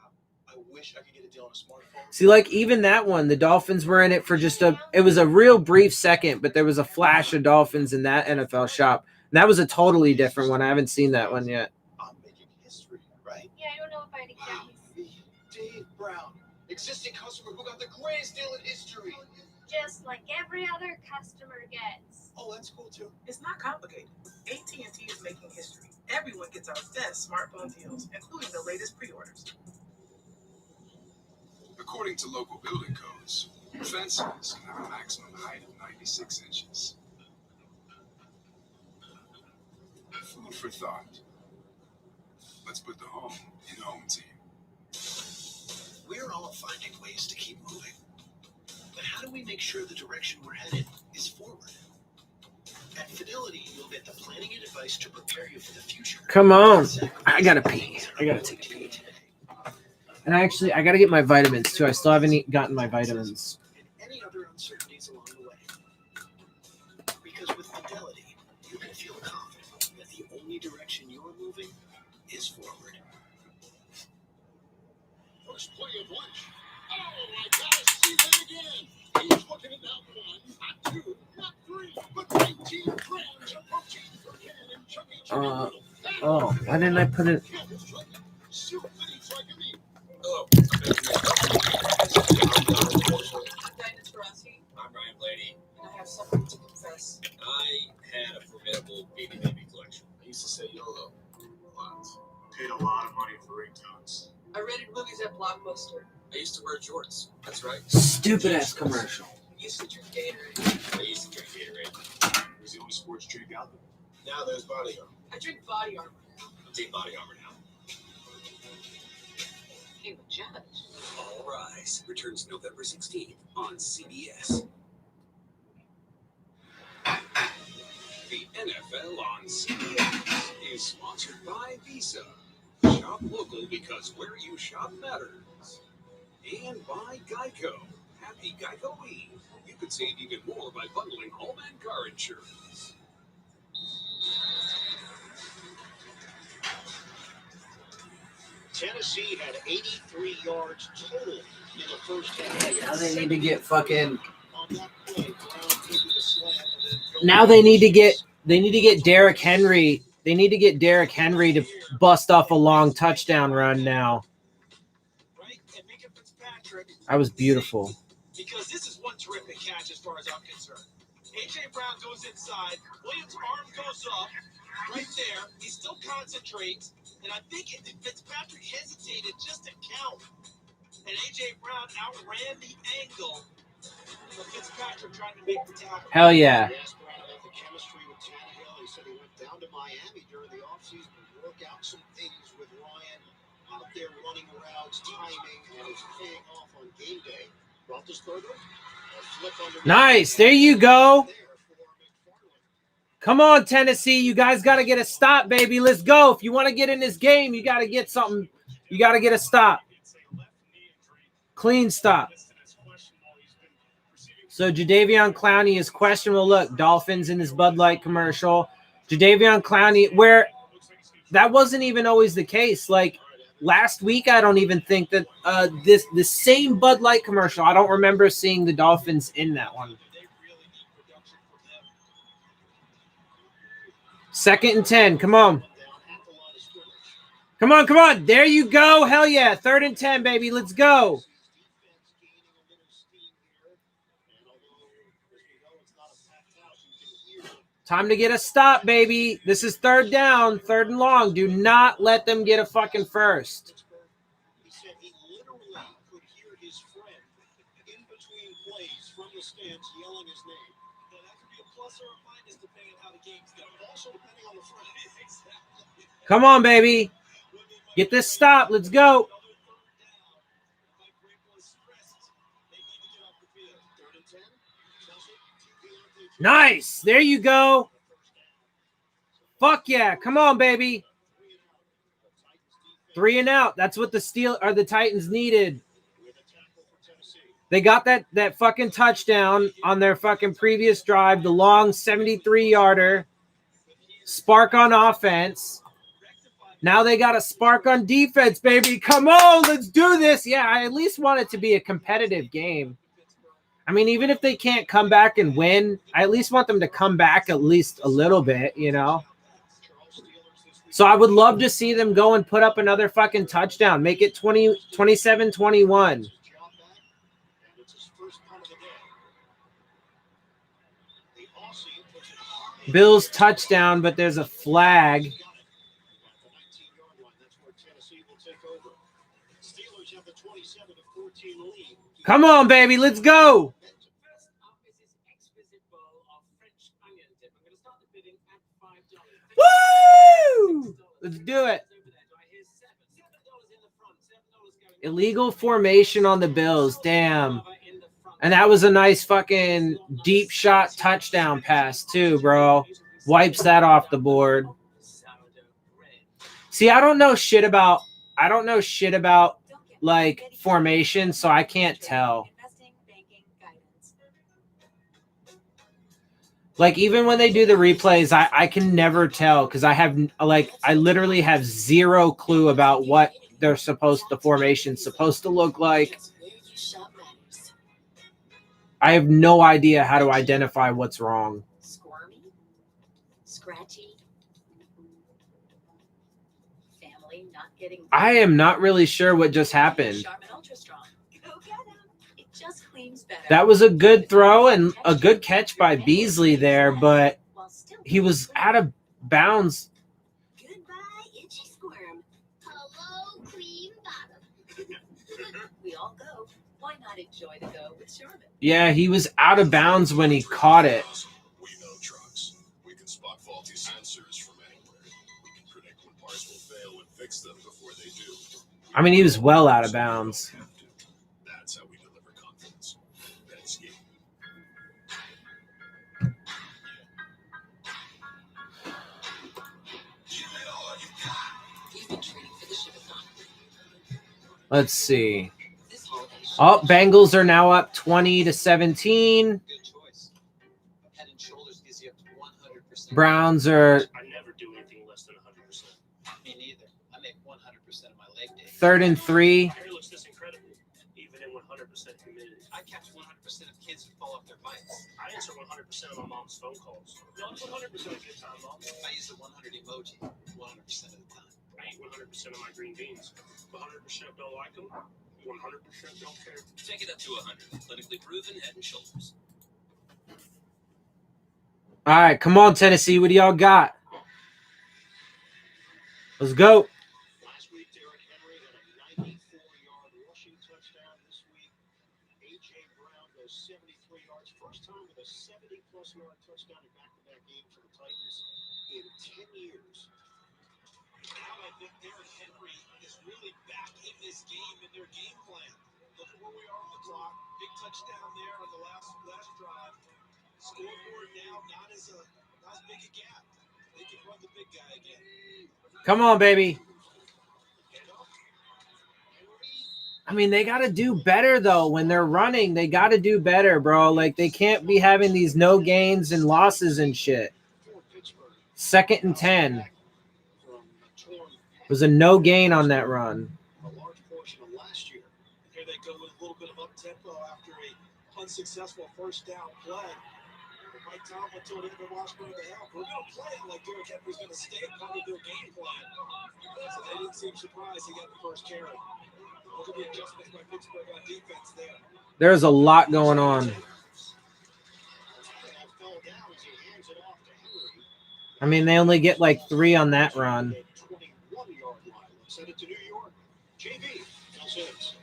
Speaker 3: I wish I could get a deal on a smartphone.
Speaker 1: See, like even that one, the Dolphins were in it for it was a real brief second, but there was a flash of Dolphins in that NFL shop. And that was a totally different one. I haven't seen that one yet.
Speaker 3: I'm making history, right?
Speaker 9: Yeah, I don't know if I'd exactly
Speaker 3: Dave Brown, existing customer who got the greatest deal in history.
Speaker 9: just like every other customer gets.
Speaker 3: Oh, that's cool too.
Speaker 14: It's not complicated. AT&T is making history. Everyone gets our best smartphone deals, including the latest pre-orders.
Speaker 6: According to local building codes, fences can have a maximum height of 96 inches. Food for thought. Let's put the home in home team.
Speaker 2: We're all finding ways to keep moving. But how do we make sure the direction we're headed is forward? At Fidelity, you'll get the planning and advice to prepare you for the future.
Speaker 1: Come on. I gotta pee. I gotta take a pee. And I gotta get my vitamins too. I still haven't gotten my vitamins.
Speaker 2: And any other uncertainties along the way. Because with Fidelity, you can feel confident that the only direction you're moving is forward. First play of lunch. Oh, I gotta see that again. He's looking at not one, not two, not three, but 19 grams of protein per can in Chuck E. Cheese.
Speaker 1: Oh, why didn't I put it?
Speaker 2: Soup that eats like a meat.
Speaker 5: Hello. I'm Ryan Blaney.
Speaker 14: And I have something to confess.
Speaker 5: I had a formidable baby collection.
Speaker 10: I used to say YOLO a lot. Paid a lot of money for ringtones.
Speaker 14: I rented movies at Blockbuster.
Speaker 5: I used to wear jorts. That's right.
Speaker 1: Stupid ass commercial.
Speaker 14: I used to drink Gatorade.
Speaker 5: I used to drink Gatorade.
Speaker 10: It was the only sports drink out there.
Speaker 3: Now there's body armor.
Speaker 14: I drink body armor.
Speaker 5: Take body armor now.
Speaker 14: Hey, the judge.
Speaker 5: All Rise returns November 16th on CBS. The NFL on CBS is sponsored by Visa. Shop local because where you shop matters. And by Geico. Happy Geico-ing. You can save even more by bundling home and car insurance.
Speaker 2: Tennessee had 83 yards total in the first half.
Speaker 1: Now they need to get fucking.
Speaker 2: On that play, Brown taking the slant and then
Speaker 1: Now they need to get Derrick Henry. They need to get Derrick Henry to bust off a long touchdown run now.
Speaker 3: Right? And Minka Fitzpatrick.
Speaker 1: That was beautiful.
Speaker 3: Because this is one terrific catch as far as I'm concerned. A.J. Brown goes inside. Williams' arm goes up right there. He still concentrates. And I think Fitzpatrick hesitated just to count. And A.J. Brown outran the angle of Fitzpatrick trying to make the tackle.
Speaker 1: Hell yeah.
Speaker 2: asked Brown about the chemistry with Tannehill. He said he went down to Miami during the offseason to work out some things with Ryan out there running routes, timing, and it's paying off on game day. Roethlisberger, a flip underneath.
Speaker 1: Nice. There you go. Come on, Tennessee. You guys got to get a stop, baby. Let's go. If you want to get in this game, you got to get something. You got to get a stop. Clean stop. So Jadeveon Clowney is questionable. Look, Dolphins in this Bud Light commercial. Jadeveon Clowney, where that wasn't even always the case. Like last week, I don't even think that the same Bud Light commercial, I don't remember seeing the Dolphins in that one. 2nd and 10. Come on. Come on, come on. There you go. Hell yeah. 3rd and 10, baby. Let's go. Time to get a stop, baby. This is 3rd down, 3rd and long. Do not let them get a fucking first.
Speaker 2: He said he literally could hear his friend
Speaker 3: plays from the stands yelling his name. Now, that could be a plus or a minus depending on how the game's going. Also depending on the front. Exactly.
Speaker 1: Come on, baby. Get this stop. Let's go. Nice. There you go. Fuck yeah. Come on, baby. 3 and out. That's what the Titans needed. They got that fucking touchdown on their fucking previous drive, the long 73-yarder. Spark on offense. Now they got a spark on defense, baby. Come on, let's do this. Yeah, I at least want it to be a competitive game. I mean, even if they can't come back and win, I at least want them to come back at least a little bit, you know? So I would love to see them go and put up another fucking touchdown. Make it 27-21. Bills touchdown, but there's a flag. Come on, baby. Let's go. Woo! Let's do it. Illegal formation on the Bills. Damn. And that was a nice fucking deep shot touchdown pass too, bro. Wipes that off the board. See, I don't know shit about like formation, so I can't tell. Like even when they do the replays, I can never tell because I literally have zero clue about what the formation's supposed to look like. I have no idea how to identify what's wrong.
Speaker 4: Squirmy, scratchy, family not getting.
Speaker 1: I am not really sure what just happened. That was a good throw and a good catch by Beasley there, but he was out of bounds.
Speaker 4: Goodbye, itchy squirm. Hello, cream bottom. We all go. Why not enjoy the go with Charmin?
Speaker 1: Yeah, he was out of bounds when he caught it.
Speaker 6: We know trucks. We can spot faulty sensors from anywhere. We can predict when parts will fail and fix them before they do.
Speaker 1: I mean, he was well out of bounds.
Speaker 6: That's how we deliver confidence. Penske.
Speaker 1: Let's see. Oh, Bengals are now up 20-17. Browns are
Speaker 13: I never do anything less than 100%.
Speaker 3: Me neither. I make 100% of my leg day.
Speaker 1: 3rd and 3.
Speaker 13: Hair looks this incredible, even in 100% humidity.
Speaker 3: I catch 100% of kids who fall off their bikes.
Speaker 13: I answer 100% of my mom's phone calls. No, it's 100% of good time, Mom.
Speaker 3: I use the 100 emoji 100% of the time.
Speaker 13: I eat 100% of my green beans. 100% don't like them. 100% don't care.
Speaker 5: Take it up to 100. Clinically proven, Head and Shoulders.
Speaker 1: All right, come on, Tennessee. What do y'all got? Let's go.
Speaker 3: Last week, Derrick Henry had a 94-yard rushing touchdown. This week, A.J. Brown goes 73 yards. First time with a 70-plus yard touchdown in back-to-back games for the Titans in 10 years. Now I think Derrick Henry is really back in this game, in their game plan. Look at where we are on the clock. Big touchdown there on the last drive. Scoreboard now not as big a gap. They can run the big guy again.
Speaker 1: Come on, baby. I mean, they got to do better, though. When they're running, they got to do better, bro. Like, they can't be having these no gains and losses and shit. 2nd and 10. It was a no gain on that run.
Speaker 3: A large portion of last year. Here they go with a little bit of up-tempo after a unsuccessful first down play. Mike Tomlin told him to watch for the help. We're going to play it like Derrick Henry's going to stay part of their game plan. So they didn't seem surprised he got the first carry. Look at the adjustments by Pittsburgh on defense there.
Speaker 1: There's a lot going on. I mean, they only get like 3 on that run.
Speaker 3: 21-yard line. Send it to New York. JB.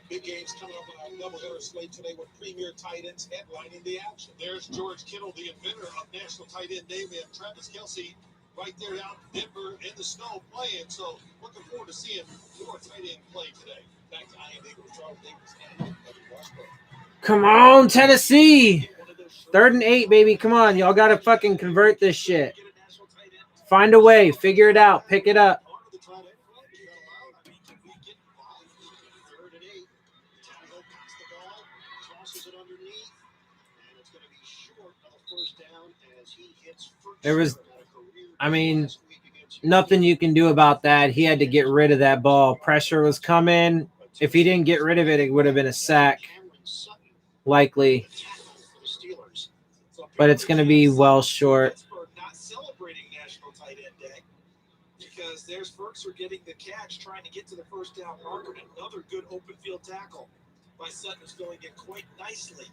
Speaker 3: Big games coming up doubleheader slate today with premier tight ends headlining the action. There's George Kittle, the inventor of National Tight End Day. We have Travis Kelce right there out in Denver in the snow playing. So looking forward to seeing more tight end play today. Back to Ian Eagles, Charles Davis, and Evan Washburn.
Speaker 1: Come on, Tennessee. 3rd and 8, baby. Come on. Y'all got to fucking convert this shit. Find a way. Figure it out. Pick it up. There was, I mean, nothing you can do about that. He had to get rid of that ball. Pressure was coming. If he didn't get rid of it, it would have been a sack, likely. But it's going to be well short.
Speaker 3: Not celebrating National Tight End Day because there's Ferks are getting the catch, trying to get to the first down marker. Another good open field tackle by Sutton is filling it quite nicely.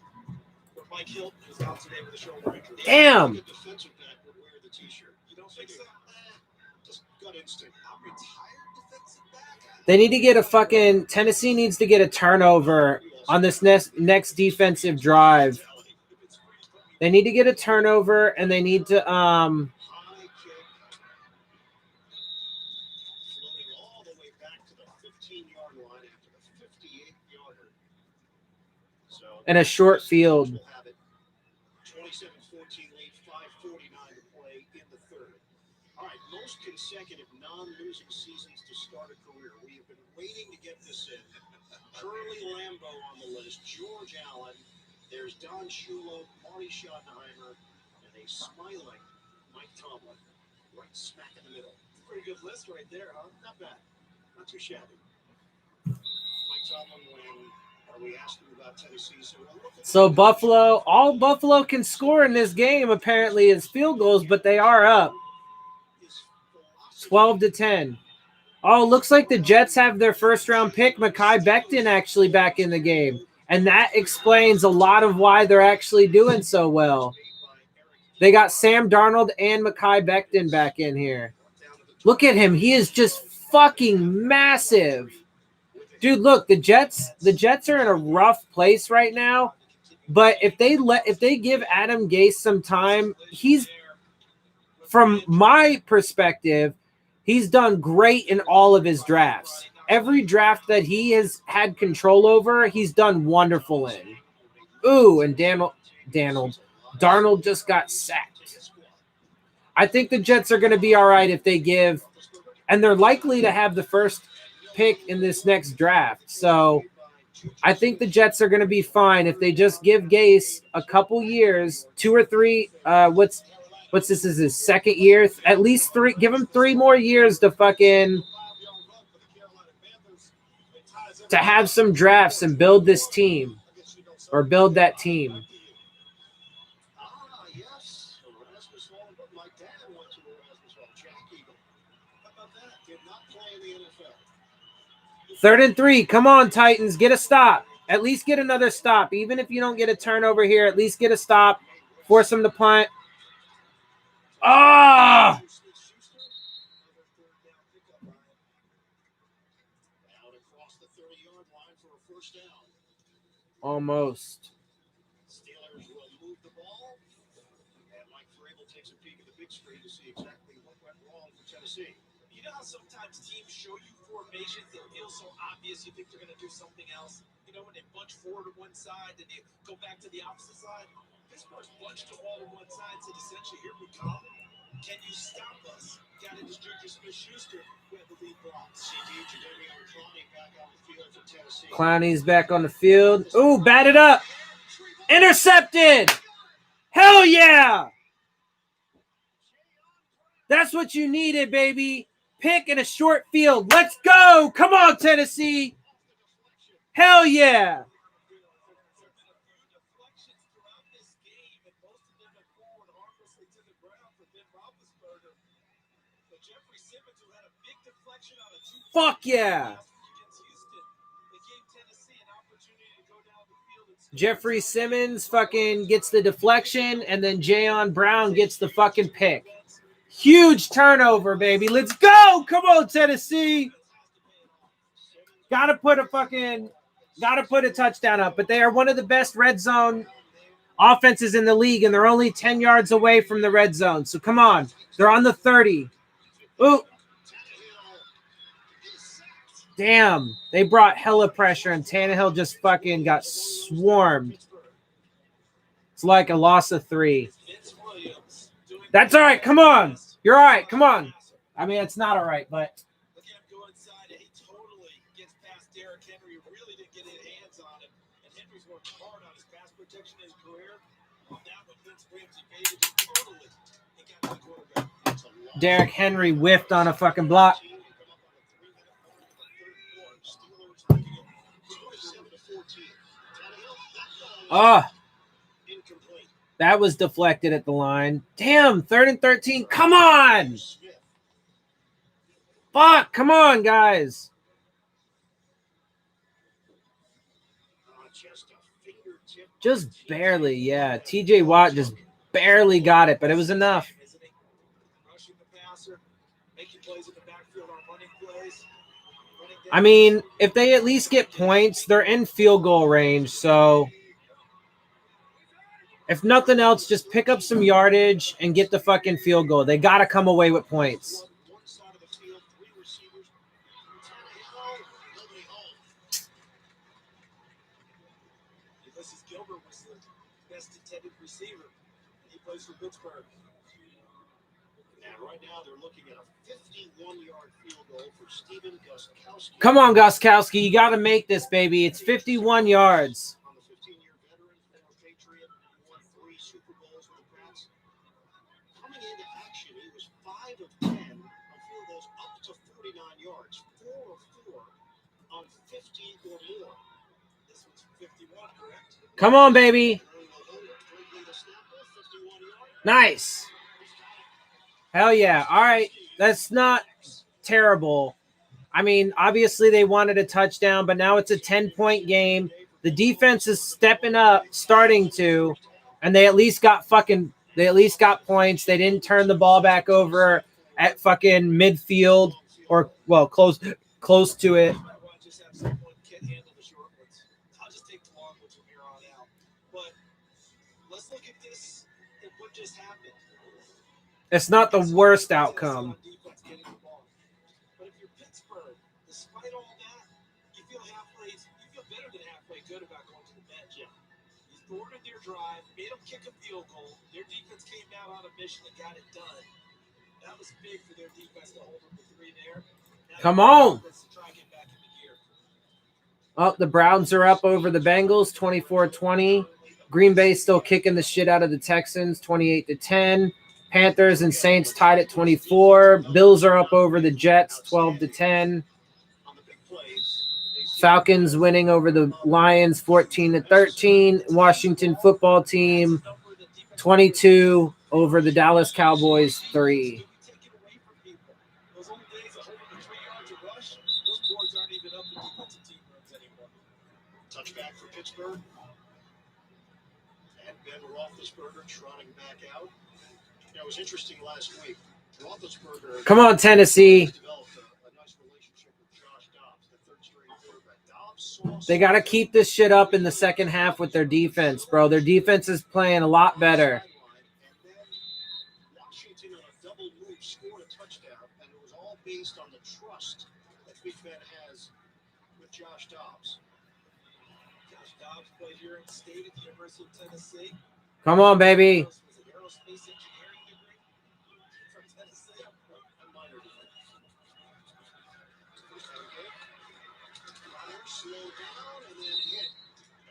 Speaker 3: But Mike Hilton is out today with a shoulder injury.
Speaker 1: Damn.
Speaker 3: The defensive back would wear the t-shirt. You don't think so? Just gut instinct. I'm retired defensive back.
Speaker 1: They need to get a fucking – Tennessee needs to get a turnover on this next defensive drive. They need to get a turnover, and they need to
Speaker 3: Floating all the way back to the 15-yard line after the 58-yarder. So
Speaker 1: in a short field.
Speaker 3: 27-14 lead, 5:49 to play in the third. All right, most consecutive non-losing seasons to start a career. We have been waiting to get this in. Curly Lambeau on the list, George Allen. There's Don Shula, Marty Schottenheimer, and a smiling Mike Tomlin right smack in the middle. Pretty good list right there, huh? Not bad. Not too shabby. Mike Tomlin, when we asked him about Tennessee,
Speaker 1: so Buffalo, all Buffalo can score in this game apparently is field goals, but they are up 12-10. Oh, looks like the Jets have their first-round pick, Mekhi Becton, actually back in the game. And that explains a lot of why they're actually doing so well. They got Sam Darnold and Mekhi Becton back in here. Look at him. He is just fucking massive. Dude, look, the Jets are in a rough place right now. But if they give Adam Gase some time, he's, from my perspective, he's done great in all of his drafts. Every draft that he has had control over, he's done wonderful in. Ooh, and Darnold just got sacked. I think the Jets are going to be all right if they give, and they're likely to have the first pick in this next draft. So I think the Jets are going to be fine if they just give Gase a couple years, 2 or 3. What's this is his second year? At least 3. Give him 3 more years to fucking to have some drafts and build this team or build that team.
Speaker 3: yes, Erasmus Hall, but my dad went to Erasmus Hall, Jack Eagle. How about that? Did not play in the NFL.
Speaker 1: 3rd and 3. Come on, Titans. Get a stop. At least get another stop. Even if you don't get a turnover here, at least get a stop. Force them to punt. Ah! Almost.
Speaker 3: Steelers will move the ball, and Mike Vrabel takes a peek at the big screen to see exactly what went wrong for Tennessee. You know how sometimes teams show you formations that feel so obvious you think they're going to do something else? You know, when they bunch forward to one side, then they go back to the opposite side? Pittsburgh's bunched them all to one side, said essentially, here we come. Can you stop us? Got it as Juju Smith-Schuster who had the lead block. CD, Jadeveon Clowney back on the field for Tennessee.
Speaker 1: Clowney's back on the field. Ooh, batted up. Intercepted. Hell yeah. That's what you needed, baby. Pick in a short field. Let's go. Come on, Tennessee. Hell yeah. Fuck yeah. Jeffrey Simmons fucking gets the deflection, and then Jayon Brown gets the fucking pick. Huge turnover, baby. Let's go. Come on, Tennessee. Gotta put a fucking Got to put a touchdown up. But they are one of the best red zone offenses in the league, and they're only 10 yards away from the red zone. So come on. They're on the 30. Ooh. Damn. They brought hella pressure, and Tannehill just fucking got swarmed. It's like a loss of 3. That's all right. Come on. You're all right. Come on. I mean, it's not all right, but.
Speaker 3: Look at him go inside, and he totally gets past Derrick Henry. Really didn't get his hands on him. And Henry's worked hard on his pass protection in his career. On that one, Vince Williams evaded it totally. He got to the quarterback.
Speaker 1: Derrick Henry whiffed on a fucking block. Oh. That was deflected at the line. Damn, 3rd and 13. Come on. Fuck, come on, guys. Just barely, yeah. TJ Watt just barely got it, but it was enough. I mean, if they at least get points, they're in field goal range, so if nothing else, just pick up some yardage and get the fucking field goal. They got to come away with points.
Speaker 3: Gilbert was the best intended receiver. He plays for Pittsburgh. And right now they're looking at a 51-yard field goal for Steven Gostkowski.
Speaker 1: Come on, Gostkowski. You got to make this, baby. It's 51 yards.
Speaker 3: On the 15-year veteran, former Patriot, won 3 Super Bowls with the Pats. Coming into action, he was 5 of 10 on field goals up to 49 yards, 4 of 4 on 50 or more. This one's 51, correct?
Speaker 1: Come on, baby. Nice. Hell yeah. All right. That's not terrible. I mean, obviously they wanted a touchdown, but now it's a 10-point game. The defense is stepping up, starting to, and they at least got points. They didn't turn the ball back over at fucking midfield or, well, close to it. It's not the worst outcome.
Speaker 3: But if you're Pittsburgh, despite all that, you feel better than halfway good about going to the bench. Yeah. You thwarted their drive, made them kick a field goal. Their defense came out on a mission and got it done. That was big for their defense to hold them to 3 there.
Speaker 1: Come on. Oh, the Browns are up over the Bengals, 24-20. Green Bay still kicking the shit out of the Texans, 28-10. Panthers and Saints tied at 24. Bills are up over the Jets, 12-10. Falcons winning over the Lions, 14-13. Washington football team, 22 over the Dallas Cowboys, 3.
Speaker 3: Touchback for Pittsburgh. And Ben Roethlisberger trotting back out. It was interesting last week. Roethlisberger.
Speaker 1: Come on, Tennessee. They got to keep this shit up in the second half with their defense, bro. Their defense is playing a lot better.
Speaker 3: Washington on a double move scored a touchdown, and it was all based on the trust that Big Ben has with Josh Dobbs. Josh Dobbs played here in state at the University of Tennessee.
Speaker 1: Come on, baby. Slow down and then hit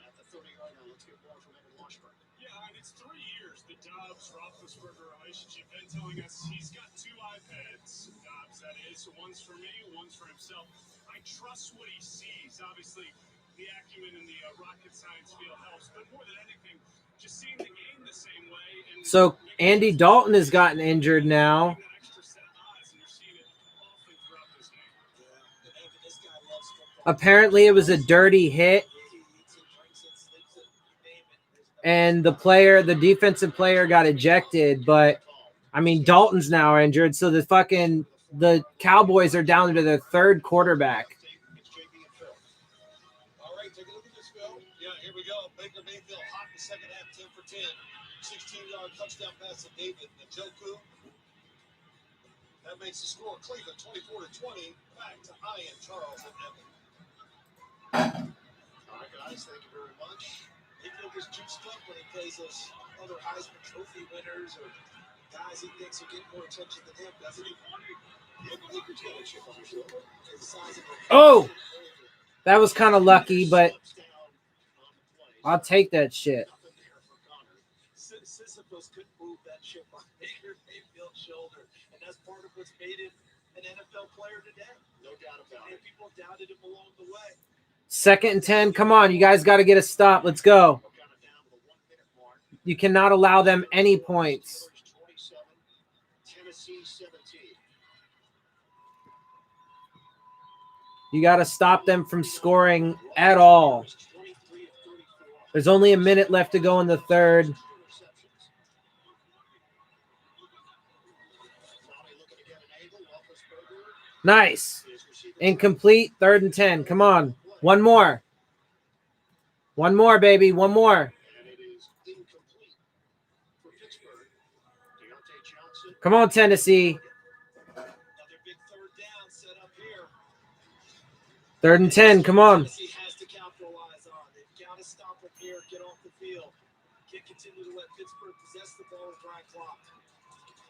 Speaker 1: at the 30-yard line. Let's get more from Evan Washburn.
Speaker 13: Yeah, and it's 3 years, the Dobbs-Roethlisberger relationship. Ben telling us he's got 2 iPads, Dobbs, that is. One's for me, one's for himself. I trust what he sees. Obviously, the acumen and the rocket science feel helps, but more than anything, just seeing the game the same way. And
Speaker 1: So Andy Dalton has gotten injured now. Apparently, it was a dirty hit, and the defensive player got ejected. But I mean, Dalton's now injured, so the Cowboys are down to their 3rd quarterback.
Speaker 3: All right, take a look second half, 10 for 10. 16-yard touchdown pass to David Njoku. That makes the score Cleveland 24-20. Back to Ian, Charles, and Evan.
Speaker 2: All right, guys, thank you very much.
Speaker 3: Mayfield gets juiced up when he plays those other Heisman Trophy winners or guys he thinks will get more attention than him, doesn't he?
Speaker 2: Yeah, but look who's got a chip on his shoulder.
Speaker 3: His size of a
Speaker 1: Oh, that was kind of lucky, but I'll take that shit.
Speaker 3: Sisyphus couldn't move that chip on Baker Mayfield's shoulder, and that's part of what's made him an NFL player today.
Speaker 2: No doubt about it.
Speaker 3: And people doubted him along the way.
Speaker 1: 2nd and 10. Come on, you guys got to get a stop. Let's go. You cannot allow them any points.
Speaker 2: 27, Tennessee 17.
Speaker 1: You got to stop them from scoring at all. There's only a minute left to go in the third. Nice. Incomplete. 3rd and 10. Come on. One more. One more, baby. One more.
Speaker 2: And it is incomplete for Pittsburgh. Deontay Johnson.
Speaker 1: Come on, Tennessee.
Speaker 3: Another big third down set up here.
Speaker 1: 3rd and 10. Come on.
Speaker 3: Tennessee has to capitalize on. They've got to stop him here, get off the field. Can't continue to let Pittsburgh possess the ball with dry clock.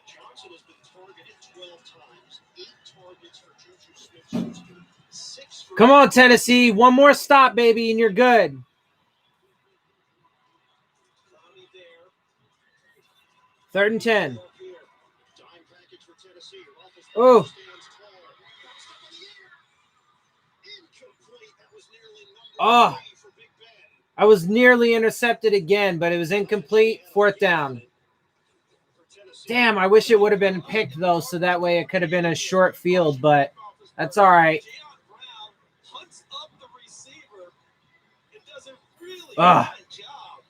Speaker 2: Johnson has been targeted 12 times, 8 targets for Juju Smith-Schuster, 6 for...
Speaker 1: Come on, Tennessee. One more stop, baby, and you're good.
Speaker 3: Clowney there.
Speaker 1: 3rd and 10.
Speaker 2: Dime package for Tennessee.
Speaker 1: Oh.
Speaker 2: Stands tall. Stop in the air. Incomplete. That was nearly number
Speaker 1: Oh.
Speaker 2: 3 for Big Ben.
Speaker 1: I was nearly intercepted again, but it was incomplete. 4th down. Damn, I wish it would have been picked, though, so that way it could have been a short field, but that's all right.
Speaker 3: Deion Brown hunts up the receiver and does a really
Speaker 1: Ugh.
Speaker 3: good job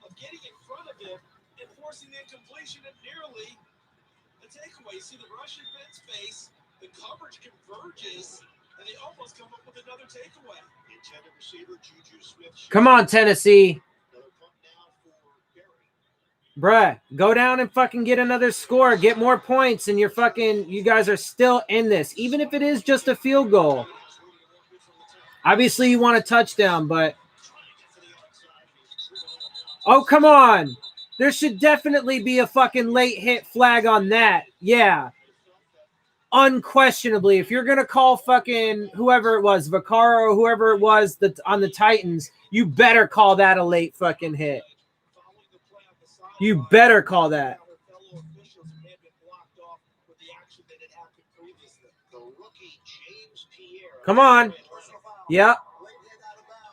Speaker 3: of getting in front of him and forcing the incompletion and nearly the takeaway. You see the rush in Ben's face, the coverage converges, and they almost come up with another takeaway.
Speaker 2: Intended receiver Juju Smith-Schuster.
Speaker 1: Come on, Tennessee.
Speaker 2: Another punt now for Barry.
Speaker 1: Bruh, go down and fucking get another score. Get more points, and you guys are still in this, even if it is just a field goal. Obviously, you want a touchdown, but... Oh, come on. There should definitely be a fucking late hit flag on that. Yeah. Unquestionably. If you're going to call fucking whoever it was, Vaccaro or whoever it was on the Titans, you better call that a late fucking hit. You better call that. Come on. Yep.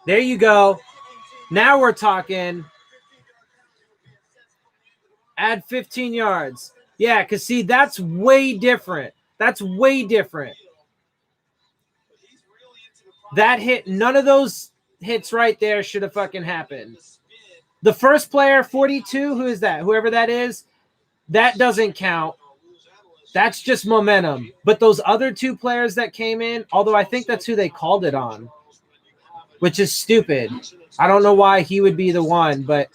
Speaker 1: There you go. Now we're talking. Add 15 yards. Yeah, because see, that's way different. That's way different. That hit, none of those hits right there should have fucking happened. The first player, 42, who is that? Whoever that is, that doesn't count. That's just momentum. But those other two players that came in, although I think that's who they called it on, which is stupid. I don't know why he would be the one, but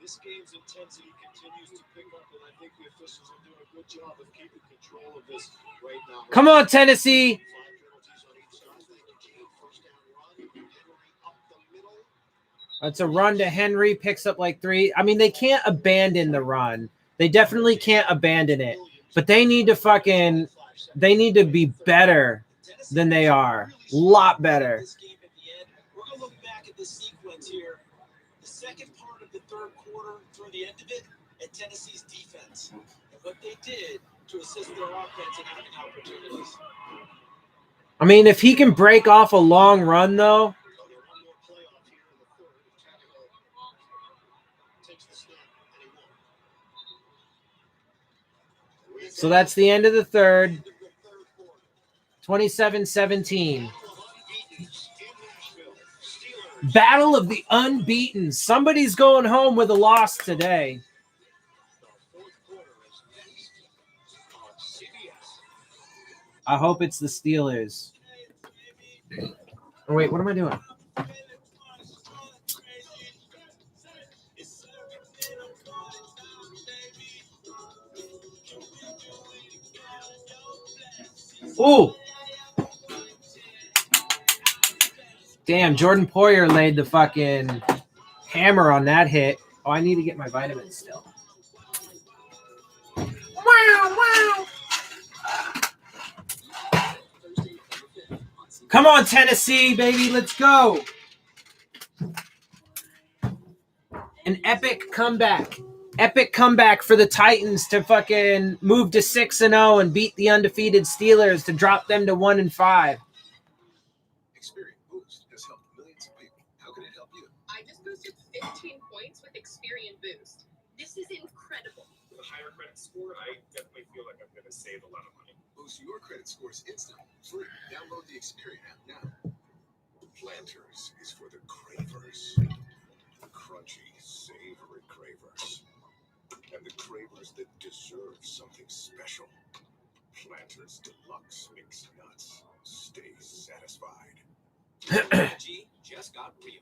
Speaker 3: This game's intensity continues to pick up, and I think the officials are doing a good job of keeping control of this right now.
Speaker 1: come on, Tennessee.
Speaker 2: 5 penalties on each side. Thank you, Gene. First down run. Henry up the middle.
Speaker 1: That's a run to Henry, picks up like 3. I mean, they can't abandon the run. They definitely can't abandon it. But they need to be better than they are. A lot better.
Speaker 3: This game at the end, we're going to look back at this sequence here. The second part of the third quarter through the end of it, and Tennessee's defense and what they did to assist their offense in having opportunities.
Speaker 1: I mean, if he can break off a long run, though.
Speaker 2: So they're one more playoff here in the third. Tannehill takes the snap, and he won.
Speaker 1: So that's the end of the third. 27-17. Battle of the unbeaten. Somebody's going home with a loss today. I hope it's the Steelers. Oh, wait, what am I doing? Ooh. Damn, Jordan Poyer laid the fucking hammer on that hit. Oh, I need to get my vitamins still. Wow, wow. Come on, Tennessee, baby. Let's go. An epic comeback. Epic comeback for the Titans to fucking move to 6-0 and beat the undefeated Steelers to drop them to 1-5.
Speaker 6: Experian Boost has helped millions of people. How can it help you?
Speaker 11: I just boosted 15 points with Experian Boost. This is incredible.
Speaker 13: With a higher credit score, I definitely feel like I'm going to save a lot of money.
Speaker 6: Boost your credit scores instantly. Free. Download the Experian app now. Planters is for the cravers. The crunchy, savory cravers. And the cravers that deserve something special. Planters Deluxe Mixed Nuts. Stay satisfied.
Speaker 5: 5G just got real.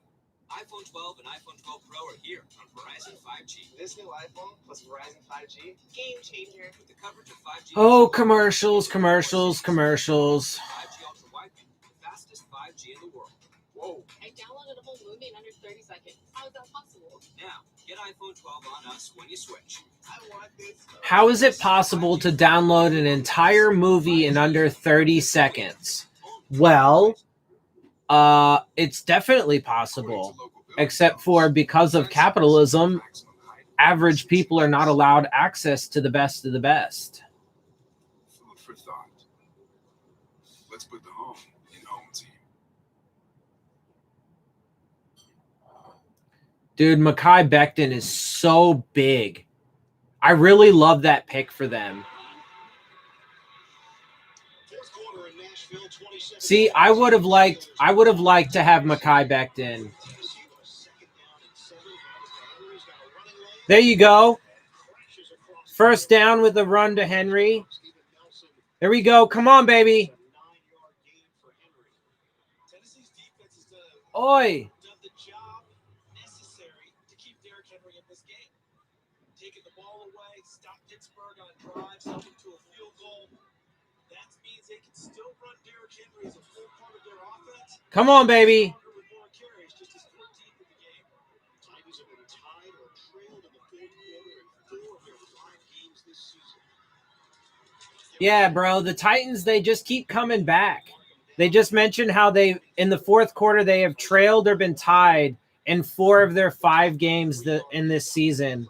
Speaker 5: iPhone 12 and iPhone 12 Pro are here on Verizon 5G.
Speaker 12: This new iPhone plus Verizon 5G, game changer.
Speaker 5: With the coverage of 5G.
Speaker 1: Oh, commercials.
Speaker 5: 5G Ultra Wideband, the fastest 5G in the world.
Speaker 6: Whoa.
Speaker 11: I downloaded a whole movie in under 30 seconds. How is that possible?
Speaker 5: Now, get iPhone 12 on us when you switch.
Speaker 12: I want this.
Speaker 1: How is it possible to download an entire movie in under 30 seconds? Well, it's definitely possible, except for because of capitalism, average people are not allowed access to the best of the best.
Speaker 6: Food for thought. Let's put the home in home team.
Speaker 1: Dude, Mekhi Becton is so big. I really love that pick for them. See, I would have liked to have Mekhi Becton. There you go. First down with a run to Henry. There we go. Come on, baby. Oi.
Speaker 3: Taking the ball away, stop Pittsburgh on drives, helping to a field goal. That means they can still run Derrick Henry as a full part of their offense.
Speaker 1: Come on, baby.
Speaker 3: With more carries, just his 14th in the game. Titans have been tied or trailed in the fourth quarter in 4 of their 5 games this season.
Speaker 1: Yeah, bro. The Titans, they just keep coming back. They just mentioned how they, in the fourth quarter, they have trailed or been tied in 4 of their 5 games in this season.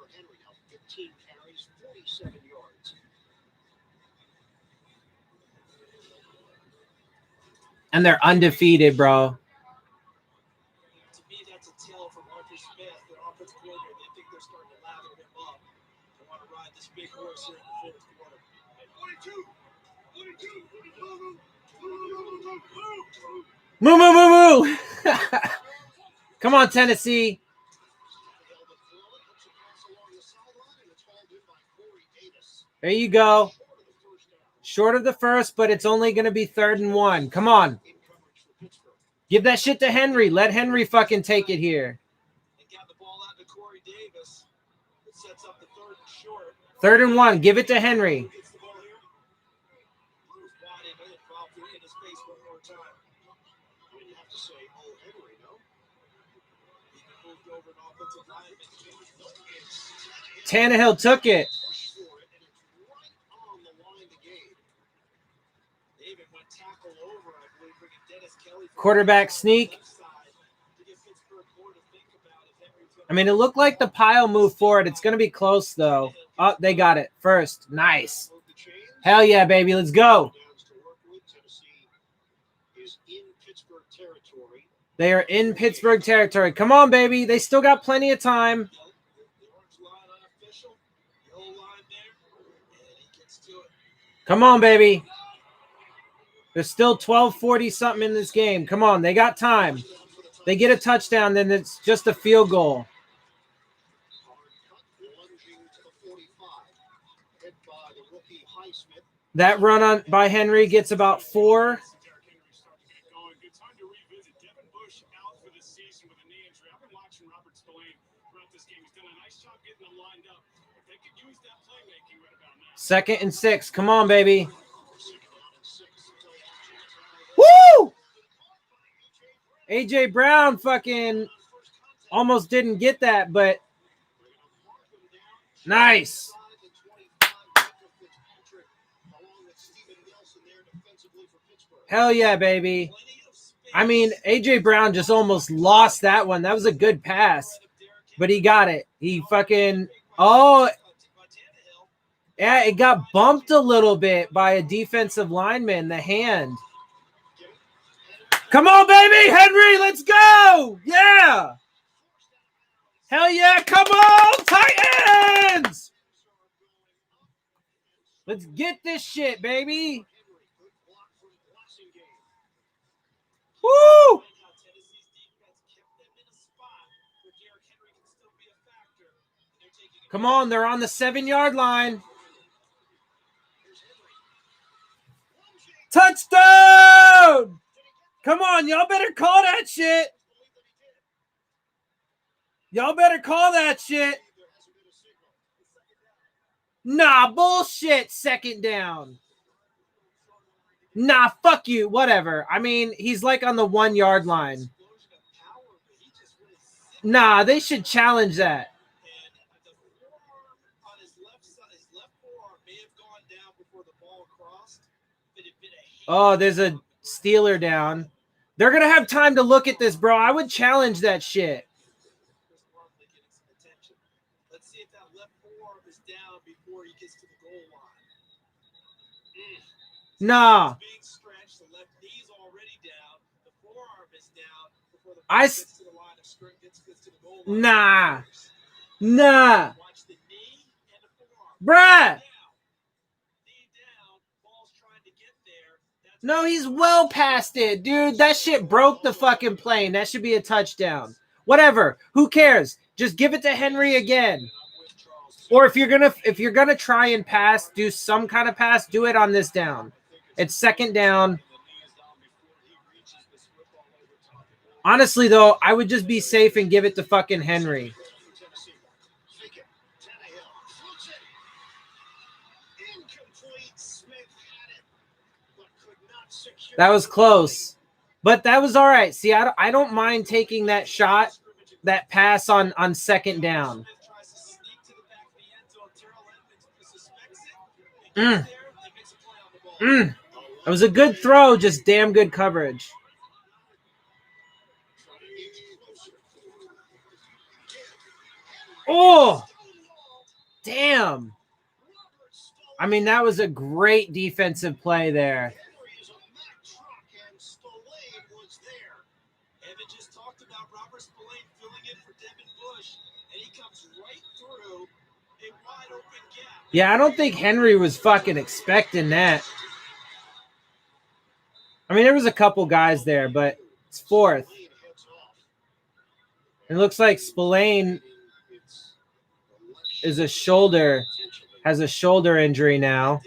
Speaker 1: And they're undefeated, bro.
Speaker 3: To me, that's a tell from Arthur Smith, their offensive coordinator. They think they're starting to lather him up. They want to ride this big horse here in the fourth quarter. 42.
Speaker 1: Moo, moo, moo, moo. Come on, Tennessee. There you go. Short of the first, but it's only going to be 3rd and 1. Come on. Give that shit to Henry. Let Henry fucking take it here. 3rd and 1. Give it to Henry. Tannehill took it. Quarterback sneak. I mean, it looked like the pile moved forward. It's going to be close, though. Oh, they got it first. Nice. Hell yeah, baby. Let's go. They are in Pittsburgh territory. Come on, baby. They still got plenty of time. Come on, baby. There's still 12:40-something in this game. Come on, they got time. They get a touchdown, then it's just a field goal. That run by Henry gets about 4. Second and 6. Come on, baby. AJ Brown fucking almost didn't get that, but nice. Hell yeah, baby. I mean, AJ Brown just almost lost that one. That was a good pass, but he got it. He fucking, oh, yeah, it got bumped a little bit by a defensive lineman, the hand. Come on, baby, Henry, let's go. Yeah. Hell yeah, come on, Titans. Let's get this shit, baby. Woo! Come on, they're on the 7-yard line. Touchdown! Come on, y'all better call that shit. Y'all better call that shit. Nah, bullshit, 2nd down. Nah, fuck you, whatever. I mean, he's like on the 1-yard line. Nah, they should challenge that. Oh, there's a Steeler down. They're going to have time to look at this, bro. I would challenge that shit.
Speaker 3: Let's see if that left forearm is down before he gets to the goal line.
Speaker 1: Nah.
Speaker 3: Being stretched, the left knee's already down. The forearm is down before the
Speaker 1: I
Speaker 3: gets to the line of scrimmage, gets to the goal line.
Speaker 1: Nah. Nah.
Speaker 3: Watch the knee and the forearm.
Speaker 1: Bruh.
Speaker 3: Knee down, ball's trying to get there.
Speaker 1: No, he's well past it, dude. That shit broke the fucking plane. That should be a touchdown. Whatever. Who cares? Just give it to Henry again. Or if you're gonna try and pass, do some kind of pass, do it on this down. It's 2nd down. Honestly, though, I would just be safe and give it to fucking Henry. That was close. But that was all right. See, I don't mind taking that shot, that pass on 2nd down. It was a good throw, just damn good coverage. Oh, damn. I mean, that was a great defensive play there. Yeah, I don't think Henry was fucking expecting that. I mean, there was a couple guys there, but it's 4th. It looks like Spillane has a shoulder injury now.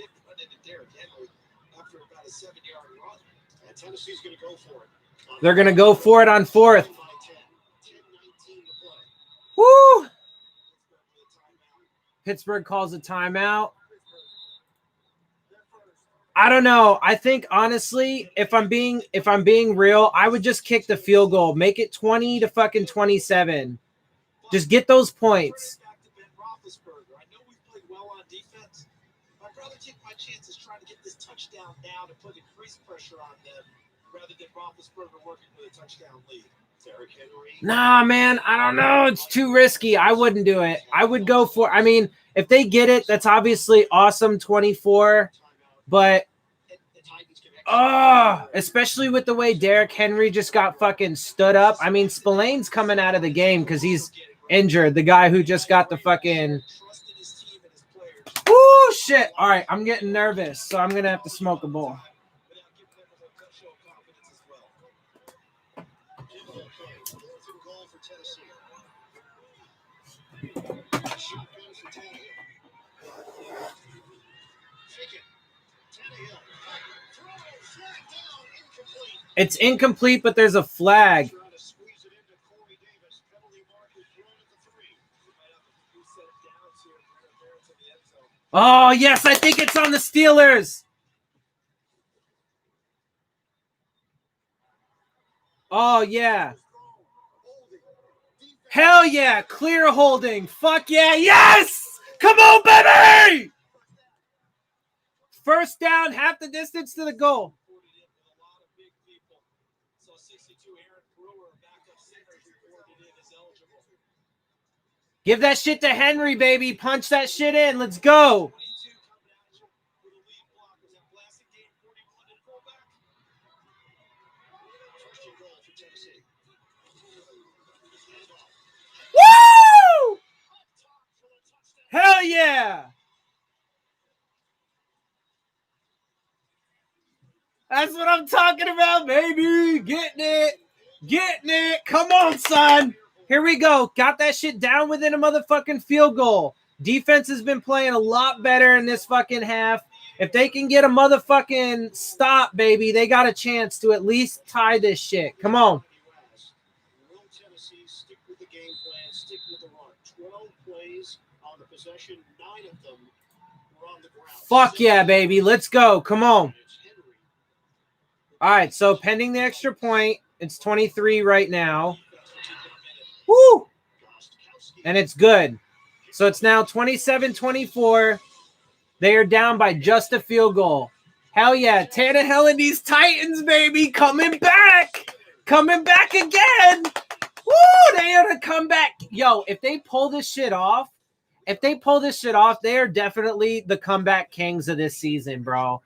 Speaker 1: They're going to go for it on 4th. Woo! Pittsburgh calls a timeout. I don't know. I think honestly, if I'm being real, I would just kick the field goal. Make it 20 to fucking 27. Just get those points.
Speaker 3: I know we played well on defense. I'd rather take my chances trying to get this touchdown now to put increased pressure on them rather than Roethlisberger working with a touchdown lead.
Speaker 1: Nah, man, I don't know. It's too risky. I wouldn't do it. I would go for, I mean, if they get it, that's obviously awesome, 24. But, especially with the way Derrick Henry just got fucking stood up. I mean, Spillane's coming out of the game because he's injured. The guy who just got the fucking, whoo, shit. All right, I'm getting nervous, so I'm going to have to smoke a bowl. It's incomplete, but there's a flag. Oh, yes, I think it's on the Steelers. Oh, yeah. Hell yeah. Clear holding. Fuck yeah. Yes! Come on, baby! First down, half the distance to the goal. Give that shit to Henry, baby. Punch that shit in. Let's go. Woo! Hell yeah! That's what I'm talking about, baby. Getting it. Getting it. Come on, son. Here we go. Got that shit down within a motherfucking field goal. Defense has been playing a lot better in this fucking half. If they can get a motherfucking stop, baby, they got a chance to at least tie this shit. Come on.
Speaker 2: Will Tennessee stick with the game plan, stick with the run? 12 plays on the possession, 9 of them were on the ground.
Speaker 1: Fuck yeah, baby. Let's go. Come on. All right, so pending the extra point, it's 23 right now. Woo! And it's good. So it's now 27-24. They are down by just a field goal. Hell yeah. Tannehill and these Titans, baby, coming back. Coming back again. Woo! They are to come back. Yo, if they pull this shit off, they are definitely the comeback kings of this season, bro.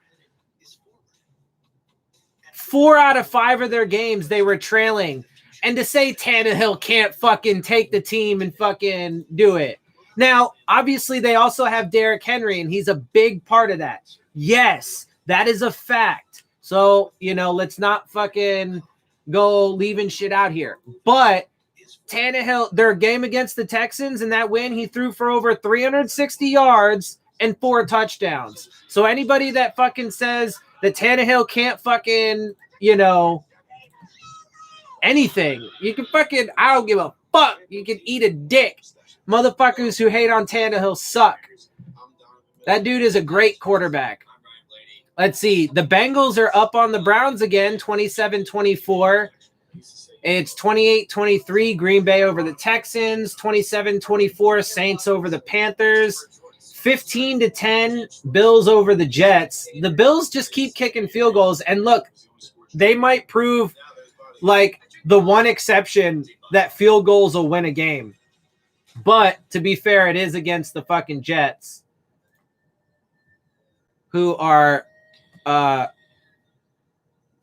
Speaker 1: 4 out of 5 of their games, they were trailing. And to say Tannehill can't fucking take the team and fucking do it. Now, obviously, they also have Derrick Henry, and he's a big part of that. Yes, that is a fact. So, let's not fucking go leaving shit out here. But Tannehill, their game against the Texans and that win, he threw for over 360 yards and 4 touchdowns. So anybody that fucking says that Tannehill can't fucking, anything, you can fucking, I don't give a fuck. You can eat a dick. Motherfuckers who hate on Tannehill suck. That dude is a great quarterback. Let's see. The Bengals are up on the Browns again, 27-24. It's 28-23, Green Bay over the Texans, 27-24, Saints over the Panthers, 15-10, Bills over the Jets. The Bills just keep kicking field goals, and look, they might prove like the one exception that field goals will win a game. But to be fair, it is against the fucking Jets, who are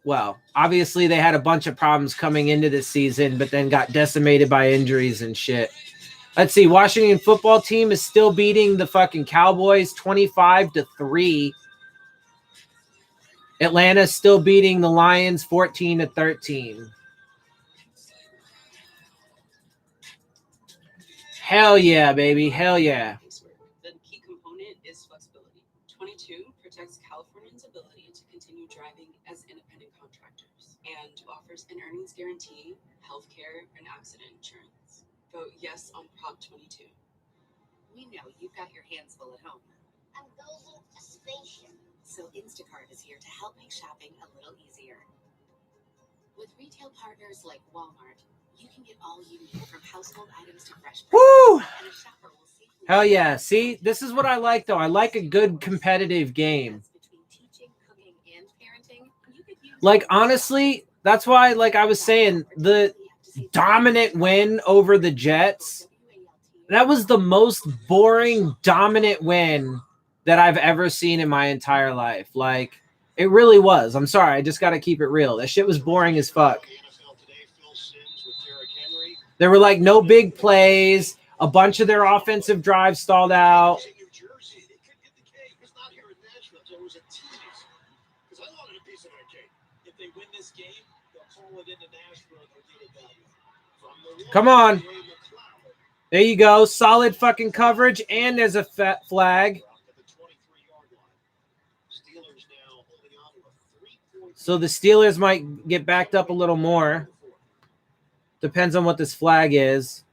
Speaker 1: well, obviously they had a bunch of problems coming into this season, but then got decimated by injuries and shit. Let's see. Washington football team is still beating the fucking Cowboys 25-3. Atlanta's still beating the Lions 14-13. Hell yeah, baby. Hell yeah.
Speaker 4: The key component is flexibility. 22 protects Californians' ability to continue driving as independent contractors and offers an earnings guarantee, healthcare, and accident insurance. Vote yes on Prop 22. We know you've got your hands full at home.
Speaker 9: I'm building a spaceship.
Speaker 4: So Instacart is here to help make shopping a little easier. With retail partners like Walmart, you can get all you need from household items to fresh
Speaker 1: Woo!
Speaker 4: and a shopper will safely.
Speaker 1: Hell yeah. See, this is what I like, though. I like a good competitive game.
Speaker 4: Between teaching, cooking, and parenting, you could use
Speaker 1: Like, honestly, that's why, like I was saying, the dominant win over the Jets, that was the most boring, dominant win that I've ever seen in my entire life. Like, it really was. I'm sorry. I just got to keep it real. That shit was boring as fuck. There were, like, no big plays. A bunch of their offensive drives stalled out. Come on. There you go. Solid fucking coverage, and there's a fat flag. So the Steelers might get backed up a little more. Depends on what this flag is.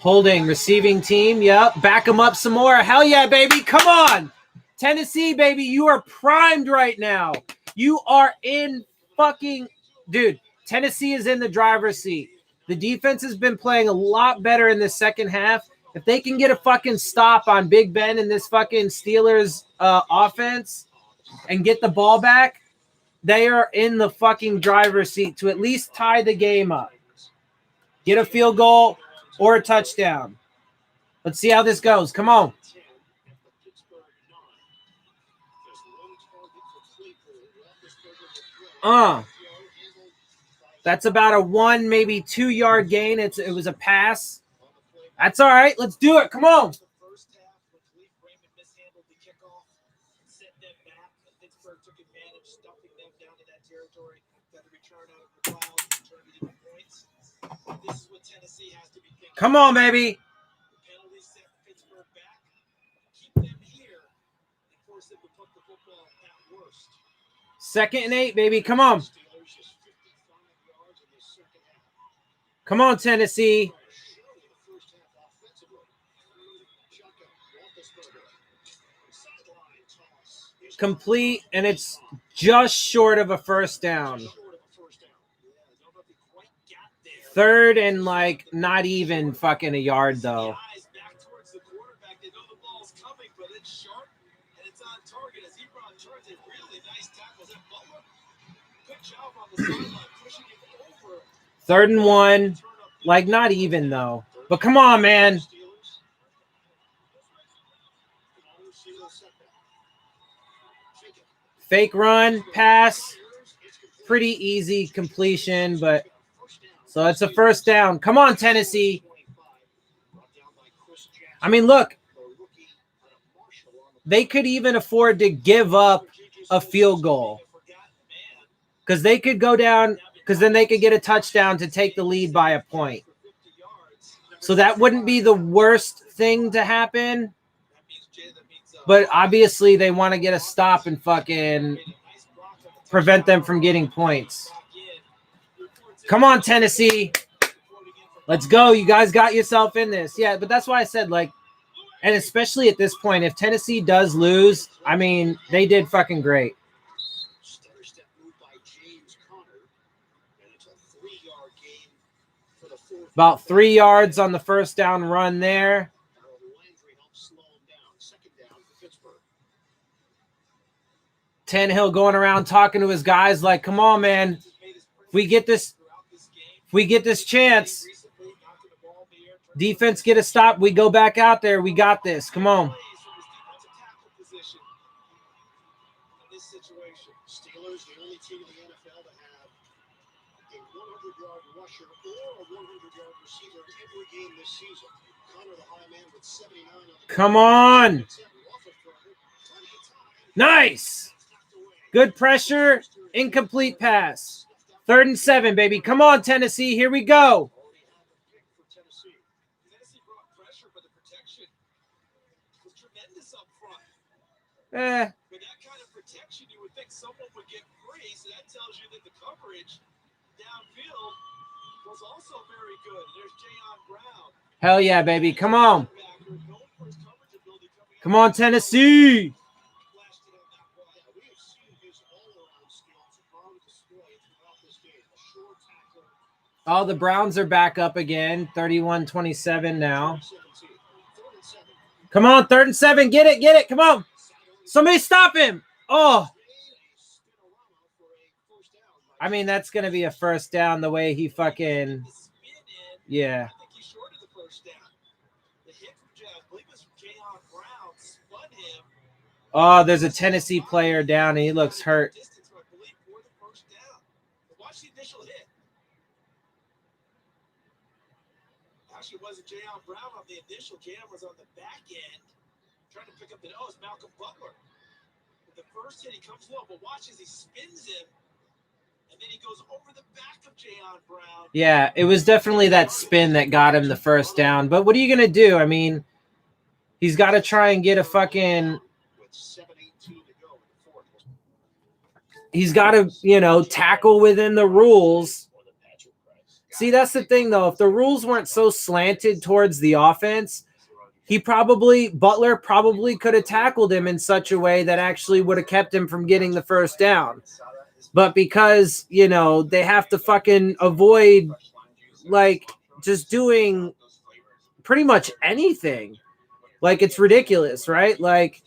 Speaker 1: Holding, receiving team. Yep. Back them up some more. Hell yeah, baby. Come on. Tennessee, baby. You are primed right now. You are in fucking... Dude, Tennessee is in the driver's seat. The defense has been playing a lot better in the second half. If they can get a fucking stop on Big Ben in this fucking Steelers offense and get the ball back, they are in the fucking driver's seat to at least tie the game up. Get a field goal or a touchdown. Let's see how this goes. Come on. That's about a 1, maybe 2 yard gain. It was a pass. That's all right. Let's do it. Come on.
Speaker 3: Pittsburgh took advantage, stuffing them down to that territory. Got the return out of the cloud, turned it into points. This is what Tennessee has to be thinking.
Speaker 1: Come on, baby.
Speaker 3: Penalties set Pittsburgh back. Keep them here and force them to put the football at worst.
Speaker 1: 2nd and 8, baby. Come on. Come on, Tennessee. Complete, and it's just short of a first down. 3rd and like not even fucking a yard though. Third and 1, like not even though. But come on, man. Fake run, pass, pretty easy completion, but so it's a first down. Come on, Tennessee. I mean, look, they could even afford to give up a field goal because they could go down, because then they could get a touchdown to take the lead by a point. So that wouldn't be the worst thing to happen. But obviously they want to get a stop and fucking prevent them from getting points. Come on, Tennessee. Let's go. You guys got yourself in this. Yeah, but that's why I said, like, and especially at this point, if Tennessee does lose, I mean, they did fucking great. About 3 yards on the first down run there. Tannehill going around talking to his guys like, come on, man. If we get this chance, defense get a stop, we go back out there. We got this. Come on.
Speaker 2: Steelers, the only team in the NFL to have a 100-yard rusher or a 100-yard receiver every game this season. Connor, the high man, with 79 on the
Speaker 1: Come on. Nice. Good pressure. Incomplete pass. 3rd and 7, baby. Come on, Tennessee. Here we go.
Speaker 3: Tennessee brought pressure, but the protection was tremendous up front. With that kind of protection, you would think someone would get free, so that tells you that the coverage downfield was also very good. There's Jayon Brown.
Speaker 1: Hell yeah, baby. Come on. Come on, Tennessee. Oh, the Browns are back up again. 31-27 now. Come on, 3rd and 7. Get it, get it. Come on. Somebody stop him. Oh. I mean, that's going to be a first down the way he fucking... Yeah. Oh, there's a Tennessee player down, and he looks hurt.
Speaker 3: Actually, wasn't Jayon Brown on the initial jam, was on the back end, trying to pick up the nose. Malcolm Butler. With the first hit, he comes low, but watch as he spins him, and then he goes over the back of Jayon Brown.
Speaker 1: Yeah, it was definitely that spin that got him the first down. But what are you going to do? I mean, he's got to try and get a fucking... He's got to, you know, tackle within the rules. See, that's the thing, though. If the rules weren't so slanted towards the offense, Butler probably could have tackled him in such a way that actually would have kept him from getting the first down. But because, you know, they have to fucking avoid like just doing pretty much anything. Like, it's ridiculous, right? Like,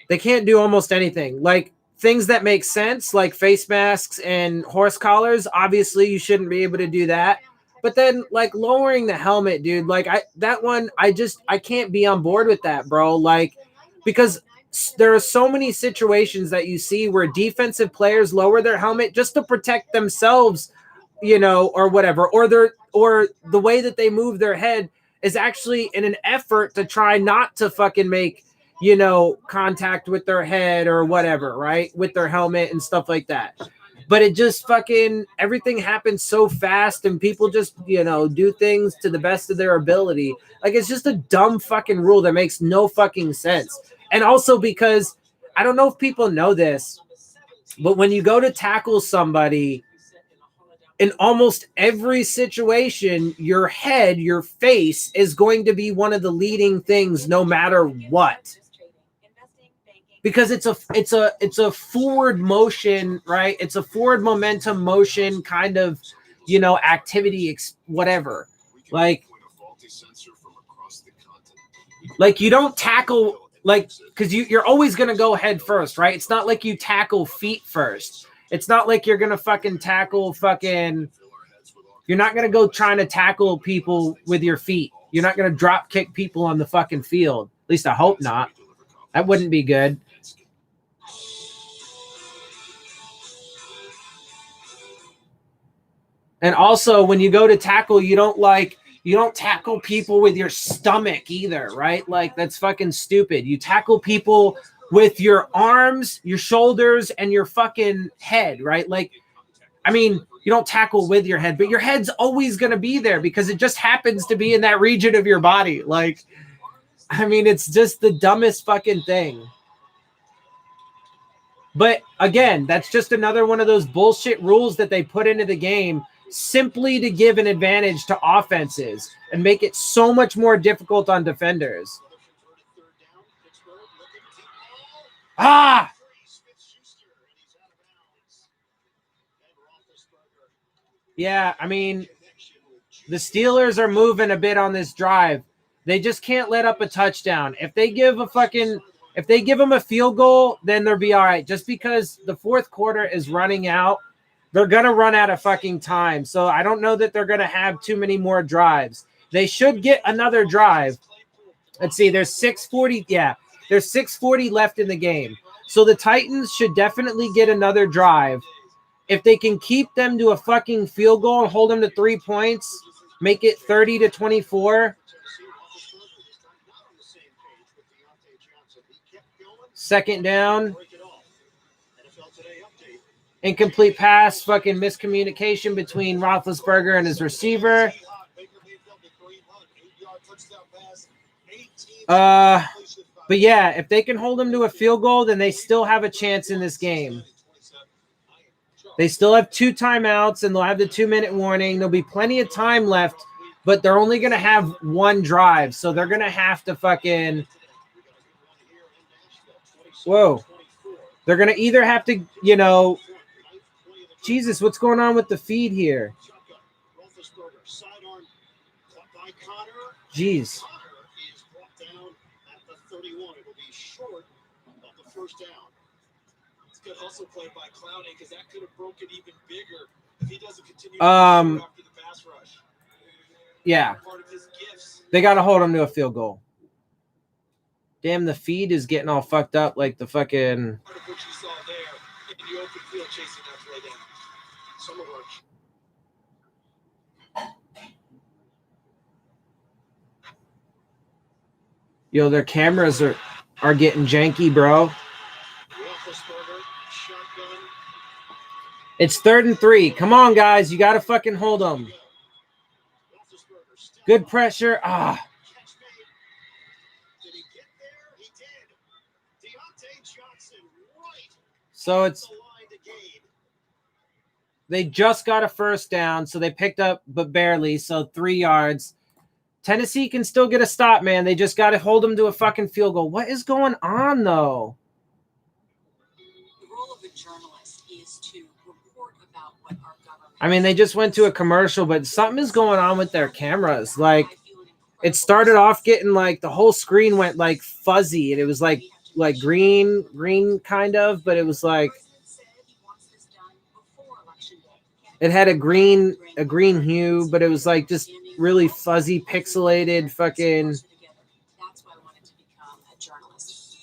Speaker 1: they can't do almost anything. Like, things that make sense, like face masks and horse collars, obviously you shouldn't be able to do that. But then, like, lowering the helmet, dude, like, I can't be on board with that, bro. Like, because there are so many situations that you see where defensive players lower their helmet just to protect themselves, you know, or whatever, or the way that they move their head is actually in an effort to try not to fucking make, you know, contact with their head or whatever, right? With their helmet and stuff like that. But it just fucking, everything happens so fast and people just, you know, do things to the best of their ability. Like, it's just a dumb fucking rule that makes no fucking sense. And also because, I don't know if people know this, but when you go to tackle somebody, in almost every situation, your head, your face is going to be one of the leading things no matter what. Because it's a forward motion, right? It's a forward momentum motion kind of, you know, activity, whatever. Like you don't tackle, like, because you're always going to go head first, right? It's not like you tackle feet first. It's not like you're going to fucking tackle you're not going to go trying to tackle people with your feet. You're not going to drop kick people on the fucking field. At least I hope not. That wouldn't be good. And also, when you go to tackle, you don't tackle people with your stomach either, right? Like, that's fucking stupid. You tackle people with your arms, your shoulders, and your fucking head, right? Like, I mean, you don't tackle with your head, but your head's always going to be there because it just happens to be in that region of your body. Like, I mean, it's just the dumbest fucking thing. But again, that's just another one of those bullshit rules that they put into the game simply to give an advantage to offenses and make it so much more difficult on defenders. Ah! Yeah, I mean, the Steelers are moving a bit on this drive. They just can't let up a touchdown. If they give them a field goal, then they'll be all right. Just because the fourth quarter is running out, they're going to run out of fucking time. So I don't know that they're going to have too many more drives. They should get another drive. Let's see, there's 6:40. Yeah, there's 6:40 left in the game. So the Titans should definitely get another drive. If they can keep them to a fucking field goal and hold them to 3 points, make it 30-24. Second down. Incomplete pass, fucking miscommunication between Roethlisberger and his receiver. But yeah, if they can hold them to a field goal, then they still have a chance in this game. They still have 2 timeouts, and they'll have the 2-minute warning. There'll be plenty of time left, but they're only going to have 1 drive, so they're going to have to fucking – whoa. They're going to either have to, you know – Jesus, what's going on with the feed here? Jeez.
Speaker 3: Good hustle play by Clowney because that could have broken even bigger if he doesn't continue after the pass rush.
Speaker 1: Yeah. They got to hold him to a field goal. Damn, the feed is getting all fucked up like the fucking.
Speaker 3: Part of what you saw there in the open field chasing that play down. Summer rush.
Speaker 1: Yo, their cameras are getting janky, bro. It's 3rd and 3. Come on, guys. You got to fucking hold them. Good pressure. Ah. So they just got a first down, so they picked up, but barely, so 3 yards. Tennessee can still get a stop, man. They just got to hold them to a fucking field goal. What is going on, though?
Speaker 4: The role of a journalist is to report about what our government.
Speaker 1: I mean, they just went to a commercial, but something is going on with their cameras. Like, it started off getting like the whole screen went like fuzzy, and it was like green kind of, but it was like it had a green hue, but it was like just really fuzzy, pixelated, fucking.
Speaker 4: That's why I wanted to become a journalist.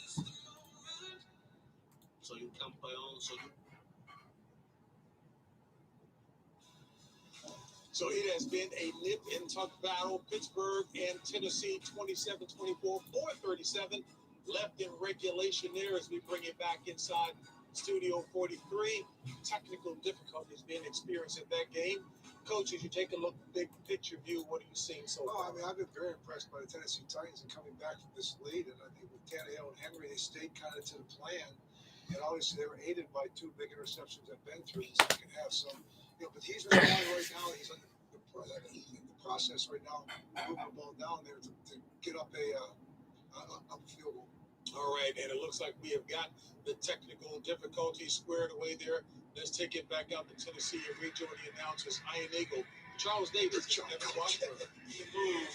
Speaker 3: So it has been a nip and tuck battle. Pittsburgh and Tennessee, 27-24, 4:37 left in regulation there as we bring it back inside Studio 43. Technical difficulties being experienced in that game. Coach, as you take a look, big picture view, what are you seeing so far?
Speaker 15: I mean, I've been very impressed by the Tennessee Titans and coming back from this lead. And I think with Tannehill and Henry, they stayed kind of to the plan. And obviously, they were aided by two big interceptions that Ben threw in the second half. So, but he's responding right now. He's in the process right now, moving the ball down there to get up a field goal.
Speaker 3: All right, and it looks like we have got the technical difficulties squared away there. Let's take it back out to Tennessee and rejoin the announcers. Iron Eagle, Charles Davis, the move.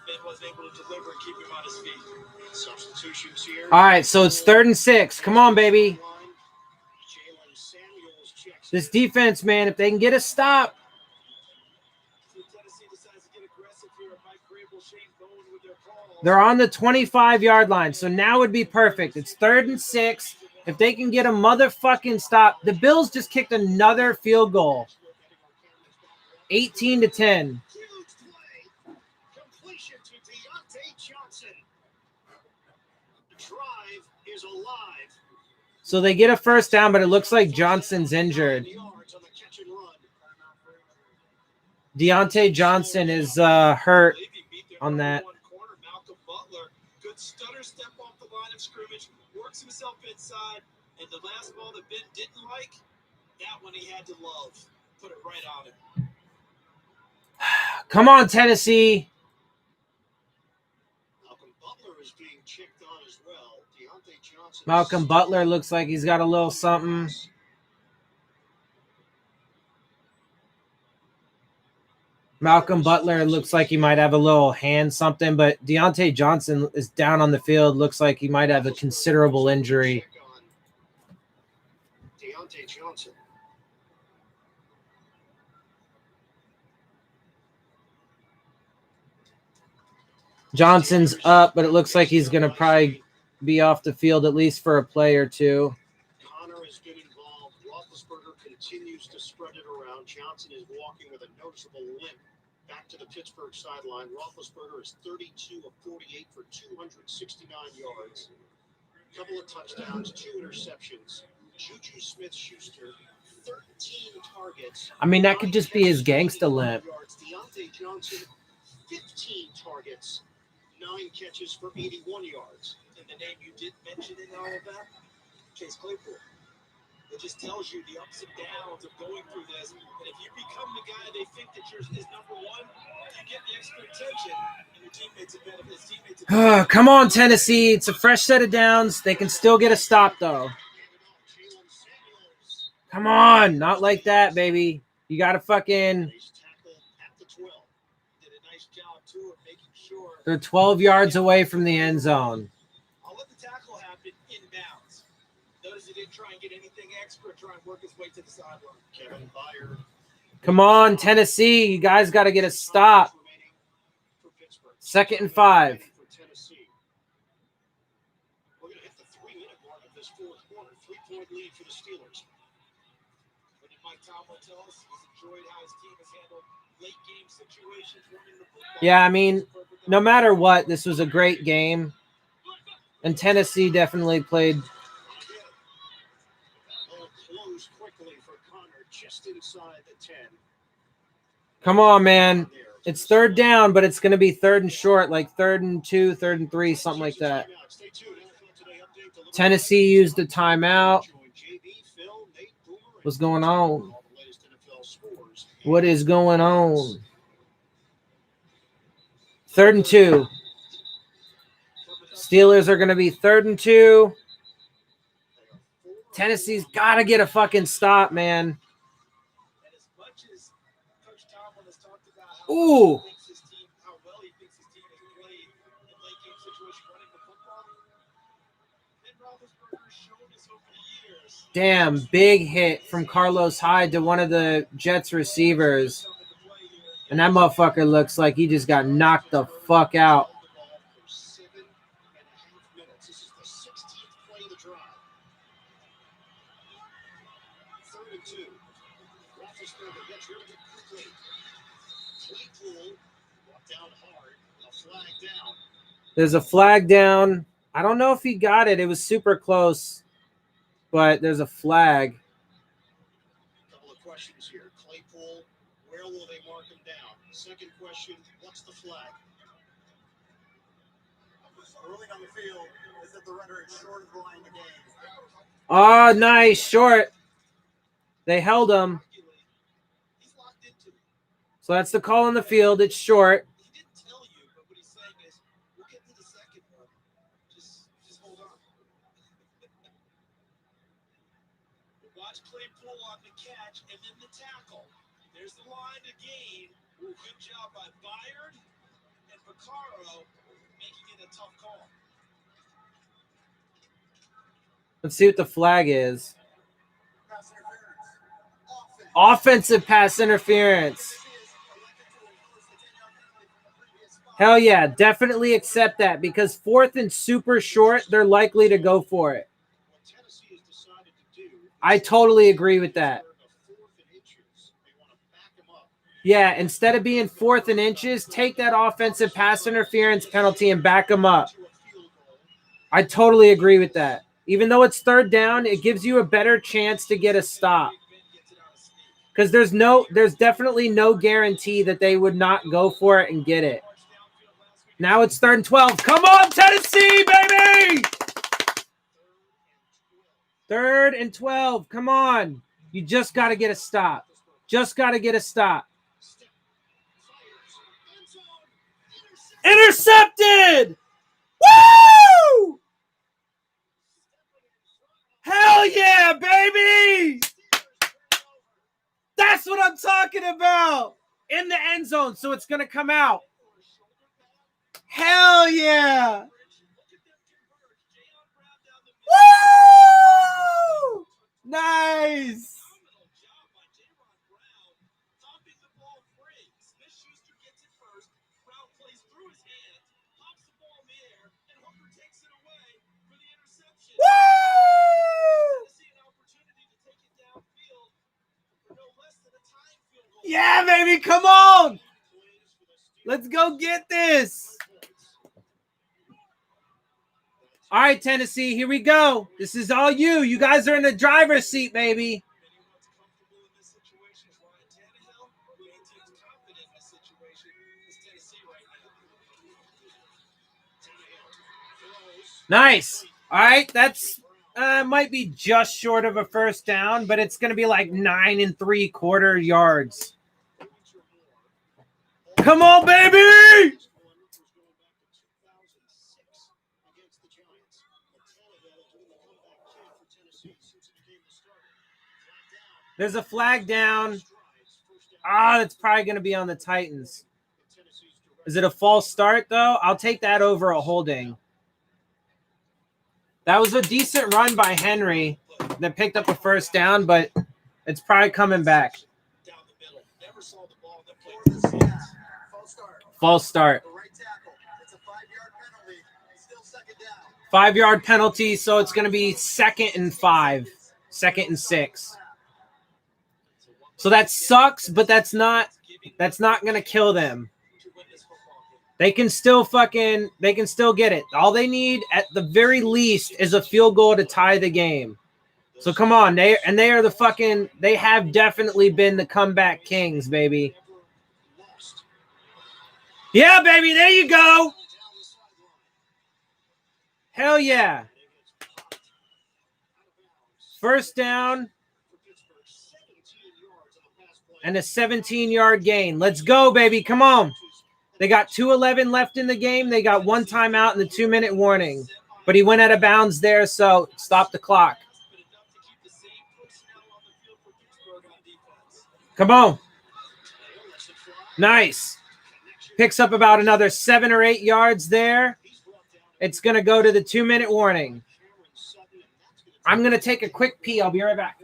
Speaker 3: Ben was able to deliver and keep him on his feet. Substitutions here.
Speaker 1: All right, so it's 3rd and 6. Come on, baby. This defense, man, if they can get a stop. They're on the 25-yard line, so now would be perfect. It's 3rd and 6. If they can get a motherfucking stop. The Bills just kicked another field goal. 18-10.
Speaker 2: Completion to Deontay Johnson. The drive is alive.
Speaker 1: So they get a first down, but it looks like Johnson's injured. Deontay Johnson is hurt on that.
Speaker 3: Good stutter step off the line of scrimmage, works himself inside, and the last ball that Ben didn't like, that one he had to love. Put it right on him.
Speaker 1: Come on, Tennessee.
Speaker 2: Malcolm Butler is being checked on as well. Deontay Johnson.
Speaker 1: Malcolm Butler looks like he's got a little something. Malcolm Butler looks like he might have a little hand something, but Deontay Johnson is down on the field. Looks like he might have a considerable injury.
Speaker 2: Deontay Johnson.
Speaker 1: Johnson's up, but it looks like he's going to probably be off the field at least for a play or two.
Speaker 2: Connor has been involved. Roethlisberger continues to spread it around. Johnson is walking with a noticeable limp back to the Pittsburgh sideline. Roethlisberger is 32 of 48 for 269 yards. A couple of touchdowns, 2 interceptions. Juju Smith-Schuster, 13 targets.
Speaker 1: I mean, that could just be his gangsta limp.
Speaker 2: Deontay Johnson, 15 targets, 9 catches for 81 yards. And the name you did mention in all of that, Chase Claypool. It just tells you the ups and downs of going through this. And if you become the guy they think that yours is number one, you get the extra attention, and your teammates are better. His teammates are better.
Speaker 1: Come on, Tennessee. It's a fresh set of downs. They can still get a stop, though. Come on. Not like that, baby. You got to fucking... They're 12 yards away from the end zone.
Speaker 3: I'll let the tackle happen inbounds. Notice he didn't try and get anything extra, try and work his way to the sideline. Kevin Byard.
Speaker 1: Come on, Tennessee. You guys got to get a stop. 2nd and 5.
Speaker 2: We're going to hit the 3-minute mark of this fourth quarter. 3-point lead for the Steelers. What did Mike Tomlin tell us? He's enjoyed how his team has handled late game situations, running the football.
Speaker 1: Yeah, I mean, no matter what, this was a great game. And Tennessee definitely played.
Speaker 2: Close quickly for Connor, just inside the 10.
Speaker 1: Come on, man. It's 3rd down, but it's going to be 3rd and short, like 3rd and 2, 3rd and 3, something like that. Tennessee used a timeout. What's going on? What is going on? 3rd and 2. Steelers are going to be 3rd and 2. Tennessee's got to get a fucking stop, man. Ooh. Damn, big hit from Carlos Hyde to one of the Jets receivers. And that motherfucker looks like he just got knocked the fuck out. There's a flag down. I don't know if he got it. It was super close. But there's a flag.
Speaker 2: Couple of questions here. Claypool, where will they mark him down? Second question, what's the flag? Ruling on the field is that the runner is short of the line of the game.
Speaker 1: Oh, nice. Short. They held him. So that's the call on the field. It's short.
Speaker 3: Watch Claypool on the catch and then the tackle. There's the line to gain. Good job by Byard and Vaccaro making it a tough call.
Speaker 1: Let's see what the flag is. Offensive pass interference. Hell yeah, definitely accept that because 4th and super short, they're likely to go for it. I totally agree with that. Yeah, instead of being 4th and inches, take that offensive pass interference penalty and back them up. I totally agree with that. Even though it's 3rd down, it gives you a better chance to get a stop. Because there's definitely no guarantee that they would not go for it and get it. Now it's 3rd and 12. Come on, Tennessee, baby! 3rd and 12. Come on. You just got to get a stop. Just got to get a stop. Intercepted! Woo! Hell yeah, baby! That's what I'm talking about. In the end zone, so it's going to come out. Hell yeah! Woo! Nice! Woo! Yeah, baby, come on! Let's go get this. All right, Tennessee, here we go. This is all you. You guys are in the driver's seat, baby. Nice. All right, that's might be just short of a 1st down, but it's going to be like 9 3/4 yards. Come on, baby! There's a flag down. That's probably going to be on the Titans. Is it a false start, though? I'll take that over a holding. That was a decent run by Henry that picked up a 1st down, but it's probably coming back. False start. 5-yard penalty, so it's going to be 2nd and 5. 2nd and 6. So that sucks, but that's not going to kill them. They can still get it. All they need at the very least is a field goal to tie the game. So come on, they have definitely been the comeback kings, baby. Yeah, baby, there you go. Hell yeah. 1st down and a 17-yard gain. Let's go, baby. Come on. They got 2:11 left in the game. They got one timeout and the 2-minute warning. But he went out of bounds there, so stop the clock. Come on. Nice. Picks up about another 7 or 8 yards there. It's going to go to the 2-minute warning. I'm going to take a quick pee. I'll be right back.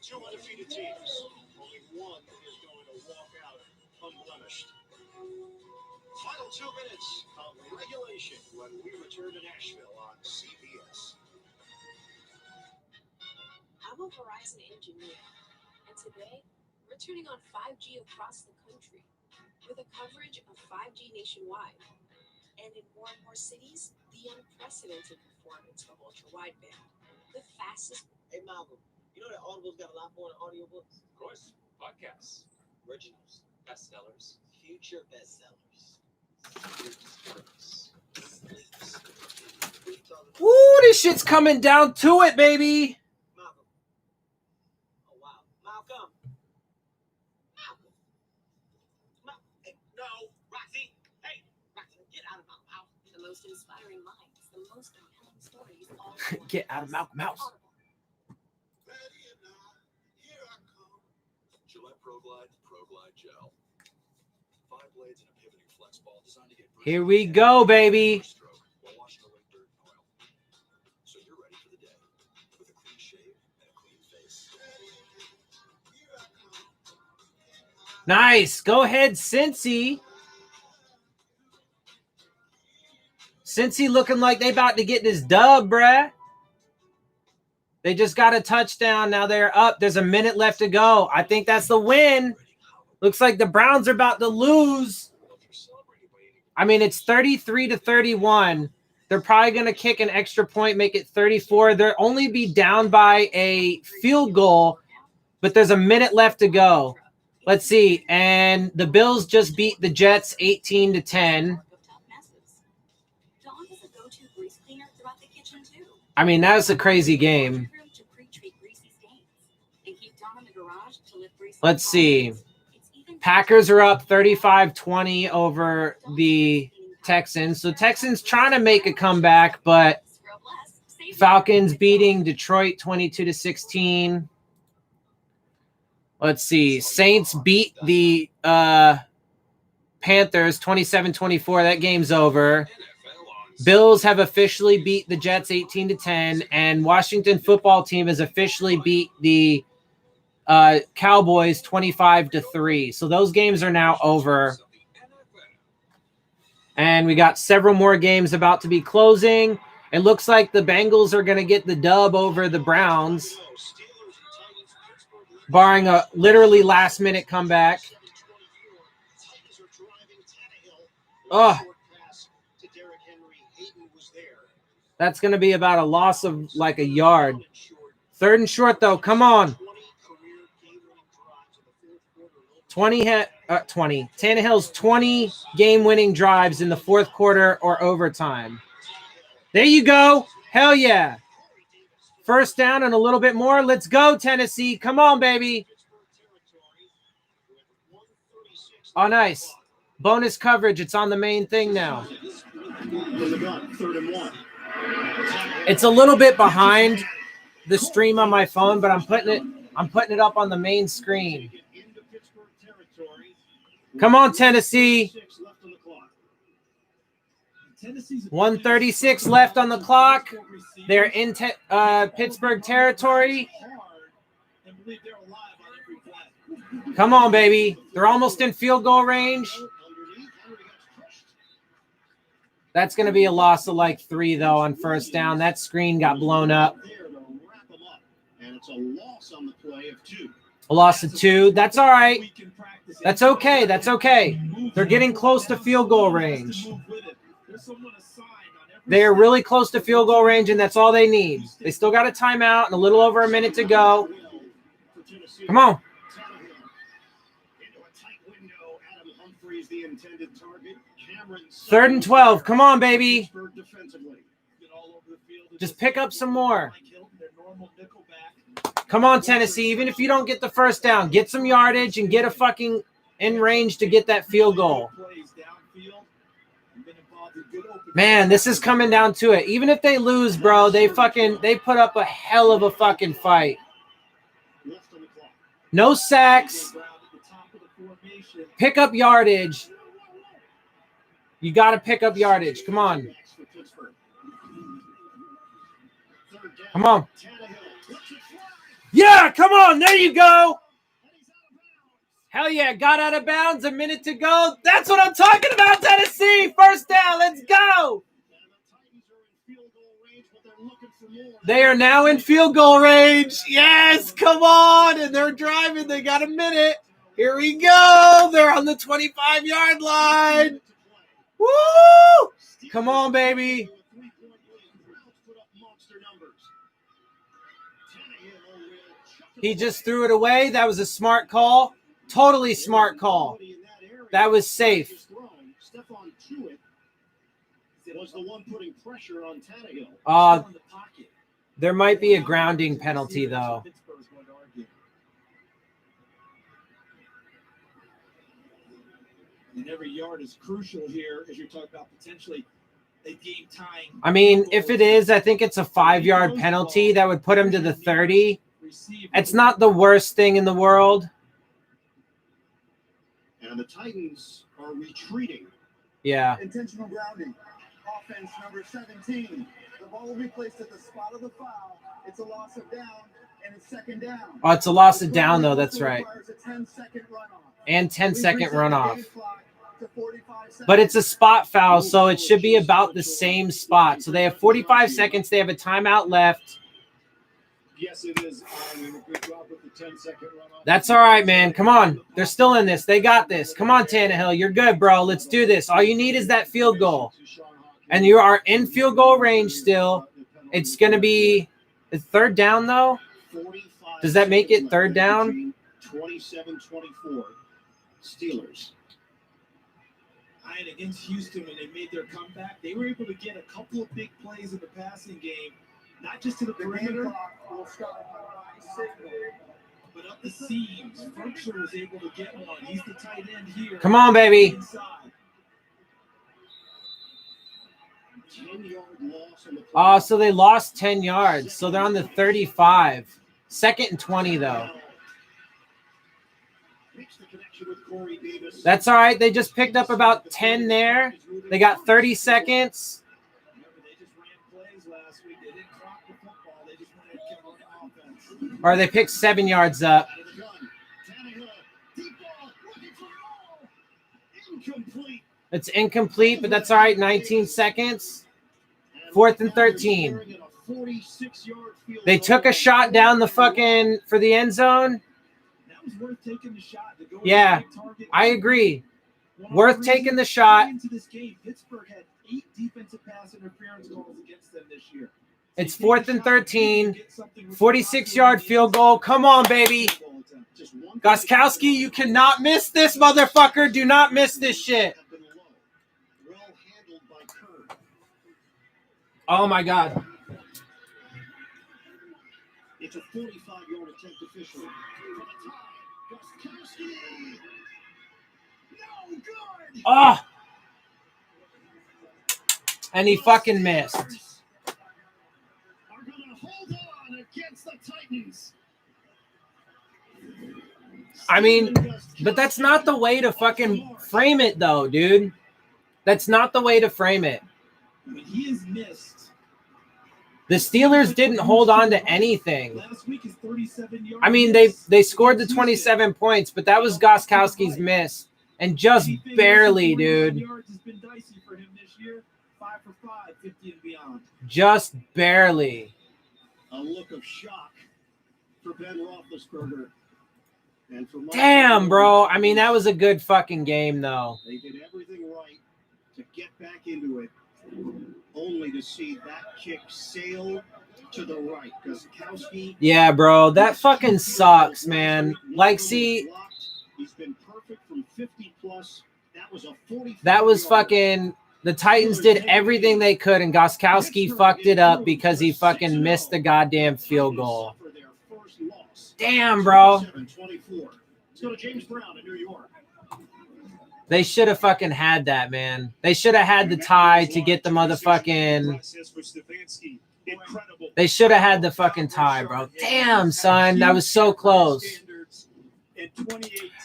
Speaker 2: Two undefeated teams. Only one is going to walk out unblemished. Final 2 minutes of regulation when we return to Nashville on CBS.
Speaker 4: I'm a Verizon engineer, and today we're turning on 5G across the country with a coverage of 5G nationwide. And in more and more cities, the unprecedented performance of ultra-wideband, the fastest.
Speaker 12: Hey, Malcolm, you know that Audible's got a lot more than audiobooks?
Speaker 16: Of course. Podcasts, originals, bestsellers,
Speaker 12: Future bestsellers.
Speaker 1: Ooh, this shit's coming down to it, baby.
Speaker 12: Malcolm. Oh, wow. Malcolm. Hey, no, Roxy. Hey, Roxy, get out of my house.
Speaker 4: The most inspiring minds, the most compelling stories. All
Speaker 1: Get out of Malcolm House.
Speaker 6: Gillette ProGlide Gel. 5 blades and a pivoting flex ball designed to get.
Speaker 1: Here we go, baby.
Speaker 6: While washing away dirt and oil. So you're ready for the day with a clean shave and a clean face.
Speaker 1: Nice. Go ahead, Cincy. Cincy looking like they about to get this dub, bruh. They just got a touchdown. Now they're up. There's a minute left to go. I think that's the win. Looks like the Browns are about to lose. I mean, it's 33-31. They're probably going to kick an extra point, make it 34. They'll only be down by a field goal, but there's a minute left to go. Let's see. And the Bills just beat the Jets 18-10. I mean, that's a crazy game. Let's see. Packers are up 35-20 over the Texans. So Texans trying to make a comeback, but Falcons beating Detroit 22-16. Let's see. Saints beat the Panthers 27-24. That game's over. Bills have officially beat the Jets 18-10, and Washington football team has officially beat the Cowboys 25-3. So those games are now over. And we got several more games about to be closing. It looks like the Bengals are going to get the dub over the Browns, barring a literally last-minute comeback. Oh, that's going to be about a loss of like a yard. 3rd and short, though. Come on. 20. Tannehill's 20 game-winning drives in the 4th quarter or overtime. There you go. Hell yeah. 1st down and a little bit more. Let's go, Tennessee. Come on, baby. Oh, nice. Bonus coverage. It's on the main thing now. It's a little bit behind the stream on my phone, but I'm putting it up on the main screen. Come on, Tennessee. 1:36 left on the clock. They're in Pittsburgh territory. Come on, baby. They're almost in field goal range. That's going to be a loss of like 3, though, on 1st down. That screen got blown up.
Speaker 2: And it's a loss on the play of 2.
Speaker 1: A loss of 2. That's all right. That's okay. That's okay. They're getting close to field goal range. They're really close to field goal range, and that's all they need. They still got a timeout and a little over a minute to go. Come on. 3rd and 12. Come on, baby. Just pick up some more. Come on, Tennessee. Even if you don't get the first down, get some yardage and get a fucking in range to get that field goal. Man, this is coming down to it. Even if they lose, bro, they put up a hell of a fucking fight. No sacks. Pick up yardage. You got to pick up yardage. Come on. Come on. Yeah, come on. There you go. Hell yeah, got out of bounds, a minute to go. That's what I'm talking about, Tennessee. First down, let's go. They are now in field goal range. Yes, come on. And they're driving. They got a minute. Here we go. They're on the 25-yard line. Woo! Come on, baby. He just threw it away. That was a smart call. Totally smart call. That was safe.
Speaker 2: Was the one putting pressure on Tannehill.
Speaker 1: There might be a grounding penalty, though.
Speaker 3: And every yard is crucial here as you're talking about potentially a game tying.
Speaker 1: I mean, if it is, I think it's a 5-yard penalty that would put him to the 30. It's not the worst thing in the world.
Speaker 2: And the Titans are retreating.
Speaker 1: Yeah.
Speaker 10: Intentional grounding. Offense number 17. The ball will be placed at the spot of the foul. It's a loss of down, and it's second down.
Speaker 1: Oh, it's a loss of down, though. That's right. And 10-second runoff. But it's a spot foul, so it should be about the same spot. So they have 45 seconds. They have a timeout left.
Speaker 2: Yes, it is. Good job with the 10-second runoff.
Speaker 1: That's all right, man. Come on. They're still in this. They got this. Come on, Tannehill. You're good, bro. Let's do this. All you need is that field goal. And you are in field goal range still. It's going to be a third down, though. Does that make it third down?
Speaker 2: 27-24. Steelers.
Speaker 3: And against Houston, when they made their comeback, they were able to get a couple of big plays in the passing game, not just to the perimeter, but up the seams. Ferguson was able to get one. He's the tight end here.
Speaker 1: Come on, baby.
Speaker 3: Inside.
Speaker 1: Oh, so they lost 10 yards. So they're on the 35. Second and 20, though. That's all right. They just picked up about 10 there. They got 30 seconds. Or they picked 7 yards up. It's incomplete, but that's all right. 19 seconds. 4th and 13. They took a shot down the fucking for the end zone. Yeah, I agree. Worth taking the shot.
Speaker 3: Pittsburgh had 8 defensive pass interference calls against them this year.
Speaker 1: It's 4th and 13. 46-yard field goal. Come on, baby. Gostkowski, you cannot miss this, motherfucker. Do not miss this shit. Oh, my God.
Speaker 2: It's a 45-yard attempt officially. No good.
Speaker 1: Oh. And he fucking missed.
Speaker 2: Are going to hold on against the Titans.
Speaker 1: I mean, but that's not the way to fucking frame it, though, dude. That's not the way to frame it.
Speaker 3: When he is missed.
Speaker 1: The Steelers didn't hold on to anything.
Speaker 3: Last week is 37 yards.
Speaker 1: I mean, they scored the 27 points, but that was Gostkowski's miss. And just barely, dude.
Speaker 3: Yards has been dicey for him this year. 5 for 5, 50 and beyond.
Speaker 1: Just barely.
Speaker 2: A look of shock for Ben Roethlisberger. And for
Speaker 1: damn, bro. I mean, that was a good fucking game, though.
Speaker 2: They did everything right to get back into it, only to see that kick sail to the right. Gostkowski.
Speaker 1: Yeah, bro. That fucking sucks, man. Like, see.
Speaker 2: He's been perfect from 50 plus. That was a 40.
Speaker 1: That was fucking The Titans did everything they could, and Gostkowski fucked it up because he fucking missed the goddamn field goal. Damn, bro. They should have fucking had that, man. They should have had the tie to get the motherfucking... They should have had the fucking tie, bro. Damn, son. That was so close.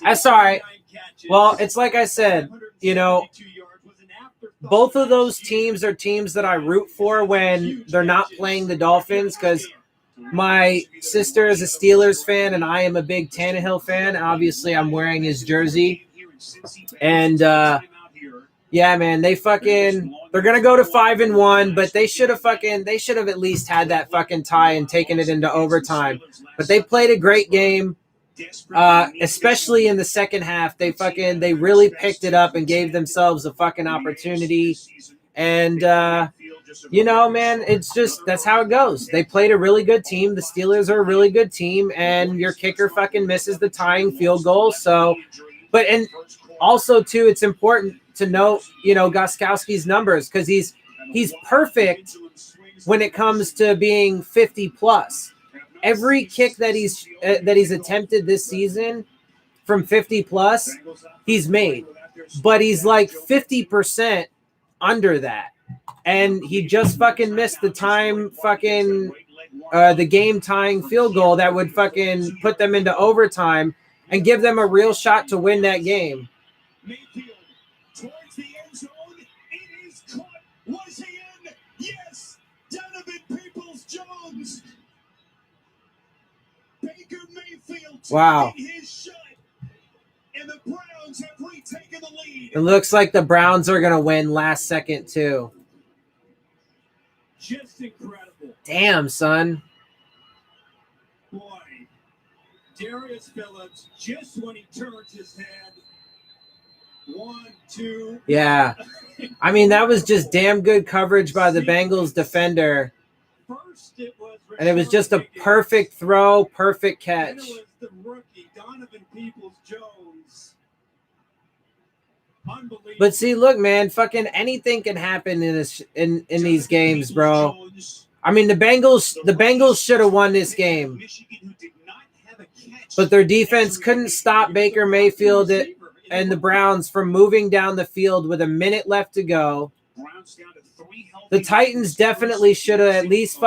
Speaker 1: That's all right. Well, it's like I said, you know, both of those teams are teams that I root for when they're not playing the Dolphins, because my sister is a Steelers fan and I am a big Tannehill fan. Obviously, I'm wearing his jersey. And, yeah, man, they're going to go to 5-1, but they should have at least had that fucking tie and taken it into overtime. But they played a great game. Especially in the second half, they really picked it up and gave themselves a fucking opportunity. And, you know, man, it's just, that's how it goes. They played a really good team. The Steelers are a really good team, and your kicker fucking misses the tying field goal. So, but, and also too, it's important to note, you know, Gostkowski's numbers, because he's perfect when it comes to being 50 plus. Every kick that he's attempted this season from 50 plus, he's made, but he's like 50% under that, and he just fucking missed the the game tying field goal that would fucking put them into overtime and give them a real shot to win that game.
Speaker 13: Towards the end zone, it is caught. Was he in? Yes, Donovan Peoples-Jones. Baker Mayfield taking his shot, and the Browns have retaken the lead.
Speaker 1: It looks like the Browns are going to win last second too.
Speaker 13: Just incredible.
Speaker 1: Damn, son.
Speaker 13: Boy, Darius Phillips, just when he turns his head. 1, 2.
Speaker 1: Yeah. I mean, that was just damn good coverage by the Bengals defender. And it was just a perfect throw, perfect catch.
Speaker 13: Then it was the rookie, Donovan Peoples-Jones. Unbelievable.
Speaker 1: But see, look, man, fucking anything can happen in these games, bro. I mean, the Bengals should have won this game. But their defense couldn't stop Baker Mayfield and the Browns from moving down the field with a minute left to go. The Titans definitely should have at least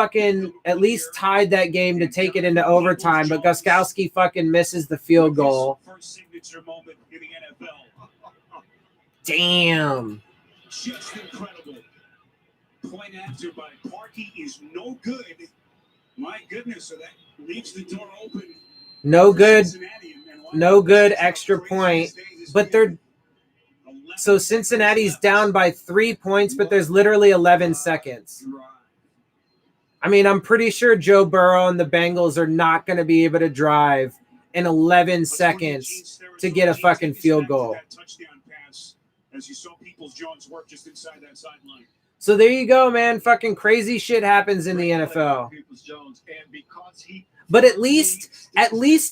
Speaker 1: tied that game to take it into overtime, but Gostkowski fucking misses the field goal. Damn.
Speaker 13: Just incredible. Point after by Parkey is no good. My goodness, so that leaves the door open.
Speaker 1: No good extra point. But so Cincinnati's down by 3 points, but there's literally 11 seconds. I mean, I'm pretty sure Joe Burrow and the Bengals are not going to be able to drive in 11 seconds to get a fucking field goal.
Speaker 13: As you saw Peoples-Jones work just inside that sideline.
Speaker 1: So there you go, man. Fucking crazy shit happens in the NFL. But at least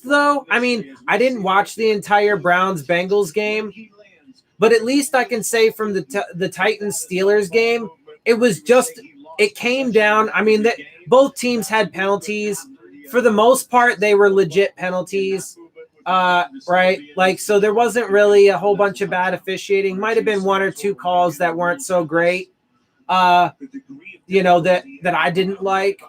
Speaker 1: though, I mean, I didn't watch the entire Browns-Bengals game, but at least I can say from the Titans-Steelers game, it came down. I mean, both teams had penalties. For the most part, they were legit penalties, right? Like, so there wasn't really a whole bunch of bad officiating. Might have been one or two calls that weren't so great, you know, that I didn't like.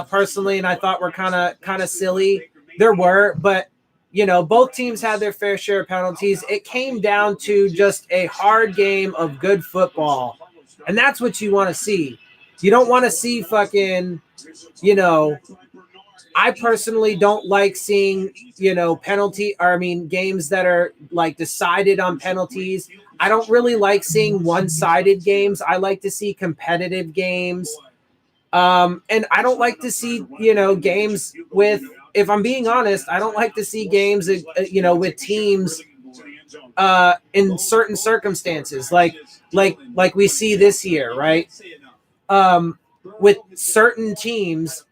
Speaker 1: Personally, and I thought were kind of silly. There were, but you know, both teams had their fair share of penalties. It came down to just a hard game of good football, and that's what you want to see. You don't want to see fucking, you know. I personally don't like seeing, you know, games that are like decided on penalties. I don't really like seeing one-sided games. I like to see competitive games. And I don't like to see, you know, games with, if I'm being honest, I don't like to see games, you know, with teams in certain circumstances, like we see this year, right? With certain teams,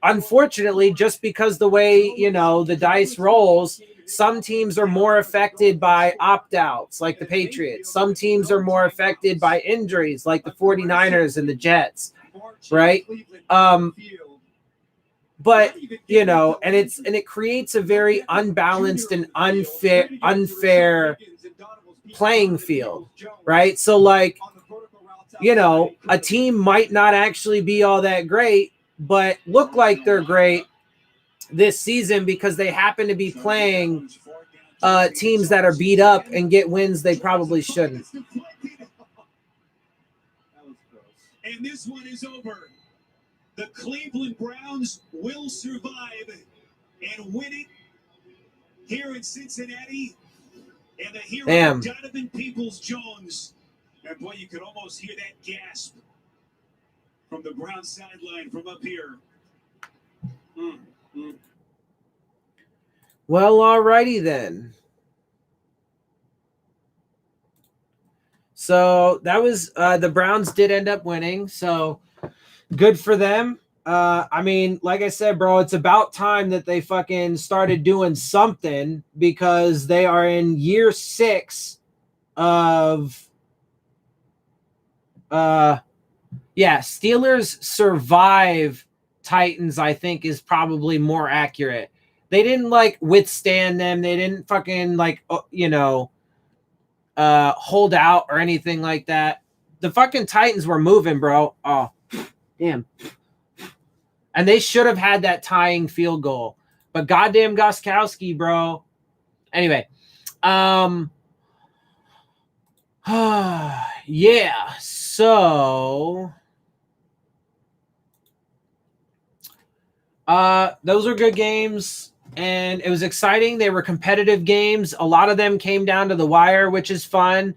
Speaker 1: unfortunately, just because the way, you know, the dice rolls, some teams are more affected by opt-outs like the Patriots. Some teams are more affected by injuries like the 49ers and the Jets, right? But you know, and it creates a very unbalanced and unfair playing field, right? So like, you know, a team might not actually be all that great, but look like they're great this season because they happen to be playing teams that are beat up and get wins they probably shouldn't.
Speaker 13: And this one is over. The Cleveland Browns will survive and win it here in Cincinnati. And the hero, Donovan Peoples-Jones. And boy, you could almost hear that gasp from the Browns sideline from up here.
Speaker 1: Well, alrighty then. So that was the Browns did end up winning. So good for them. I mean, like I said, bro, it's about time that they fucking started doing something because they are in year 6 of Steelers survive Titans, I think is probably more accurate. They didn't like withstand them. They didn't fucking like, you know, hold out or anything like that. The fucking Titans were moving, bro. Oh, damn. And they should have had that tying field goal. But goddamn Gostkowski, bro. Anyway. Yeah. So those are good games. And it was exciting. They were competitive games. A lot of them came down to the wire, which is fun.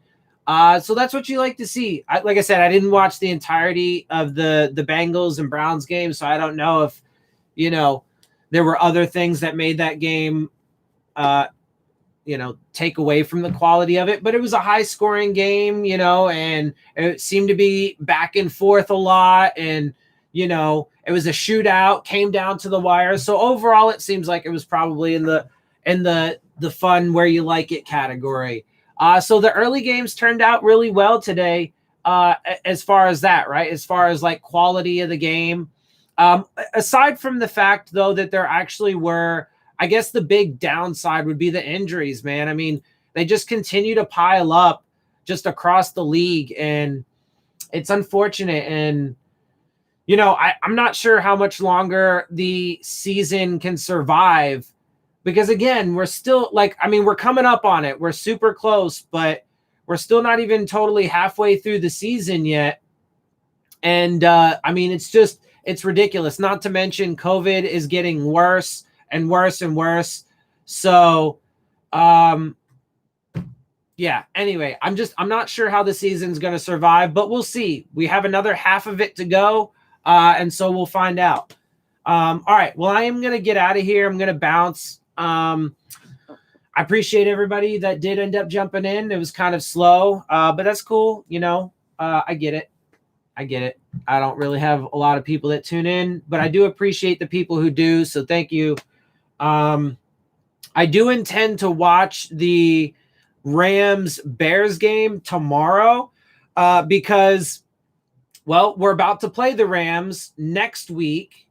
Speaker 1: So that's what you like to see. Like I said, I didn't watch the entirety of the Bengals and Browns game, so I don't know if, you know, there were other things that made that game, you know, take away from the quality of it. But it was a high-scoring game, you know, and it seemed to be back and forth a lot. And, you know, it was a shootout, came down to the wire. So overall, it seems like it was probably in the fun where you like it category. So the early games turned out really well today, as far as that, right? As far as like quality of the game. Aside from the fact, though, that there actually were, I guess the big downside would be the injuries, man. I mean, they just continue to pile up just across the league, and it's unfortunate. And, you know, I'm not sure how much longer the season can survive. Because, again, we're still, like, I mean, we're coming up on it. We're super close, but we're still not even totally halfway through the season yet. And, I mean, it's ridiculous. Not to mention COVID is getting worse and worse and worse. So, yeah, anyway, I'm not sure how the season's going to survive, but we'll see. We have another half of it to go, and so we'll find out. All right, well, I am going to get out of here. I'm going to bounce. I appreciate everybody that did end up jumping in. It was kind of slow, but that's cool. You know, I get it. I don't really have a lot of people that tune in, but I do appreciate the people who do. So thank you. I do intend to watch the Rams Bears game tomorrow, because, well, we're about to play the Rams next week,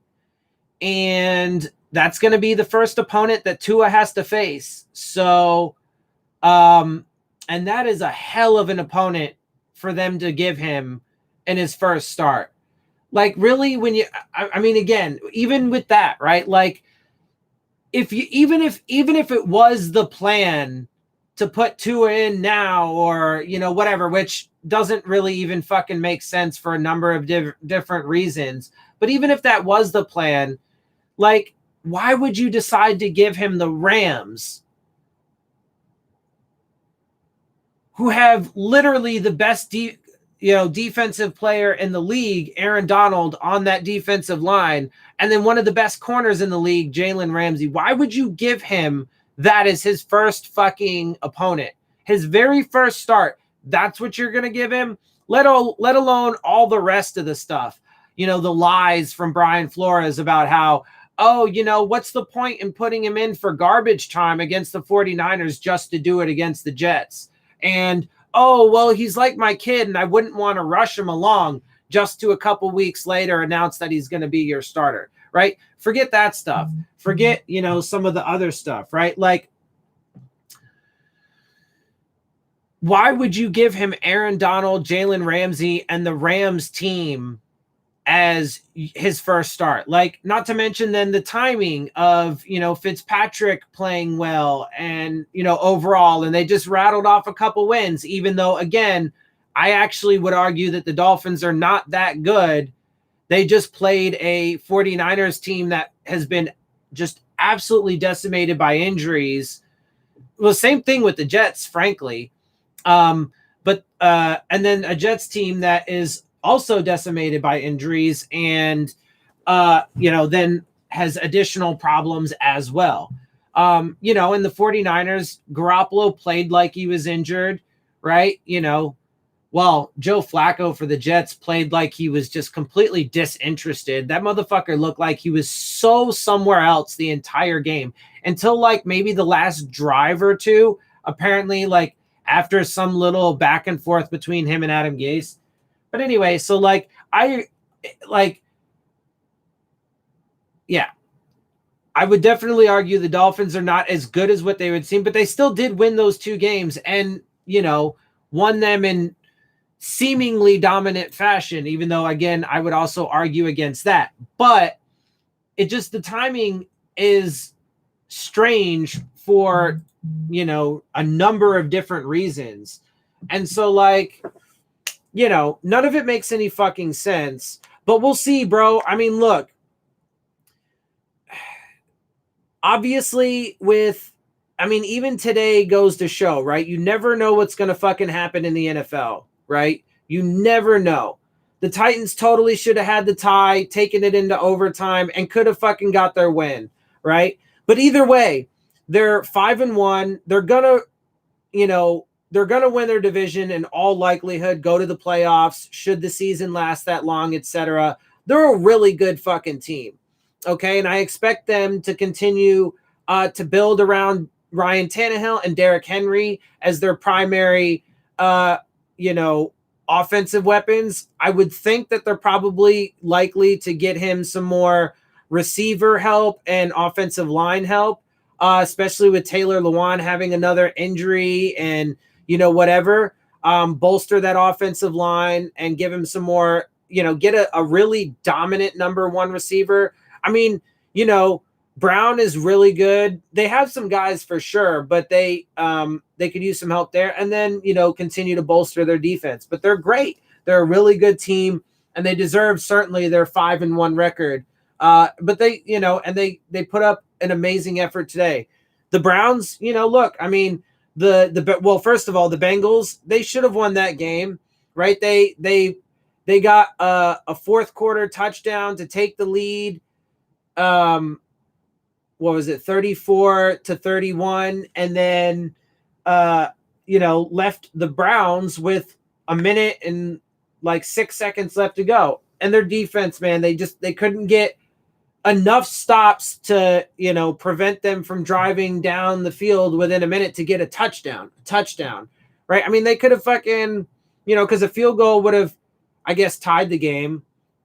Speaker 1: and that's going to be the first opponent that Tua has to face. So, and that is a hell of an opponent for them to give him in his first start. Like, really, when you, I mean, again, even with that, right? Like, even if it was the plan to put Tua in now, or, you know, whatever, which doesn't really even fucking make sense for a number of different reasons. But even if that was the plan, like, why would you decide to give him the Rams, who have literally the best defensive player in the league, Aaron Donald, on that defensive line, and then one of the best corners in the league, Jalen Ramsey? Why would you give him that as his first fucking opponent? His very first start, that's what you're going to give him? Let alone all the rest of the stuff. You know, the lies from Brian Flores about how, oh, what's the point in putting him in for garbage time against the 49ers just to do it against the Jets? And, oh, well, he's like my kid and I wouldn't want to rush him along just to a couple weeks later announce that he's going to be your starter, right? Forget that stuff. Forget, some of the other stuff, right? Like, why would you give him Aaron Donald, Jalen Ramsey, and the Rams team as his first start? Like, not to mention then the timing of, Fitzpatrick playing well and, overall, and they just rattled off a couple wins, even though, again, I actually would argue that the Dolphins are not that good. They just played a 49ers team that has been just absolutely decimated by injuries. Well, same thing with the Jets, frankly. And then a Jets team that is also decimated by injuries and, then has additional problems as well. In the 49ers, Garoppolo played like he was injured, right? Well, Joe Flacco for the Jets played like he was just completely disinterested. That motherfucker looked like he was so somewhere else the entire game until like maybe the last drive or two, apparently like after some little back and forth between him and Adam Gase. But anyway, so I would definitely argue the Dolphins are not as good as what they would seem, but they still did win those two games and, won them in seemingly dominant fashion, even though, again, I would also argue against that. But the timing is strange for, a number of different reasons. And so, none of it makes any fucking sense. But we'll see, bro. I mean, look. Obviously, even today goes to show, right? You never know what's going to fucking happen in the NFL, right? You never know. The Titans totally should have had the tie, taken it into overtime, and could have fucking got their win, right? But either way, they're 5-1. They're gonna, they're gonna win their division in all likelihood, go to the playoffs, should the season last that long, etc. They're a really good fucking team. Okay, and I expect them to continue to build around Ryan Tannehill and Derrick Henry as their primary, offensive weapons. I would think that they're probably likely to get him some more receiver help and offensive line help, especially with Taylor Lewan having another injury and, whatever. Bolster that offensive line and give him some more, get a really dominant number one receiver. I mean, Brown is really good. They have some guys for sure, but they could use some help there. And then, continue to bolster their defense. But they're great. They're a really good team, and they deserve certainly their 5-1 record. But they, and they put up an amazing effort today. The Browns, look, I mean, well, first of all, the Bengals, they should have won that game, right? They got a fourth quarter touchdown to take the lead. What was it, 34-31, and then left the Browns with a minute and 6 seconds left to go. And their defense, man, they couldn't get enough stops to prevent them from driving down the field within a minute to get a touchdown, right? I mean, they could have fucking, because a field goal would have, I guess, tied the game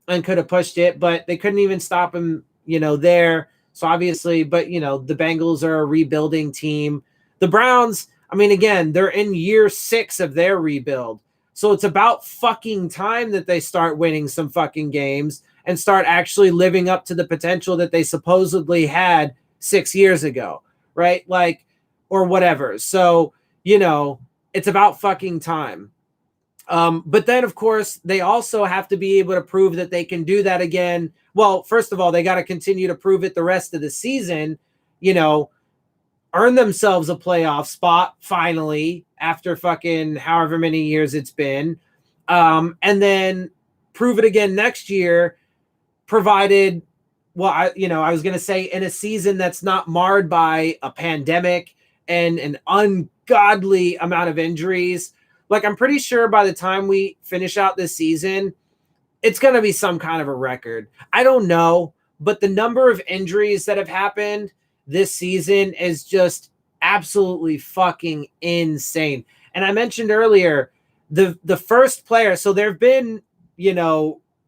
Speaker 1: and could have pushed it, but they couldn't even stop him there. So obviously, but the Bengals are a rebuilding team. The Browns, I mean, again, they're in year 6 of their rebuild. So it's about fucking time that they start winning some fucking games and start actually living up to the potential that they supposedly had 6 years ago, right? Or whatever. So, it's about fucking time. But then, of course, they also have to be able to prove that they can do that again. Well, first of all, they got to continue to prove it the rest of the season, earn themselves a playoff spot finally after fucking however many years it's been. And then prove it again next year, provided, well, I was going to say in a season that's not marred by a pandemic and an ungodly amount of injuries. I'm pretty sure by the time we finish out this season, it's going to be some kind of a record. I don't know, but the number of injuries that have happened this season is just absolutely fucking insane. And I mentioned earlier the first player. So there have been,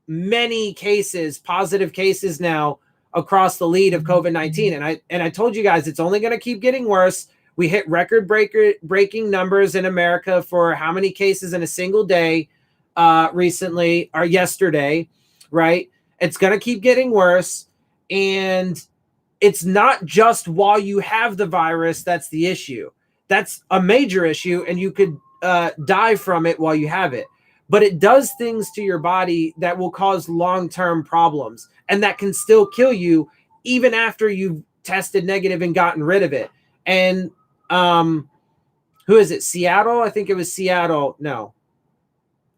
Speaker 1: many cases, positive cases now across the league of COVID-19. And I told you guys it's only going to keep getting worse. We hit breaking numbers in America for how many cases in a single day recently or yesterday, right? It's going to keep getting worse. And it's not just while you have the virus that's the issue. That's a major issue, and you could die from it while you have it. But it does things to your body that will cause long-term problems, and that can still kill you even after you've tested negative and gotten rid of it. And who is it? Seattle? I think it was Seattle. No.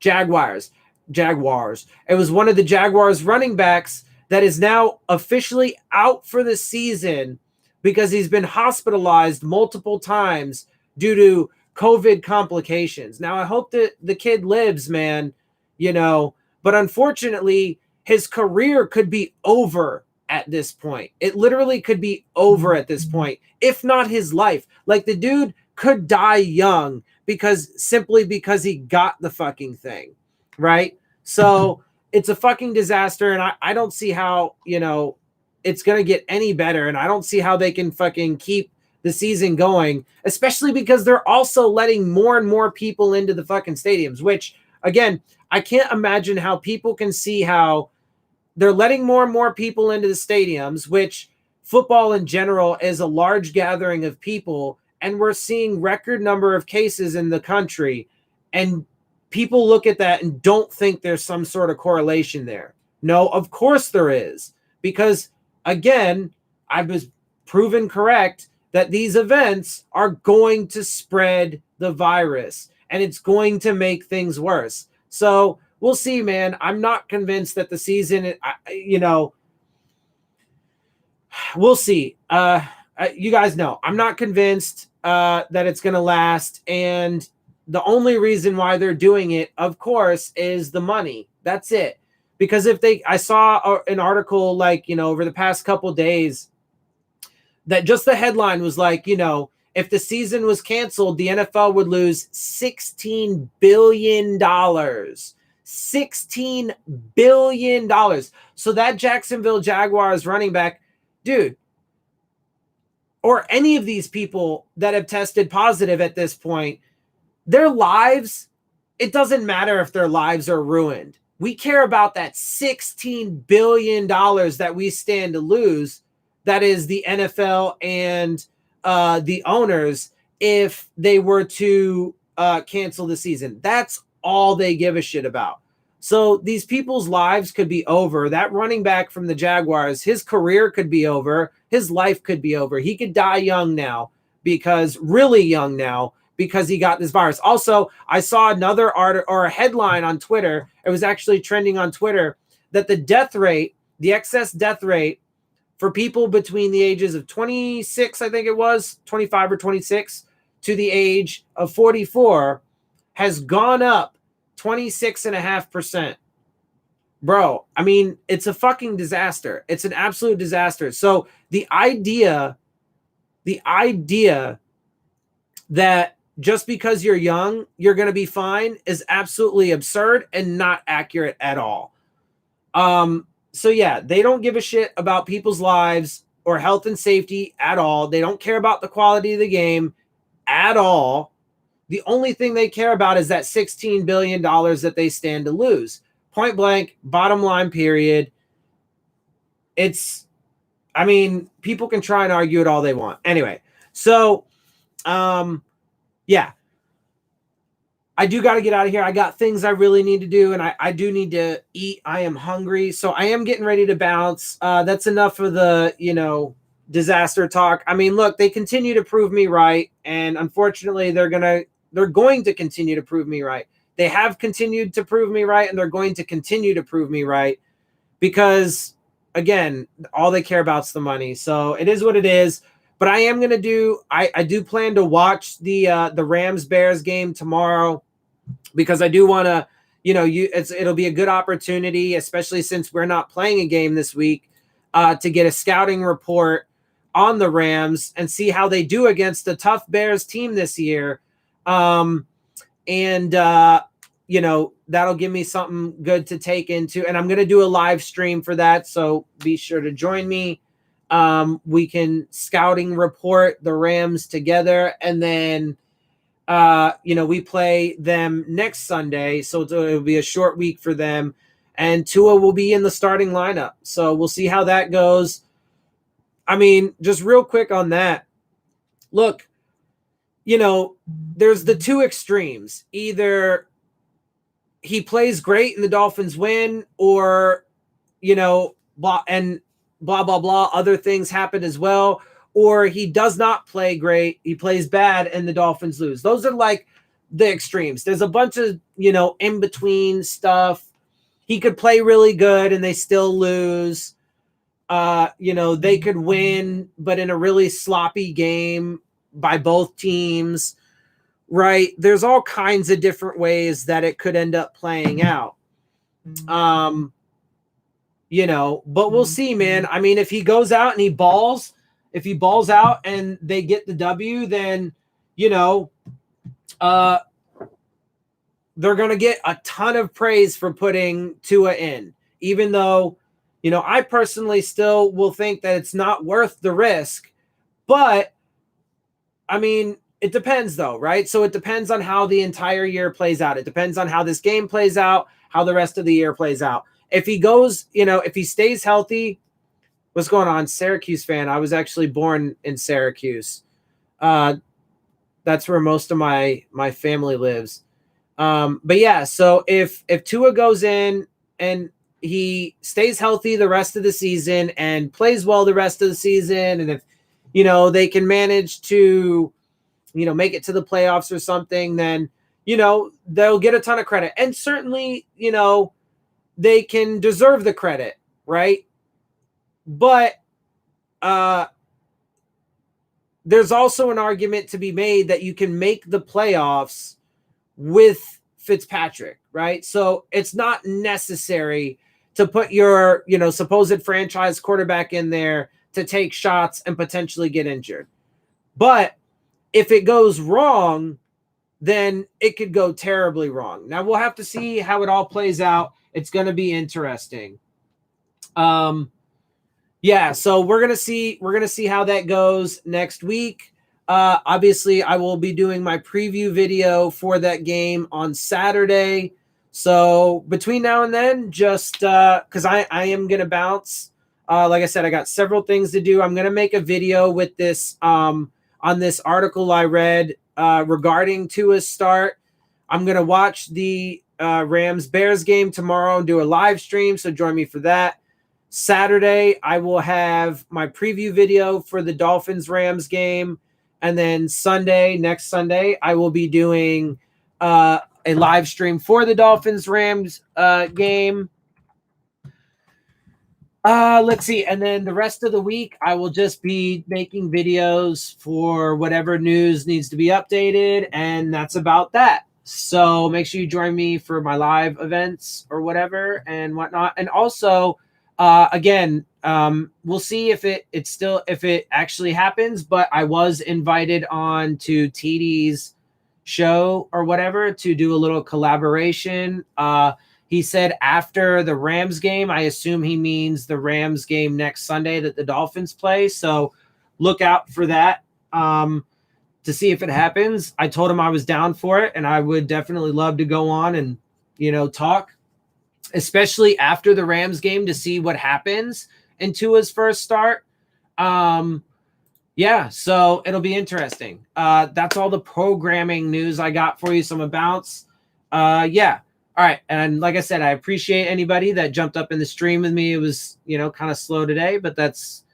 Speaker 1: Jaguars. It was one of the Jaguars running backs that is now officially out for the season because he's been hospitalized multiple times due to COVID complications. Now, I hope that the kid lives, man, but unfortunately, his career could be over at this point. It literally could be over at this point, if not his life. Like, the dude could die young simply because he got the fucking thing, right? So it's a fucking disaster, and I don't see how, it's going to get any better, and I don't see how they can fucking keep the season going, especially because they're also letting more and more people into the fucking stadiums, which, again, I can't imagine how people can see how they're letting more and more people into the stadiums, which football in general is a large gathering of people, and we're seeing record number of cases in the country, and people look at that and don't think there's some sort of correlation there. No, of course there is, because, again, I was proven correct that these events are going to spread the virus, and it's going to make things worse. So we'll see, man. I'm not convinced that the season, we'll see. You guys know, I'm not convinced that it's going to last. And the only reason why they're doing it, of course, is the money. That's it. Because I saw an article over the past couple days that just the headline was if the season was canceled, the NFL would lose $16 billion. $16 billion. So that Jacksonville Jaguars running back, dude, or any of these people that have tested positive at this point, their lives, it doesn't matter if their lives are ruined. We care about that $16 billion that we stand to lose. That is the NFL and the owners if they were to cancel the season. That's all they give a shit about. So these people's lives could be over. That running back from the Jaguars, his career could be over. His life could be over. He could die young now, really young now, because he got this virus. Also, I saw another article or a headline on Twitter. It was actually trending on Twitter that the excess death rate for people between the ages of 26, I think it was 25 or 26 to the age of 44 has gone up 26.5%. Bro, I mean, it's a fucking disaster. It's an absolute disaster. So the idea that just because you're young, you're going to be fine is absolutely absurd and not accurate at all. So yeah, they don't give a shit about people's lives or health and safety at all. They don't care about the quality of the game at all. The only thing they care about is that $16 billion that they stand to lose. Point blank, bottom line, period. People can try and argue it all they want. Anyway, so, yeah. I do got to get out of here. I got things I really need to do, and I do need to eat. I am hungry, so I am getting ready to bounce. That's enough of the, disaster talk. I mean, look, they continue to prove me right, and unfortunately, they're going to continue to prove me right. They have continued to prove me right, and they're going to continue to prove me right because, again, all they care about is the money. So it is what it is. But I am going to do – I do plan to watch the Rams-Bears game tomorrow because I do want to – it'll be a good opportunity, especially since we're not playing a game this week. to get a scouting report on the Rams and see how they do against the tough Bears team this year. You know, that'll give me something good to take into, and I'm going to do a live stream for that. So be sure to join me. We can scouting report the Rams together, and then, you know, we play them next Sunday. So it'll be a short week for them, and Tua will be in the starting lineup. So we'll see how that goes. I mean, just real quick on that. Look, you know, there's the two extremes. Either he plays great and the Dolphins win, or, you know, blah, blah. Other things happen as well. Or he does not play great. He plays bad and the Dolphins lose. Those are like the extremes. There's a bunch of, you know, in between stuff. He could play really good and they still lose. You know, they could win, but in a really sloppy game by both teams. Right. There's all kinds of different ways that it could end up playing out. You know, but we'll see, man. I mean, if he goes out and he balls out and they get the W, then, you know, they're going to get a ton of praise for putting Tua in, even though, you know, I personally still will think that it's not worth the risk. But I mean, it depends though, right? So it depends on how the entire year plays out. It depends on how this game plays out, how the rest of the year plays out. If he goes, you know, if he stays healthy, what's going on? Syracuse fan. I was actually born in Syracuse. That's where most of my family lives. But yeah, so if Tua goes in and he stays healthy the rest of the season and plays well the rest of the season, and if, you know, they can manage to, you know, make it to the playoffs or something, then, you know, they'll get a ton of credit. And certainly, you know, they can deserve the credit, right? But there's also an argument to be made that you can make the playoffs with Fitzpatrick, right? So it's not necessary to put your, you know, supposed franchise quarterback in there to take shots and potentially get injured. But if it goes wrong, then it could go terribly wrong. Now we'll have to see how it all plays out. It's going to be interesting. Yeah, so we're going to see how that goes next week. Obviously I will be doing my preview video for that game on Saturday. So between now and then, just cuz I am going to bounce. Like I said, I got several things to do. I'm going to make a video with this on this article I read regarding Tua's start. I'm going to watch the Rams-Bears game tomorrow and do a live stream, so join me for that. Saturday, I will have my preview video for the Dolphins-Rams game. And then Sunday, next Sunday, I will be doing a live stream for the Dolphins-Rams game. Let's see. And then the rest of the week, I will just be making videos for whatever news needs to be updated. And that's about that. So make sure you join me for my live events or whatever and whatnot. And also, again, we'll see if it actually happens, but I was invited on to TD's show or whatever to do a little collaboration. He said after the Rams game. I assume he means the Rams game next Sunday that the Dolphins play. So look out for that to see if it happens. I told him I was down for it, and I would definitely love to go on and, you know, talk, especially after the Rams game, to see what happens in Tua's first start. Yeah, so it'll be interesting. That's all the programming news I got for you. Some bounce. Yeah. All right. And like I said, I appreciate anybody that jumped up in the stream with me. It was, you know, kind of slow today, but that's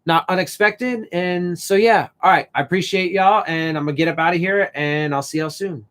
Speaker 1: not unexpected. And so, yeah. All right. I appreciate y'all, and I'm going to get up out of here, and I'll see y'all soon.